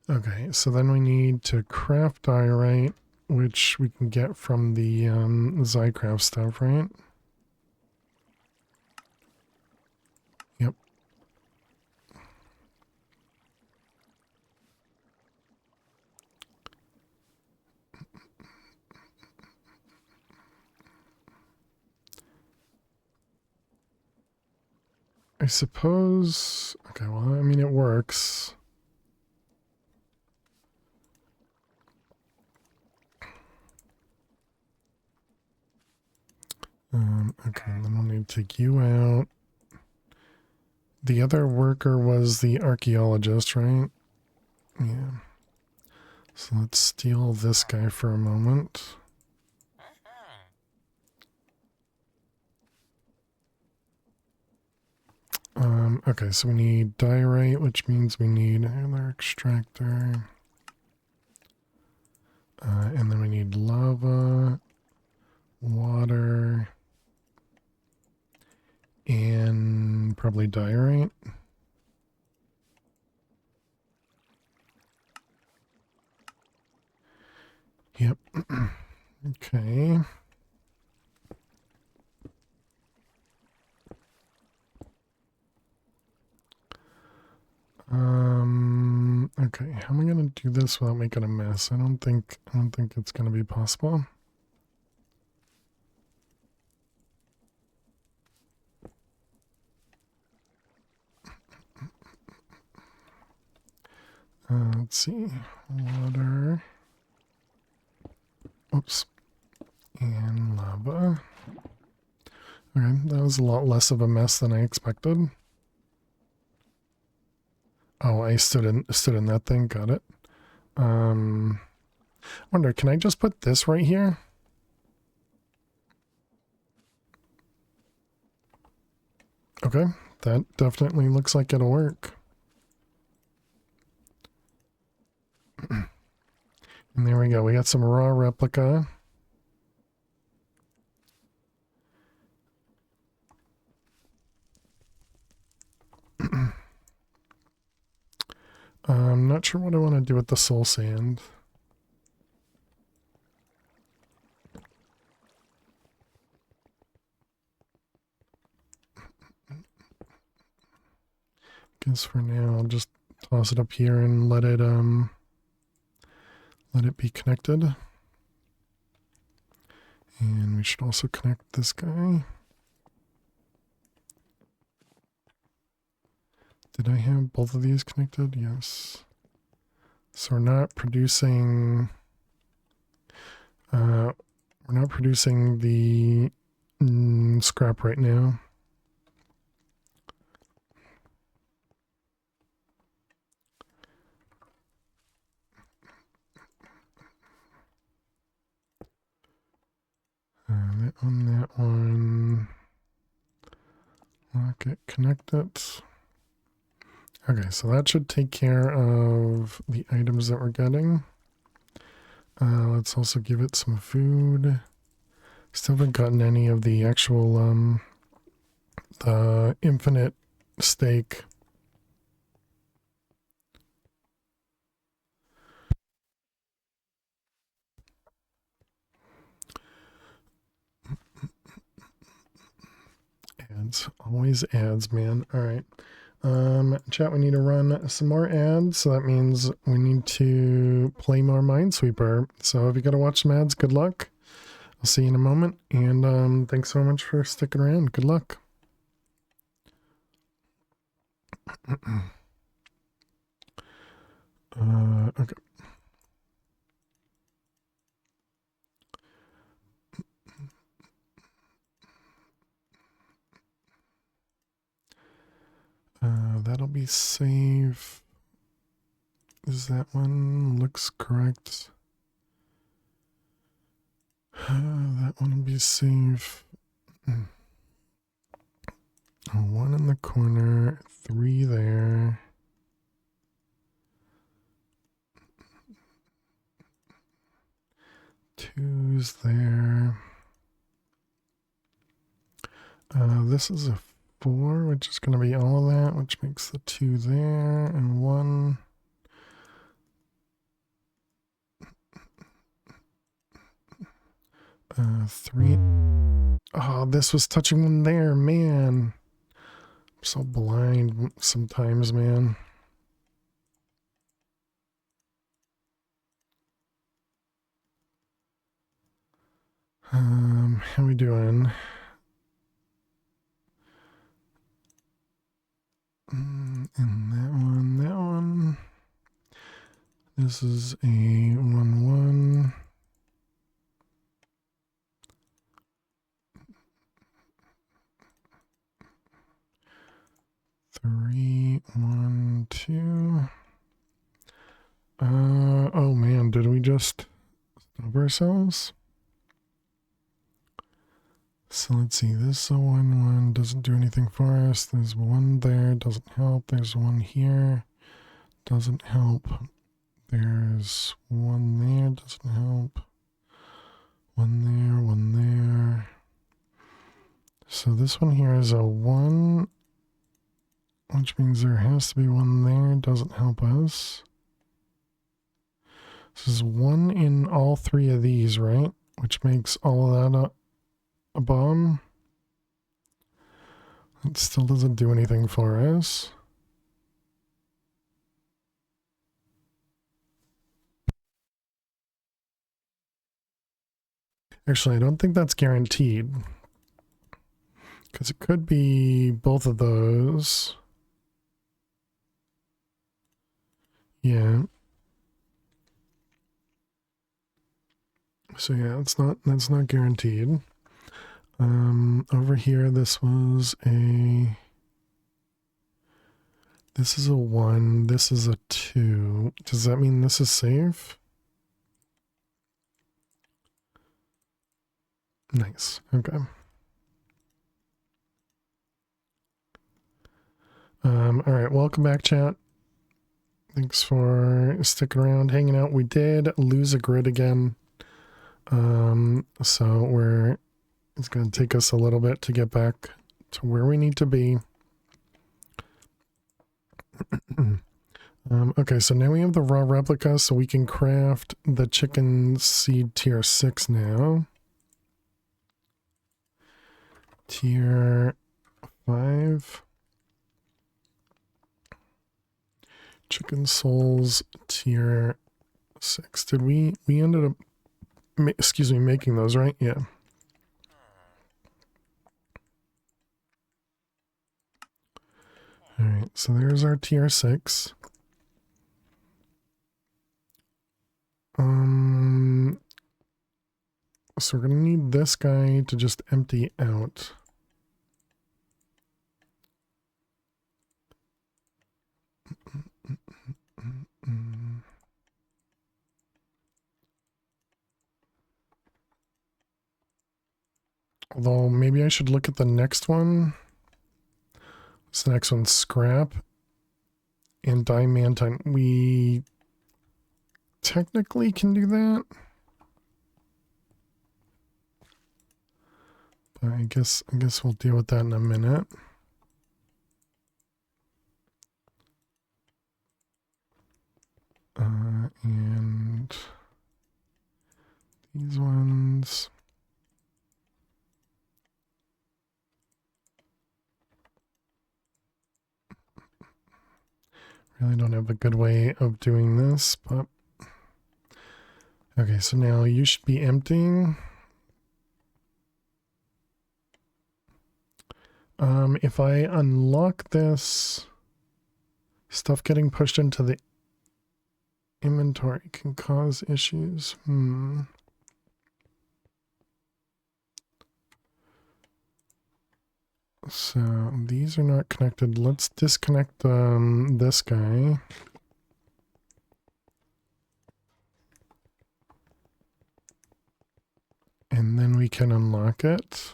Okay, so then we need to craft diorite, which we can get from the Zycraft stuff, right? Yep. I suppose... Okay, well, I mean, it works. Okay, then we'll need to take you out. The other worker was the archaeologist, right? Yeah. So let's steal this guy for a moment. Okay, so we need diorite, which means we need another extractor. And then we need lava, water, and probably diorite. Yep. Okay. Okay, how am I gonna do this without making a mess? I don't think it's gonna be possible. Let's see. Water. Oops. And lava. Okay, that was a lot less of a mess than I expected. Oh, I stood in that thing, got it. Wonder, can I just put this right here? Okay, that definitely looks like it'll work. And there we go, we got some raw replica. I'm not sure what I want to do with the soul sand. Guess for now I'll just toss it up here and let it be connected. And we should also connect this guy. Did I have both of these connected? Yes. So we're not producing the scrap right now. That one. Lock it, connect it. Okay, so that should take care of the items that we're getting. Let's also give it some food. Still haven't gotten any of the actual, the infinite steak. Ads, always ads, man. All right. Chat, we need to run some more ads, so that means we need to play more Minesweeper. So if you gotta watch some ads, good luck. I'll see you in a moment, and thanks so much for sticking around. Good luck. Okay. That'll be safe. Is that one looks correct? That one will be safe. One in the corner, 3 there. Two's there. This is a 4, which is going to be all of that, which makes the 2 there, and 1. Three. Oh, this was touching one there, man. I'm so blind sometimes, man. How we doing? And that one. This is a 1-1. Three, 1, 2. Oh man, did we just stop ourselves? So let's see, this is a 1-1, doesn't do anything for us. There's 1 there, doesn't help. There's 1 here, doesn't help. There's 1 there, doesn't help. 1 there, 1 there. So this one here is a 1, which means there has to be 1 there, doesn't help us. This is 1 in all 3 of these, right? Which makes all of that a bomb. It still doesn't do anything for us. Actually, I don't think that's guaranteed. Because it could be both of those. Yeah. So yeah, that's not guaranteed. Over here, this is a 1, this is a 2. Does that mean this is safe? Nice, okay. Alright, welcome back, chat. Thanks for sticking around, hanging out. We did lose a grid again. So it's going to take us a little bit to get back to where we need to be. Okay, so now we have the raw replica, so we can craft the chicken seed tier 6 now. Tier 5. Chicken souls tier 6. Did we ended up, making those, right? Yeah. All right, So there's our tier 6. So we're going to need this guy to just empty out. Although maybe I should look at the next one. This the next one's scrap and diamantine. We technically can do that. But I guess we'll deal with that in a minute. And these ones. Really don't have a good way of doing this, but okay, so now you should be emptying. If I unlock this, stuff getting pushed into the inventory can cause issues. So these are not connected. Let's disconnect this guy. And then we can unlock it.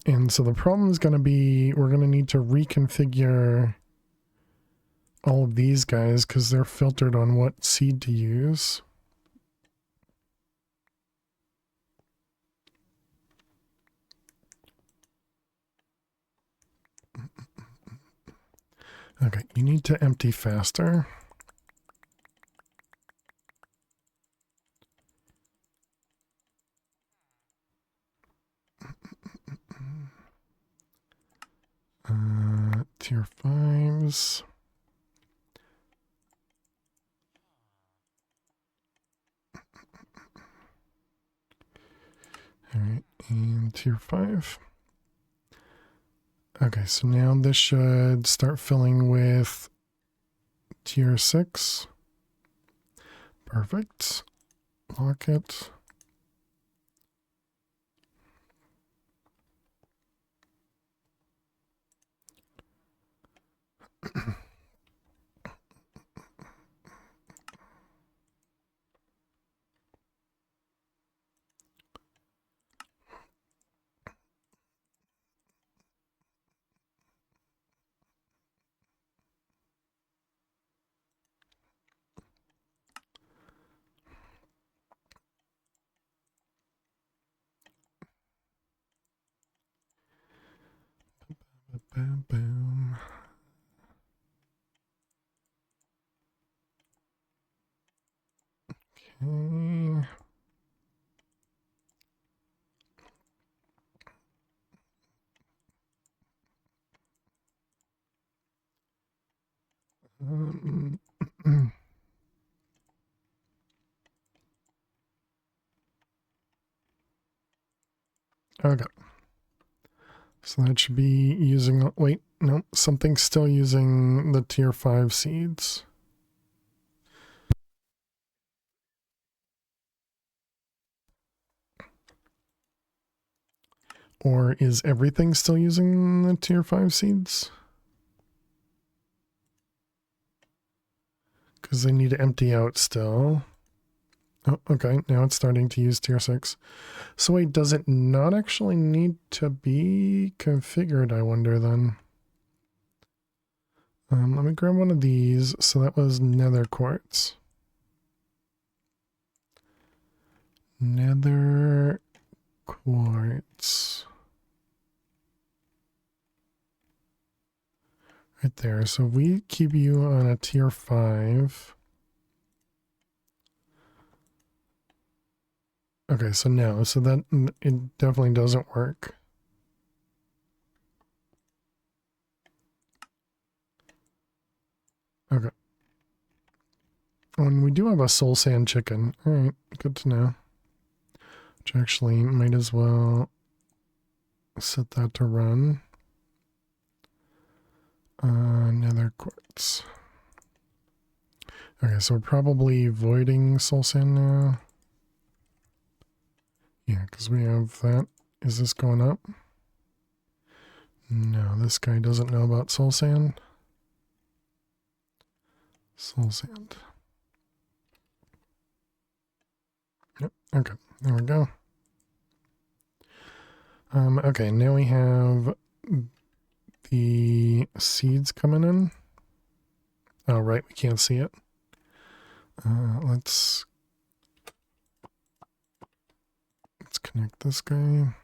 And so the problem is going to be we're going to need to reconfigure all of these guys because they're filtered on what seed to use. Okay, you need to empty faster. Tier 5s. All right, and tier 5. Okay, so now this should start filling with tier 6. Perfect. Lock it. Boom, boom. Okay. Um, okay. So that should be using, wait, no, something's still using the tier 5 seeds. Or is everything still using the tier 5 seeds? Because they need to empty out still. Oh, okay, now it's starting to use tier 6. So wait, does it not actually need to be configured, I wonder then? Let me grab one of these. So that was nether quartz. Nether quartz. Right there. So we keep you on a tier 5. Okay, so now, so that it definitely doesn't work. Okay. Oh, and we do have a soul sand chicken. All right, good to know. Which actually might as well set that to run. Nether quartz. Okay, so we're probably voiding soul sand now. Yeah, because we have that. Is this going up? No, this guy doesn't know about soul sand. Soul sand. Yep, okay, there we go. Okay, now we have the seeds coming in. Oh, right, we can't see it. Let's connect this guy.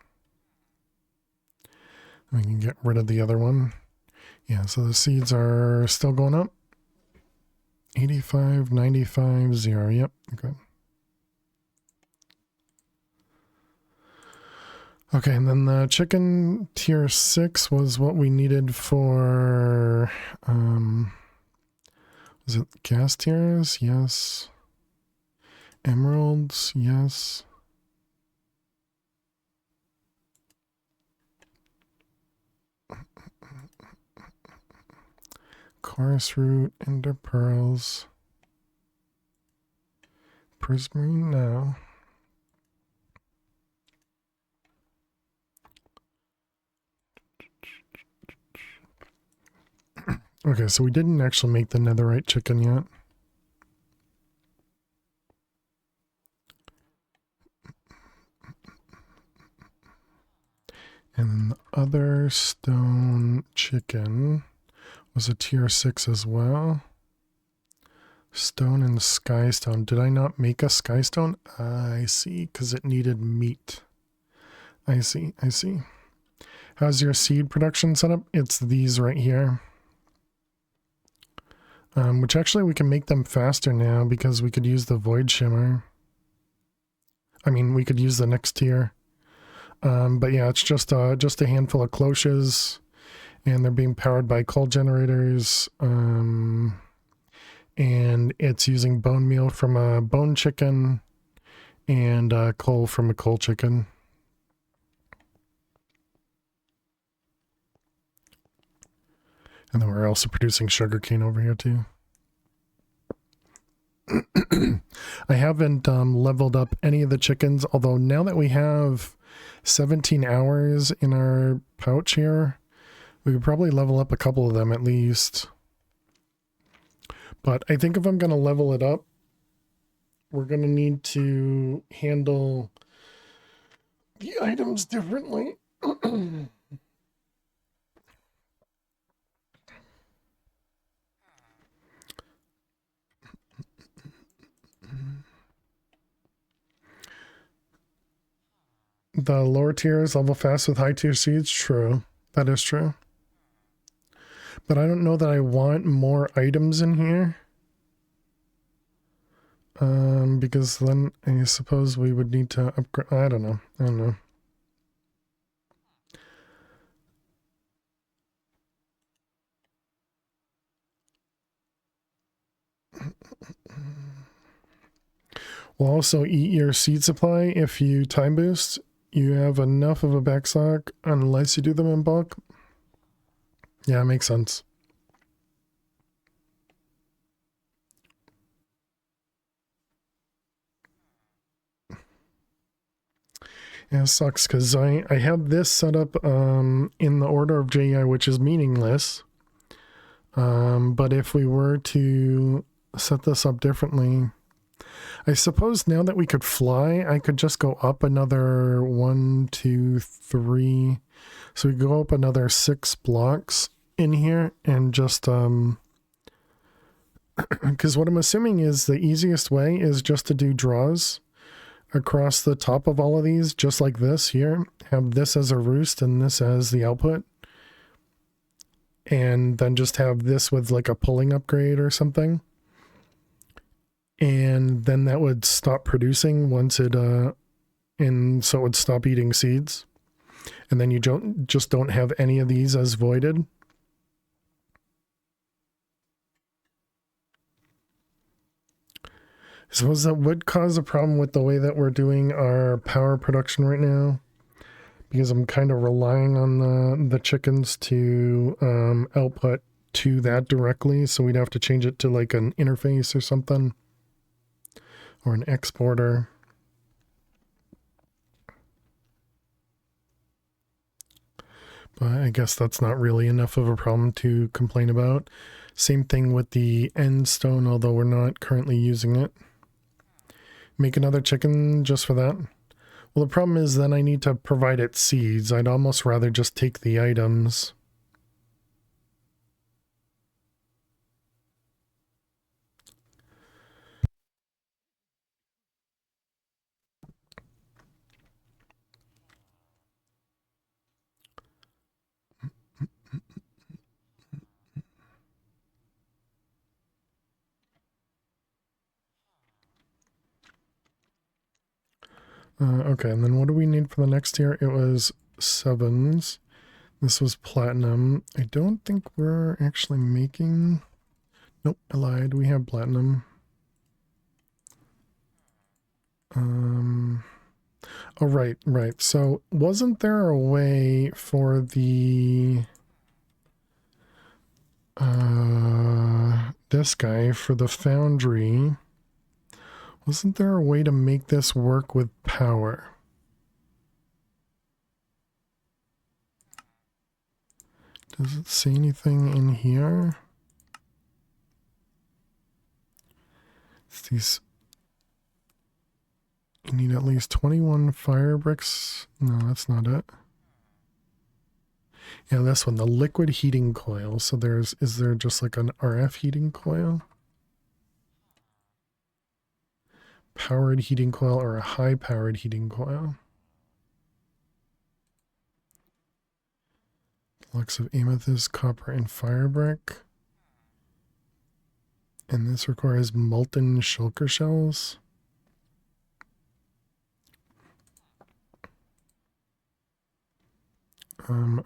We can get rid of the other one. Yeah, so the seeds are still going up. 85, 95, 0. Yep, okay. Okay, and then the chicken tier 6 was what we needed for, was it gas tiers? Yes. Emeralds? Yes. Chorus root, ender pearls. Prismarine? No. Okay, so we didn't actually make the netherite chicken yet. And then the other stone chicken was a tier 6 as well. Stone and skystone. Did I not make a skystone? I see, because it needed meat. I see, I see. How's your seed production set up? It's these right here. Which actually we can make them faster now because we could use the void shimmer. I mean, we could use the next tier. But yeah, it's just a handful of cloches, and they're being powered by coal generators. And it's using bone meal from a bone chicken and coal from a coal chicken. And then we're also producing sugarcane over here too. I haven't leveled up any of the chickens, although now that we have 17 hours in our pouch here, we could probably level up a couple of them at least. But I think if I'm going to level it up, we're going to need to handle the items differently. The lower tiers level fast with high tier seeds. True. That is true. But I don't know that I want more items in here. Because then I suppose we would need to upgrade. I don't know. I don't know. We'll also eat your seed supply if you time boost. You have enough of a backstock unless you do them in bulk. Yeah, makes sense. Yeah, it sucks because I have this set up in the order of JEI, which is meaningless. But if we were to set this up differently, I suppose now that we could fly, I could just go up another 1, 2, 3. So we go up another 6 blocks in here and just, because what I'm assuming is the easiest way is just to do draws across the top of all of these, just like this here. Have this as a roost and this as the output. And then just have this with like a pulling upgrade or something. And then that would stop producing once it, and so it would stop eating seeds. And then you just don't have any of these as voided. I suppose that would cause a problem with the way that we're doing our power production right now. because I'm kind of relying on the chickens to output to that directly, so we'd have to change it to like an interface or something, or an exporter. But I guess that's not really enough of a problem to complain about. Same thing with the end stone, although we're not currently using it. Make another chicken just for that. Well, the problem is then I need to provide it seeds. I'd almost rather just take the items. Okay, and then what do we need for the next tier? It was 7s. This was platinum. I don't think we're actually making... Nope, I lied. We have platinum. Oh, right. So wasn't there a way for the... this guy, for the foundry... Wasn't there a way to make this work with power? Does it say anything in here? It's these... You need at least 21 fire bricks. No, that's not it. Yeah, this one, the liquid heating coil. So is there just like an RF heating coil? Powered heating coil or a high powered heating coil? Blocks of amethyst, copper, and fire brick. And this requires molten shulker shells.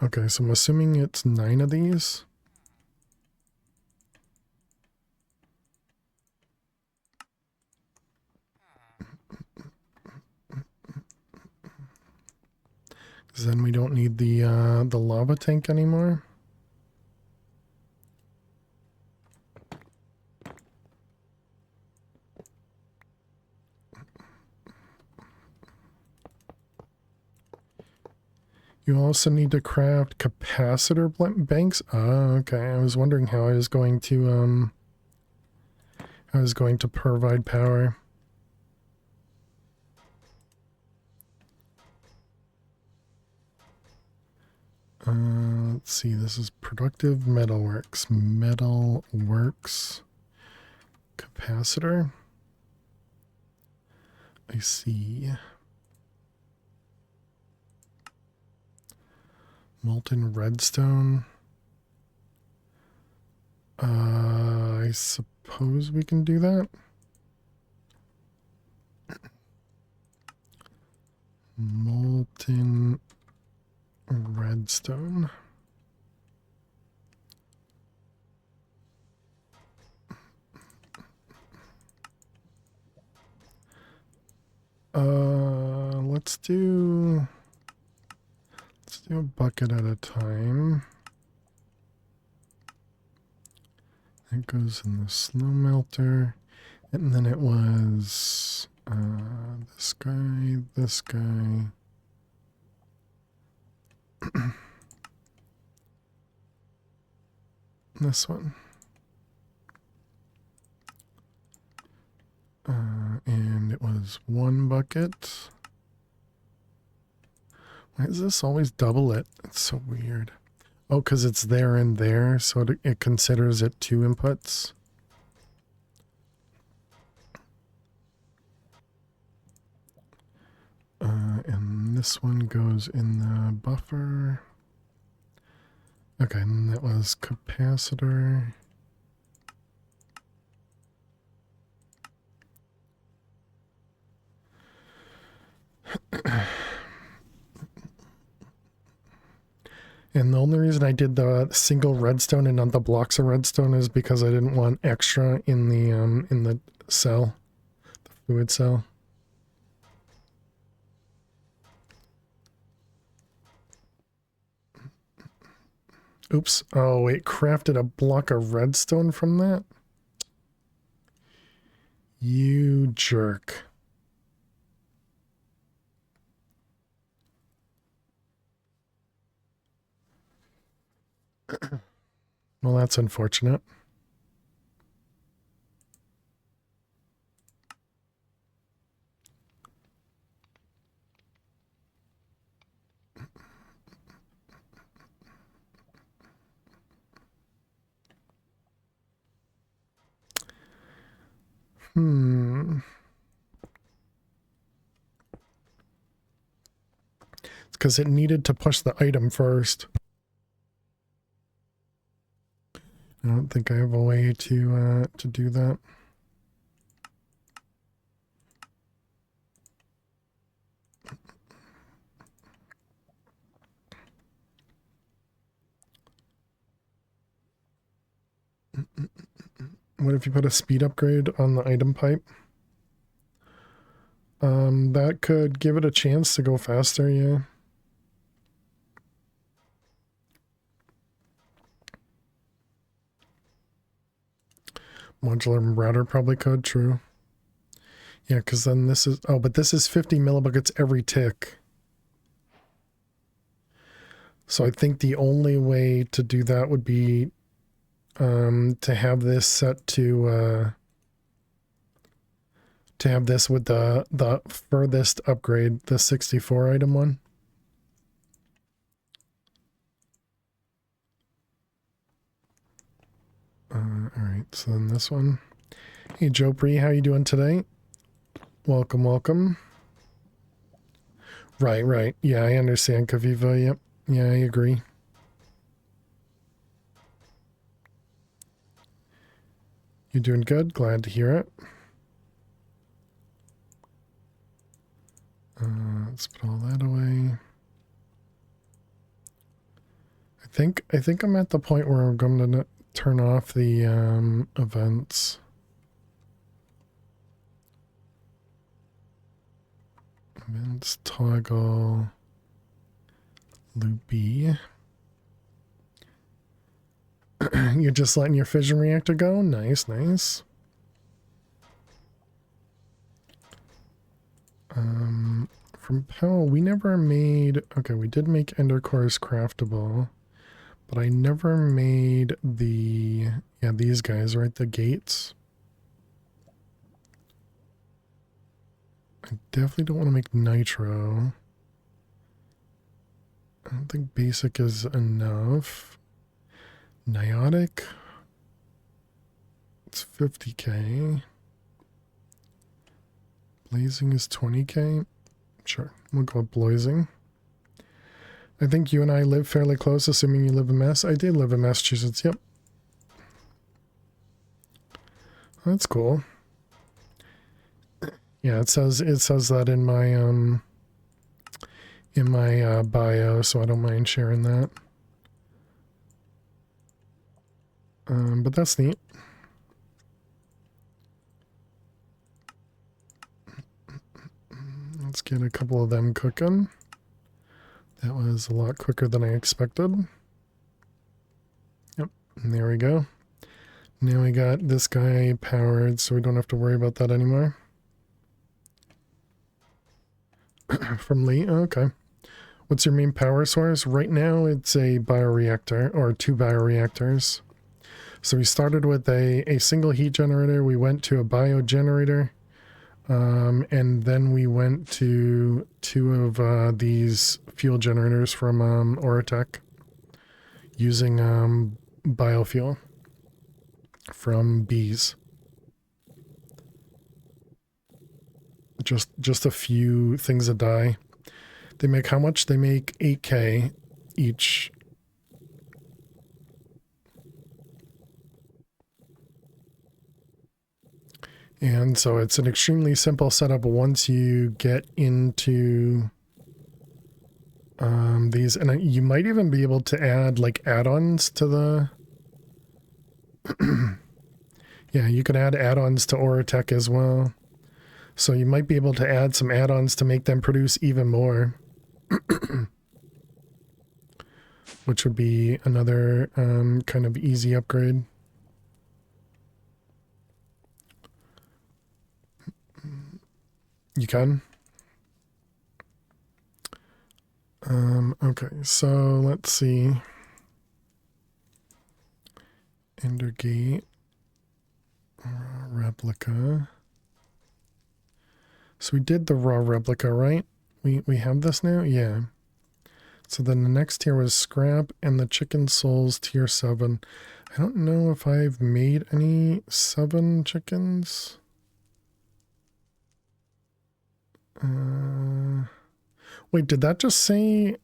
Okay, so I'm assuming it's 9 of these. Because then we don't need the lava tank anymore. You also need to craft capacitor banks. Oh, okay. I was wondering how I was going to provide power. Let's see. This is productive metalworks. Metalworks capacitor. I see. Molten redstone. I suppose we can do that. Molten redstone. Let's do a bucket at a time. That goes in the slow melter. And then it was this guy, this one. And it was 1 bucket. Why does this always double it? It's so weird. Oh, because it's there and there, so it considers it 2 inputs. And this one goes in the buffer. Okay, and that was capacitor. And the only reason I did the single redstone and not the blocks of redstone is because I didn't want extra in the cell, the fluid cell. Oops. Oh, it crafted a block of redstone from that? You jerk. Well, that's unfortunate. It's because it needed to push the item first. I don't think I have a way to do that. What if you put a speed upgrade on the item pipe? That could give it a chance to go faster, yeah. Modular router probably could, true. Yeah, because then this is... Oh, but this is 50 millibuckets every tick. So I think the only way to do that would be to have this set to have this with the furthest upgrade, the 64 item one. Alright, so then this one. Hey Joe Bree, how you doing today? Welcome, welcome. Right. Yeah, I understand, Kaviva. Yep. Yeah, I agree. You're doing good. Glad to hear it. Let's put all that away. I think I'm at the point where I'm going to turn off the events. Events toggle loopy. You're just letting your fission reactor go? Nice, nice. From Powell, we never made... Okay, we did make ender cores craftable, but I never made the... Yeah, these guys, right? The gates. I definitely don't want to make nitro. I don't think basic is enough. Niotic. It's 50k. Blazing is 20k. Sure, we'll go with blazing. I think you and I live fairly close, assuming you live in Mass. I did live in Massachusetts, yep. That's cool. Yeah, it says that in my bio, so I don't mind sharing that. But that's neat. Let's get a couple of them cooking. That was a lot quicker than I expected. Yep, and there we go. Now we got this guy powered, so we don't have to worry about that anymore. From Lee, okay. What's your main power source? Right now it's a bioreactor, or 2 bioreactors. So we started with a single heat generator, we went to a biogenerator, and then we went to 2 of these fuel generators from Oratech using biofuel from bees. Just a few things that die. They make how much? They make 8k each. And so it's an extremely simple setup once you get into these. And you might even be able to add like add-ons to the... Yeah, you can add add-ons to Oratech as well. So you might be able to add some add-ons to make them produce even more. which would be another kind of easy upgrade. You can? Okay, so let's see. Endergate. Raw replica. So we did the raw replica, right? We have this now? Yeah. So then the next tier was scrap and the chicken souls tier 7. I don't know if I've made any 7 chickens. Wait, did that just say...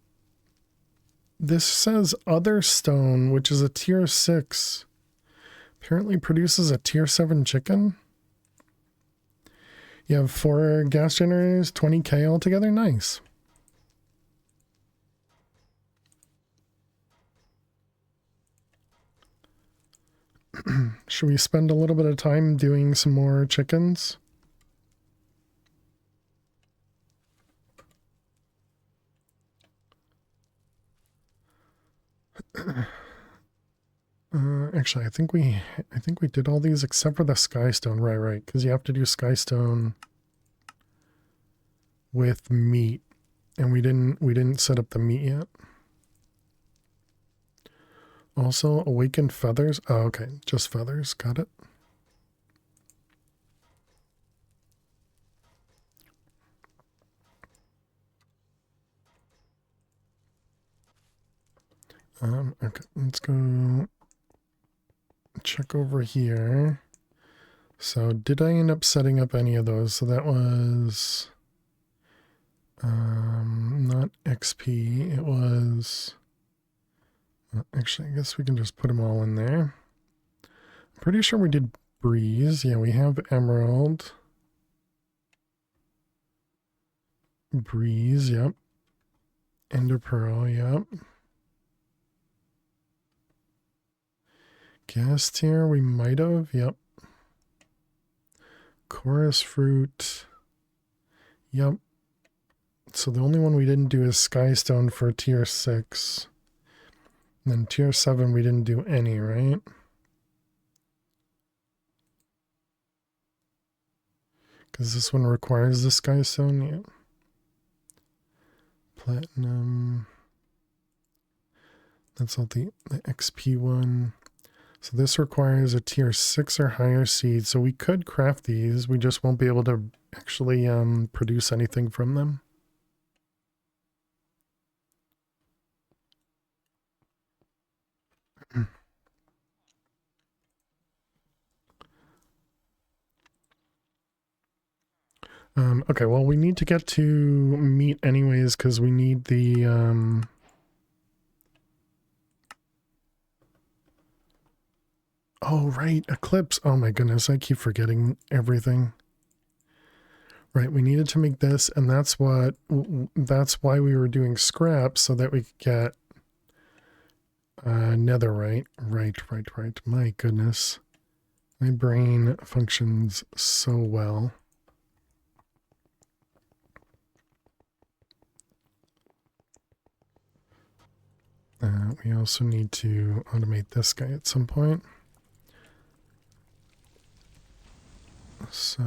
This says other stone, which is a tier 6. Apparently produces a tier 7 chicken. You have 4 gas generators, 20k altogether. Nice. Should we spend a little bit of time doing some more chickens? Actually, I think we did all these except for the skystone. Right, because you have to do skystone with meat, and we didn't set up the meat yet. Also, awakened feathers. Oh, okay, just feathers. Got it. Okay, let's go check over here. So did I end up setting up any of those? So that was not XP, it was actually I guess we can just put them all in there. I'm pretty sure we did breeze. Yeah, we have emerald. Breeze, yep. Ender pearl, yep. Gas tier, we might have, yep. Chorus fruit, yep. So the only one we didn't do is skystone for tier 6. And then tier 7 we didn't do any, right? Because this one requires the skystone, yeah. Platinum. That's all the XP one. So this requires a tier 6 or higher seed. So we could craft these. We just won't be able to actually produce anything from them. Okay, well, we need to get to meat anyways because we need the... Oh, right, eclipse. Oh my goodness, I keep forgetting everything. Right, we needed to make this, and that's why we were doing scrap, so that we could get netherite. Right. My goodness. My brain functions so well. We also need to automate this guy at some point. So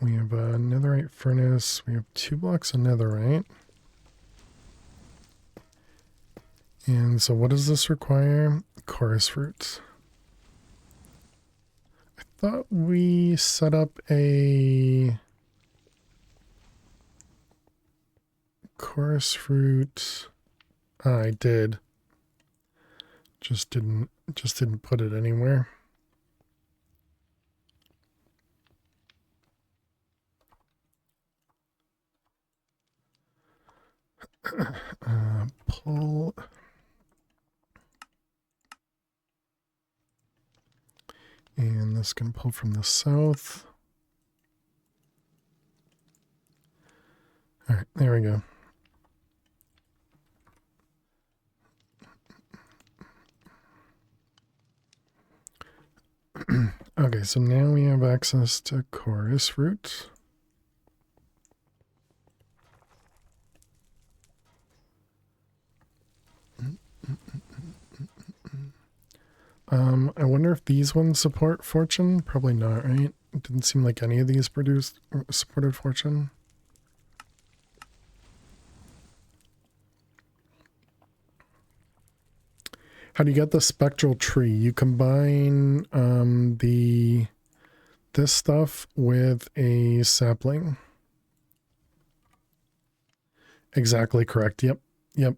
we have a netherite furnace. We have 2 blocks of netherite. And so what does this require? Chorus fruits. I thought we set up a chorus fruit. I did. Just didn't put it anywhere. Pull. And this can pull from the south. All right, there we go. Okay, so now we have access to chorus fruit. I wonder if these ones support fortune. Probably not, right? It didn't seem like any of these produced or supported fortune. How do you get the spectral tree? You combine this stuff with a sapling. Exactly correct. Yep. Yep.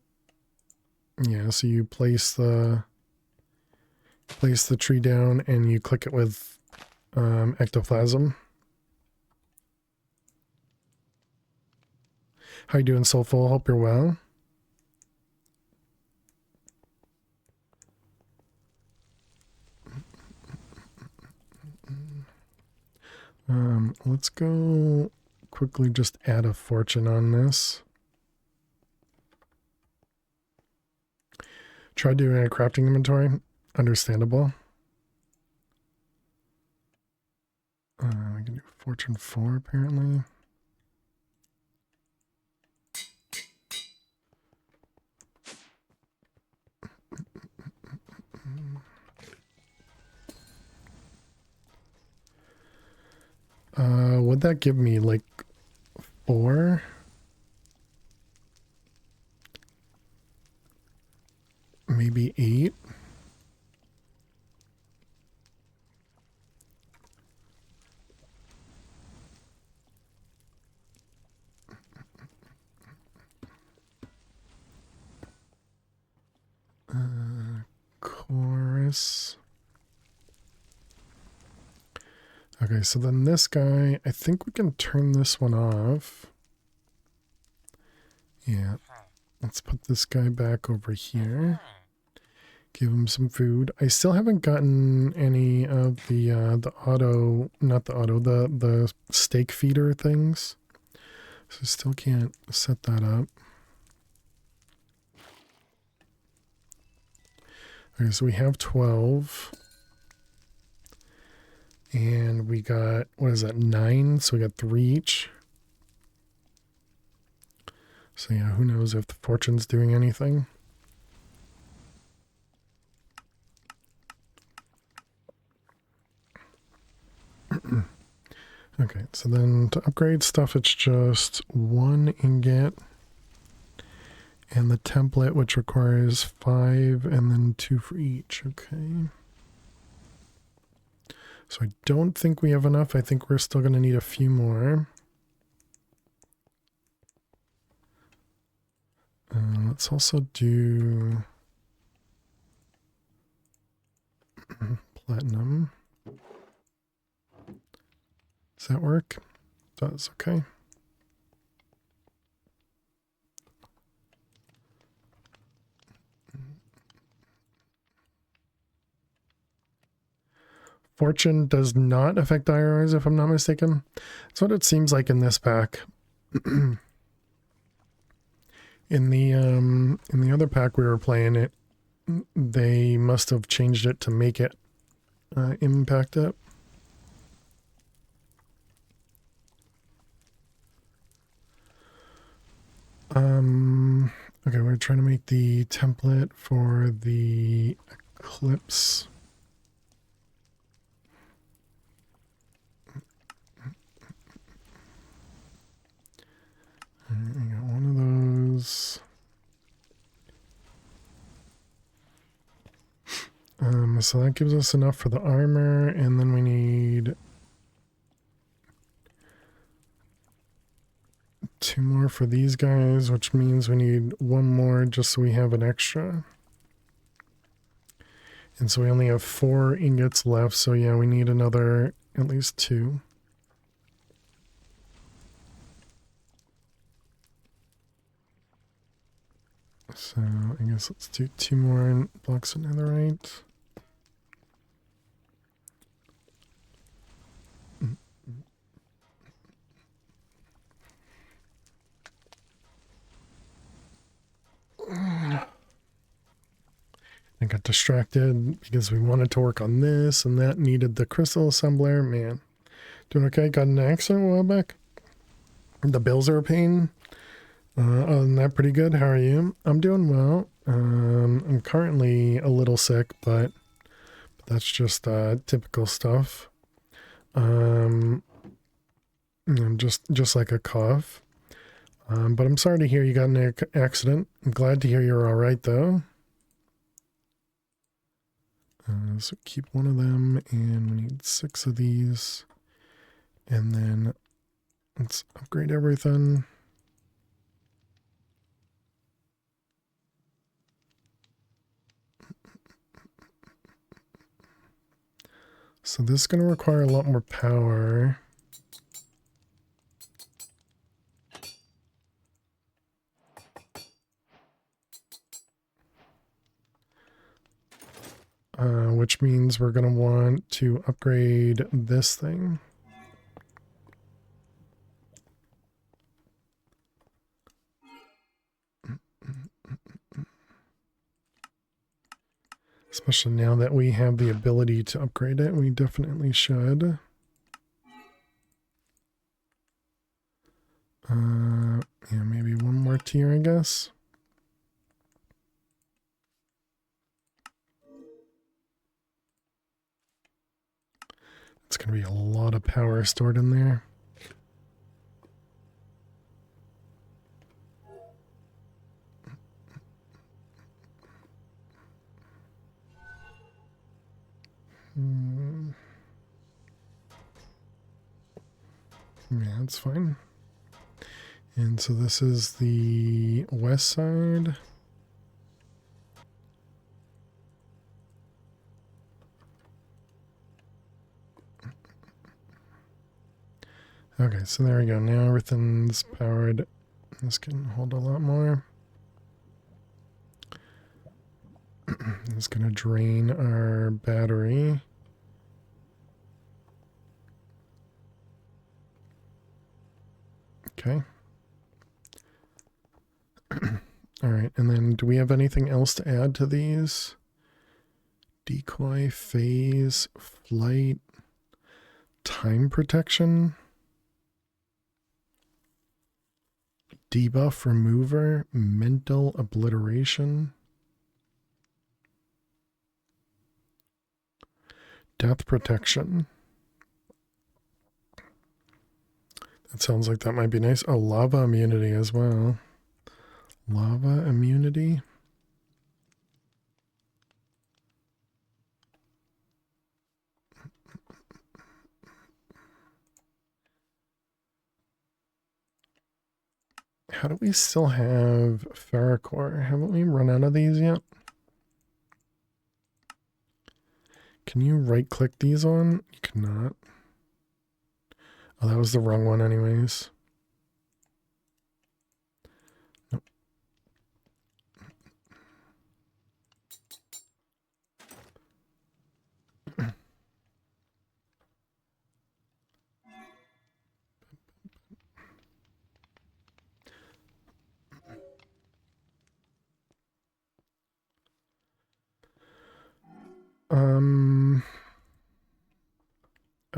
Yeah, so you place the tree down and you click it with ectoplasm. How you doing, Soulful? Hope you're well. Let's go quickly just add a fortune on this. Try doing a crafting inventory. Understandable. We can do fortune 4 apparently. Would that give me like 4? Maybe 8? Chorus. Okay, so then this guy, I think we can turn this one off. Yeah. Let's put this guy back over here. Give him some food. I still haven't gotten any of the the steak feeder things. So still can't set that up. Okay, so we have 12. And we got, what is that, 9? So we got 3 each. So yeah, who knows if the fortune's doing anything. Okay, so then to upgrade stuff, it's just 1 ingot. And the template, which requires 5 and then 2 for each. Okay. So I don't think we have enough. I think we're still going to need a few more. Let's also do platinum. Does that work? It does, okay. Fortune does not affect IRRs, if I'm not mistaken. That's what it seems like in this pack. In the other pack we were playing it, they must have changed it to make it impact it. Okay, we're trying to make the template for the eclipse. I got one of those. So that gives us enough for the armor, and then we need 2 more for these guys, which means we need 1 more just so we have an extra. And so we only have 4 ingots left, so yeah, we need another at least 2. So I guess let's do 2 more blocks of netherite. I got distracted because we wanted to work on this and that needed the crystal assembler. Man, doing okay. Got an accident a while back. The bills are a pain. Other than that, pretty good. How are you? I'm doing well. I'm currently a little sick, but That's just typical stuff. Just like a cough. But I'm sorry to hear you got in an accident. I'm glad to hear you're all right, though. So keep one of them, and we need 6 of these. And then let's upgrade everything. So this is going to require a lot more power. Which means we're going to want to upgrade this thing. Especially now that we have the ability to upgrade it, we definitely should. Yeah, maybe one more tier, I guess. It's going to be a lot of power stored in there. Yeah, that's fine. And so this is the west side. Okay, so there we go. Now everything's powered. This can hold a lot more. It's going to drain our battery. Okay. All right, and then do we have anything else to add to these? Decoy, phase, flight, time protection, debuff remover, mental obliteration, death protection. That sounds like that might be nice. Oh, lava immunity as well. Lava immunity. How do we still have ferrocore? Haven't we run out of these yet? Can you right click these on? You cannot. Oh, that was the wrong one anyways. Nope.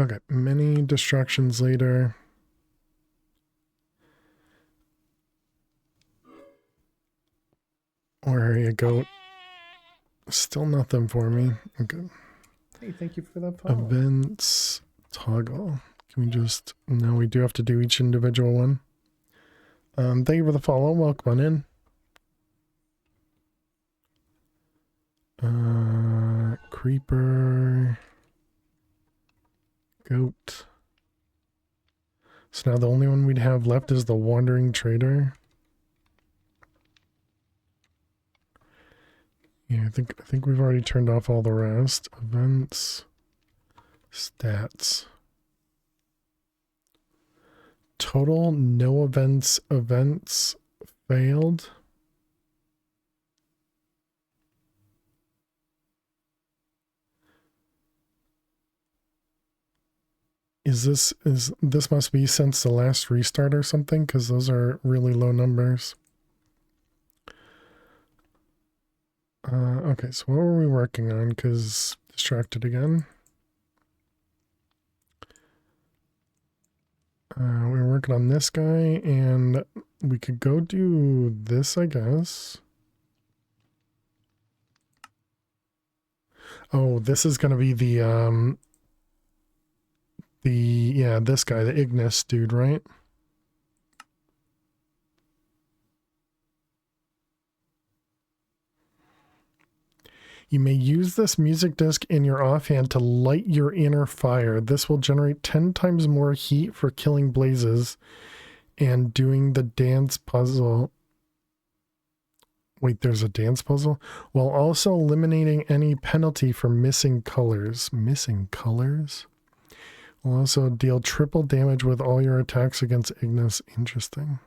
Okay, many distractions later. Where are you, goat? Still nothing for me. Okay. Hey, thank you for that follow. Events toggle. Can we just... No, we do have to do each individual one. Thank you for the follow. Welcome on in. Creeper. Goat. So now the only one we'd have left is the Wandering Trader. Yeah, I think we've already turned off all the rest. Events. Stats. Total no events failed. This must be since the last restart or something, because those are really low numbers. Okay, so what were we working on? Because distracted again. We were working on this guy, and we could go do this, I guess. Oh, this is gonna be yeah, this guy, the Ignis dude, right? You may use this music disc in your offhand to light your inner fire. This will generate 10 times more heat for killing blazes and doing the dance puzzle. Wait, there's a dance puzzle? While also eliminating any penalty for missing colors. Missing colors? Will also deal triple damage with all your attacks against Ignis. Interesting.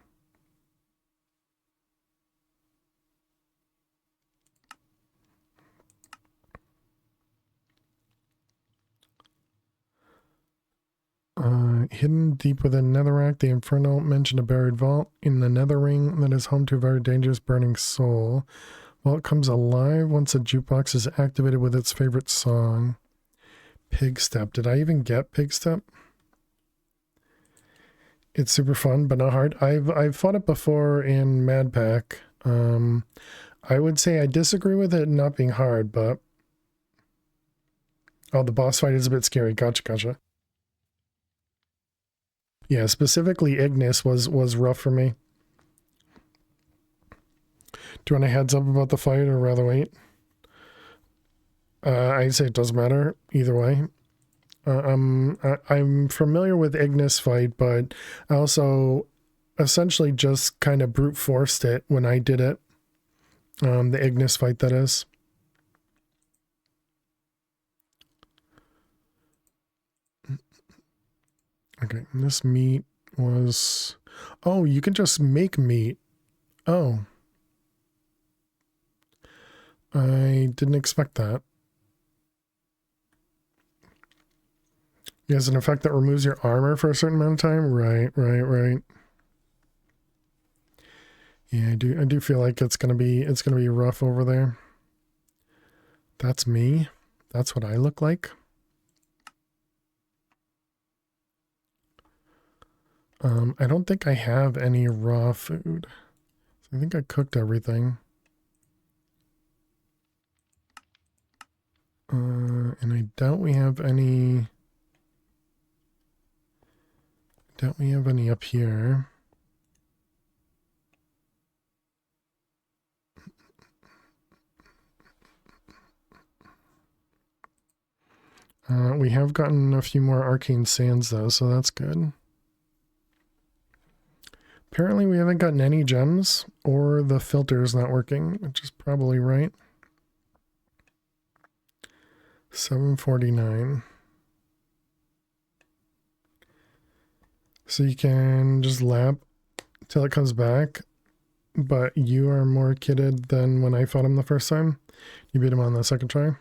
Hidden deep within Netherrack, the Inferno mentioned a buried vault in the Nether Ring that is home to a very dangerous burning soul. Vault comes alive once a jukebox is activated with its favorite song. Pig Step. Did I even get Pig Step? It's super fun, but not hard. I've fought it before in Mad Pack. I would say I disagree with it not being hard, but oh, the boss fight is a bit scary. Gotcha. Yeah, specifically Ignis was rough for me. Do you want a heads up about the fight or rather wait? I'd say it doesn't matter either way. I'm familiar with Ignis fight, but I also essentially just kind of brute forced it when I did it. The Ignis fight, that is. Okay, this meat was... Oh, you can just make meat. Oh. I didn't expect that. It has an effect that removes your armor for a certain amount of time? Right. Yeah, I do feel like it's gonna be rough over there. That's me. That's what I look like. I don't think I have any raw food. I think I cooked everything. And I doubt we have any... up here. We have gotten a few more arcane sands though, so that's good. Apparently we haven't gotten any gems, or the filter is not working, which is probably right. 749. So you can just lap till it comes back, but you are more kitted than when I fought him the first time. You beat him on the second try.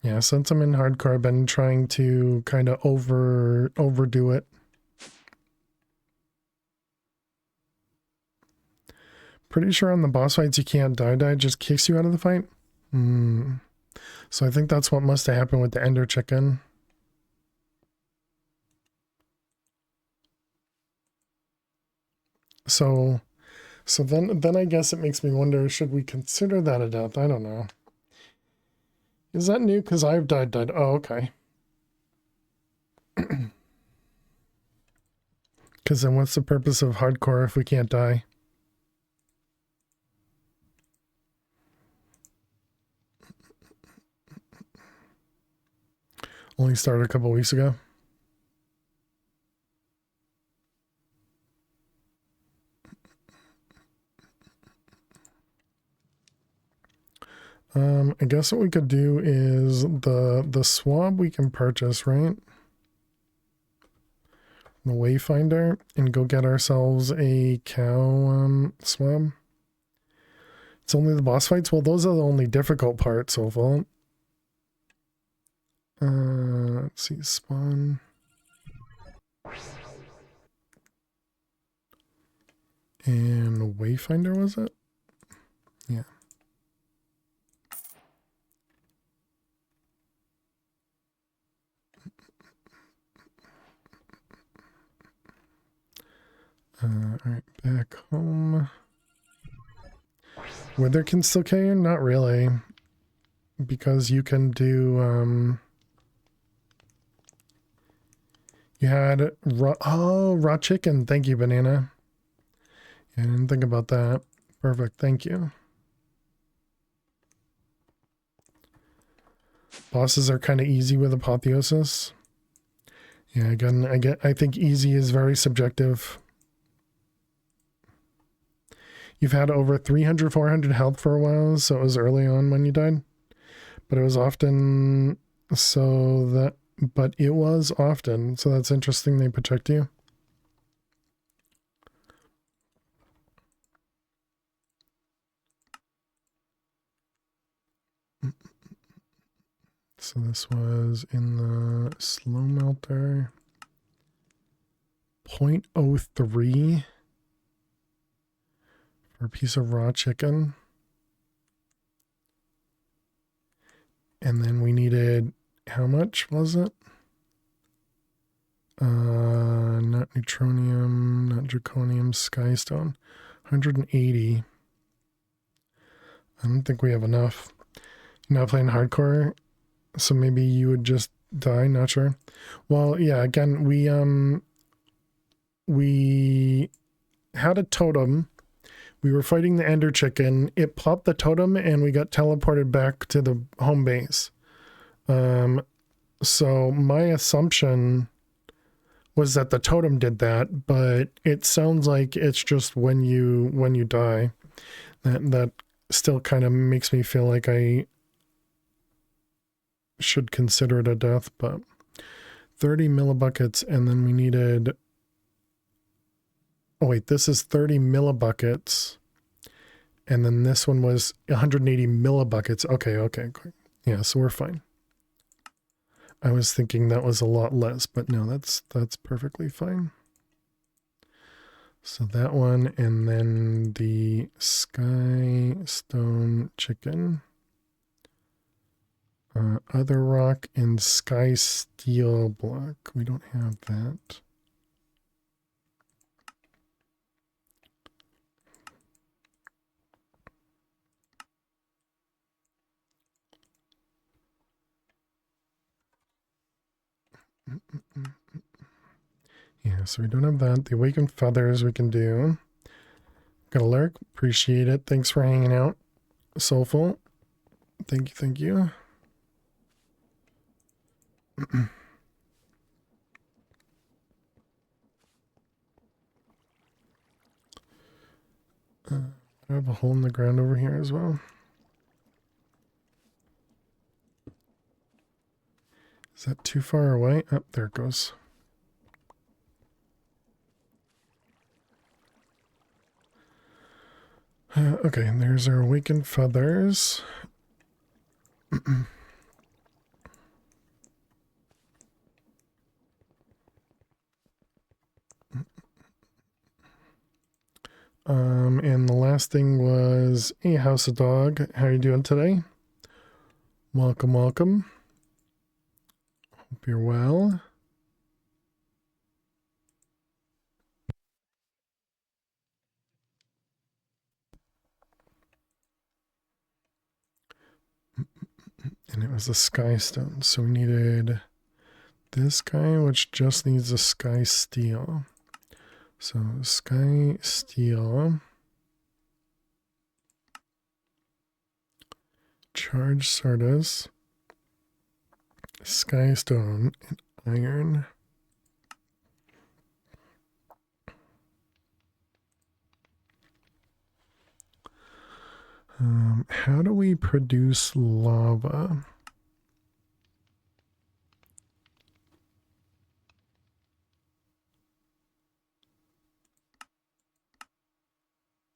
Yeah, since I'm in hardcore, I've been trying to kind of overdo it. Pretty sure on the boss fights you can't die, it just kicks you out of the fight. So I think that's what must have happened with the Ender Chicken. So then I guess it makes me wonder, should we consider that a death? I don't know. Is that new? Because I've died. Oh, okay. Because then what's the purpose of hardcore if we can't die? Only started a couple weeks ago. I guess what we could do is the swab we can purchase, right? The Wayfinder, and go get ourselves a cow swab. It's only the boss fights? Well, those are the only difficult parts, so far. Let's see, spawn. And Wayfinder, was it? Yeah. Alright, back home. Wither can still kill you? Not really. Because you can do, you had raw chicken. Thank you, Banana. I didn't think about that. Perfect. Thank you. Bosses are kind of easy with Apotheosis. Yeah, again, I think easy is very subjective. You've had over 300, 400 health for a while, so it was early on when you died. But it was often so that's interesting they protect you. So this was in the slow melter. 0.03 for a piece of raw chicken. And then we needed, how much was it? Not neutronium, not draconium, skystone. 180. I don't think we have enough. You're not playing hardcore, so maybe you would just die, not sure. Well, yeah, again, we had a totem. We were fighting the ender chicken. It popped the totem and we got teleported back to the home base. So my assumption was that the totem did that, but it sounds like it's just when you die. That still kind of makes me feel like I should consider it a death, but 30 millibuckets, and then we needed, oh wait, this is 30 millibuckets, and then this one was 180 millibuckets. Okay. Yeah, so we're fine. I was thinking that was a lot less, but no, that's perfectly fine. So that one, and then the sky stone chicken. Other rock and sky steel block. We don't have that. Yeah, so we don't have that. The awakened feathers we can do. Got a lurk. Appreciate it. Thanks for hanging out. Soulful. Thank you. I have a hole in the ground over here as well. Is that too far away? Oh, there it goes. Okay, there's our awakened feathers. And the last thing was, hey, House of Dog, how are you doing today? Welcome. Hope you're well. And it was the sky stone, so we needed this guy, which just needs a sky steel. So sky steel, charged Sardis, sky stone, and iron. How do we produce lava?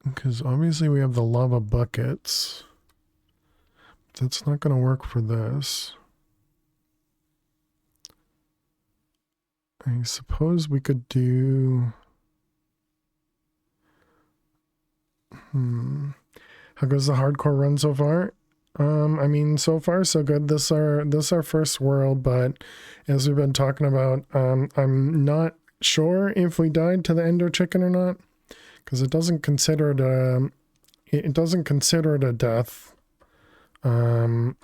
Because obviously we have the lava buckets. That's not going to work for this. I suppose we could do... How goes the hardcore run so far? I mean, so far so good. This is our first world, but as we've been talking about, I'm not sure if we died to the ender chicken or not, because it doesn't consider it it doesn't consider it a death. But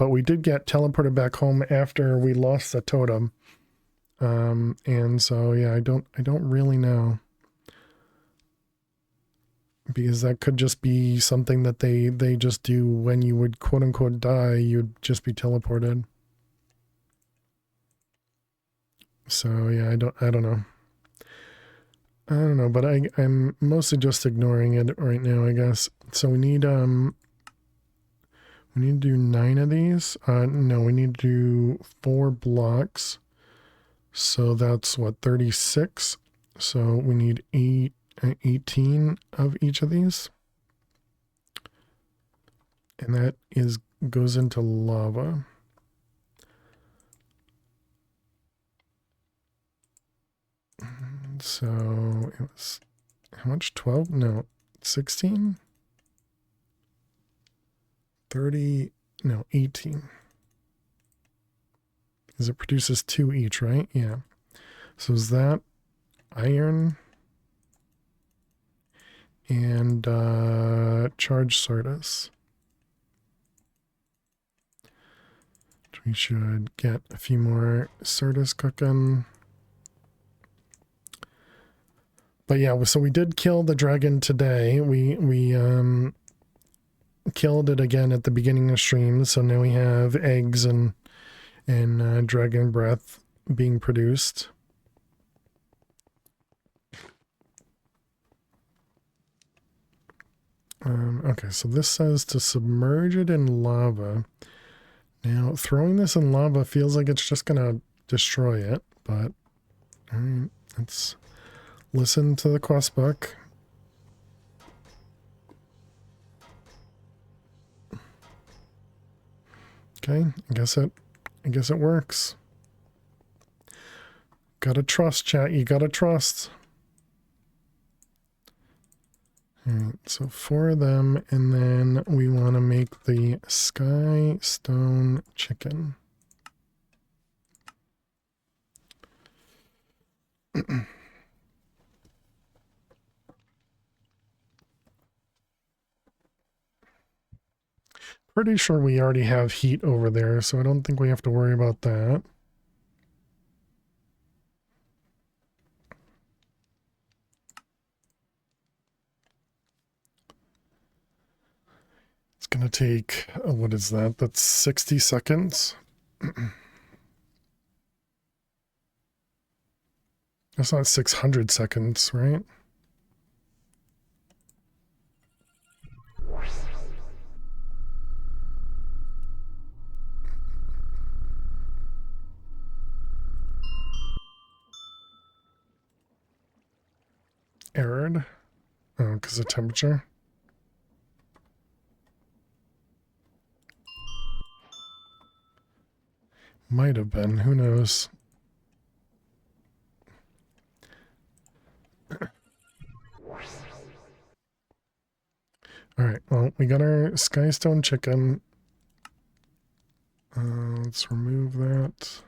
we did get teleported back home after we lost the totem. And so yeah, I don't really know. Because that could just be something that they just do when you would quote unquote die, you'd just be teleported. So yeah, I don't know. I don't know, but I'm mostly just ignoring it right now, I guess. So we need to do 9 of these. No, we need to do 4 blocks. So that's what, 36. So we need 18 of each of these. And that goes into lava. So it was, how much? 12? No, 16? 30? No, 18. Because it produces 2 each, right? Yeah. So is that iron and charged Sardis? We should get a few more Sardis cooking. But yeah, so we did kill the dragon today. We killed it again at the beginning of stream, so now we have eggs and dragon breath being produced. Okay, so this says to submerge it in lava. Now, throwing this in lava feels like it's just gonna destroy it, but alright, let's listen to the quest book. Okay, I guess it works. Gotta trust, chat. You gotta trust. Alright, so 4 of them, and then we want to make the sky stone chicken. Pretty sure we already have heat over there, so I don't think we have to worry about that. It's gonna take, what is that? That's 60 seconds. That's not 600 seconds, right? Arid? Oh, because of temperature? Might have been, who knows? Alright, well, we got our skystone chicken. Let's remove that.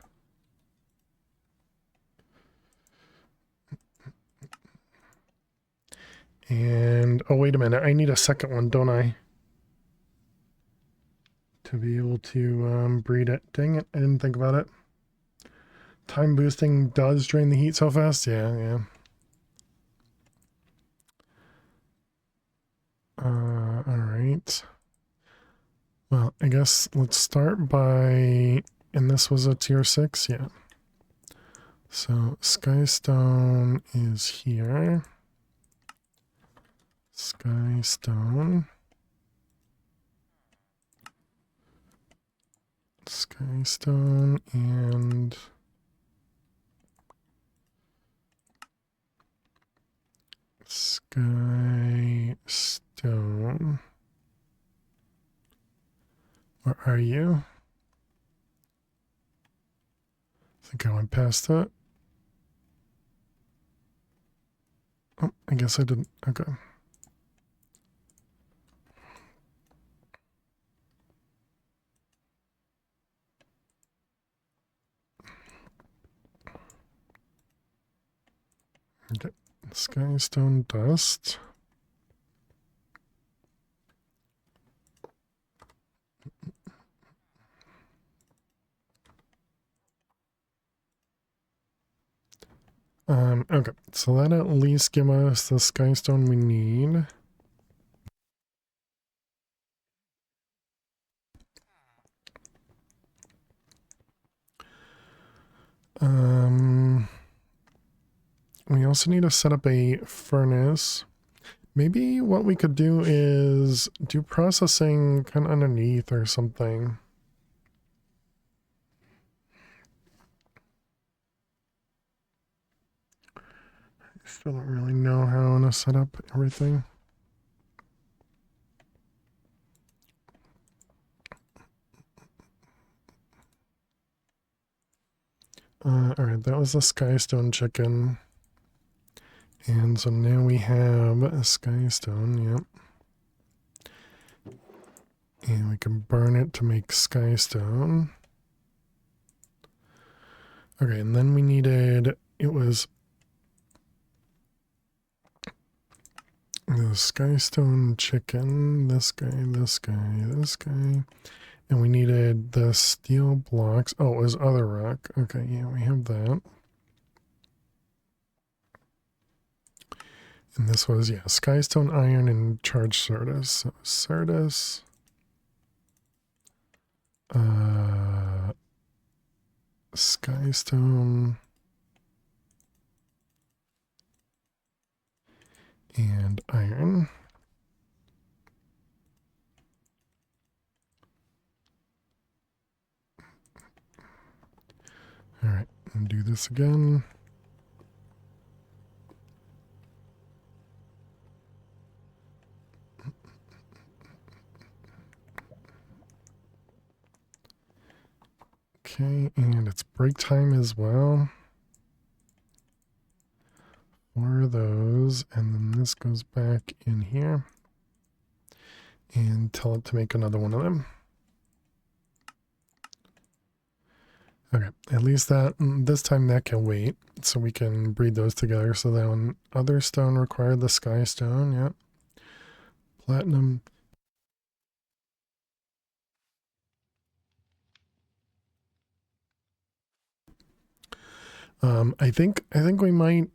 And, oh, wait a minute. I need a second one, don't I? To be able to breed it. Dang it, I didn't think about it. Time boosting does drain the heat so fast? Yeah. Alright. Well, I guess let's start by... And this was a tier 6? Yeah. So, skystone is here. Skystone. Skystone and... Skystone. Where are you? I think I went past it. Oh, I guess I didn't. Okay. Okay. Skystone dust. Okay, so that at least give us the skystone we need. We also need to set up a furnace. Maybe what we could do is do processing kind of underneath or something. I still don't really know how to set up everything. Alright, that was the skystone chicken. And so now we have a skystone, yep. And we can burn it to make skystone. Okay, and then we needed, it was the skystone chicken, this guy, this guy, this guy. And we needed the steel blocks. Oh, it was other rock. Okay, yeah, we have that. And this was, yeah, skystone, iron, and charged Certus. So Certus. Skystone. And iron. Alright, and do this again. Okay, and it's break time as well. For those, and then this goes back in here. And tell it to make another one of them. Okay, at least that, this time that can wait, so we can breed those together. So that one, other stone required the sky stone, yep. Platinum. I think we might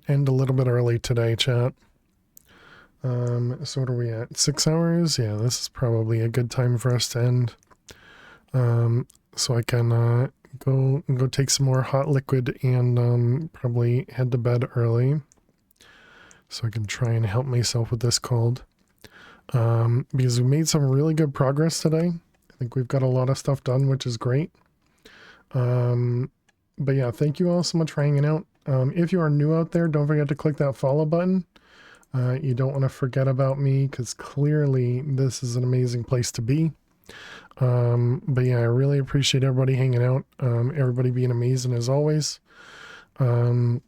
end a little bit early today, chat. So what are we at? 6 hours? Yeah, this is probably a good time for us to end. So I can go take some more hot liquid and probably head to bed early. So I can try and help myself with this cold. Because we made some really good progress today. I think we've got a lot of stuff done, which is great. But yeah, thank you all so much for hanging out. If you are new out there, don't forget to click that follow button. You don't want to forget about me because clearly this is an amazing place to be. But yeah, I really appreciate everybody hanging out. Everybody being amazing as always. But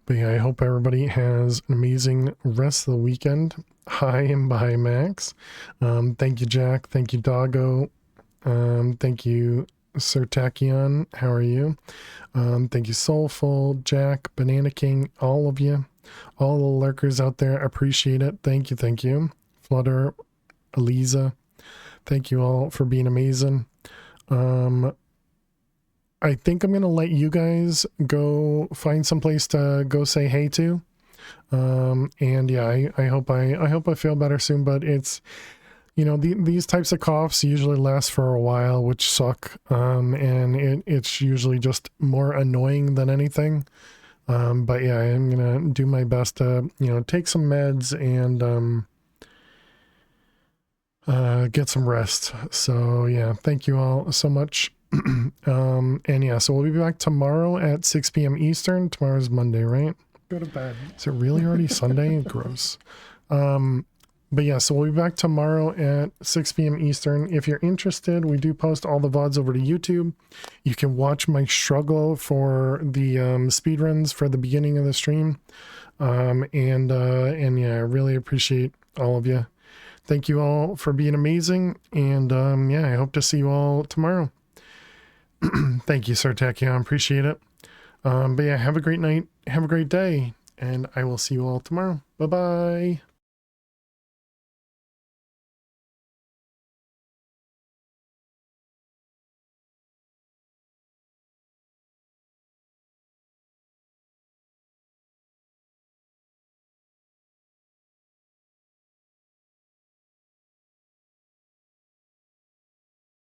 yeah, I hope everybody has an amazing rest of the weekend. Hi and bye, Max. Thank you, Jack. Thank you, Doggo. Thank you, Sir Tachyon. How are you? Thank you, Soulful, Jack, Banana King, all of you. All the lurkers out there, appreciate it. Thank you, thank you. Flutter, Eliza, thank you all for being amazing. I think I'm gonna let you guys go find some place to go say hey to. And yeah, I hope I feel better soon, but it's, you know, these types of coughs usually last for a while, which suck. And it's usually just more annoying than anything. But yeah, I'm gonna do my best to, you know, take some meds and get some rest. So yeah, thank you all so much. And yeah, so we'll be back tomorrow at 6 p.m. Eastern. Tomorrow's Monday, right? Go to bed. Is it really already Sunday? Gross. But yeah, so we'll be back tomorrow at 6 p.m. Eastern. If you're interested, we do post all the VODs over to YouTube. You can watch my struggle for the speedruns for the beginning of the stream. And yeah, I really appreciate all of you. Thank you all for being amazing. And yeah, I hope to see you all tomorrow. Thank you, Sir Tachyon. Appreciate it. But yeah, have a great night. Have a great day. And I will see you all tomorrow. Bye-bye.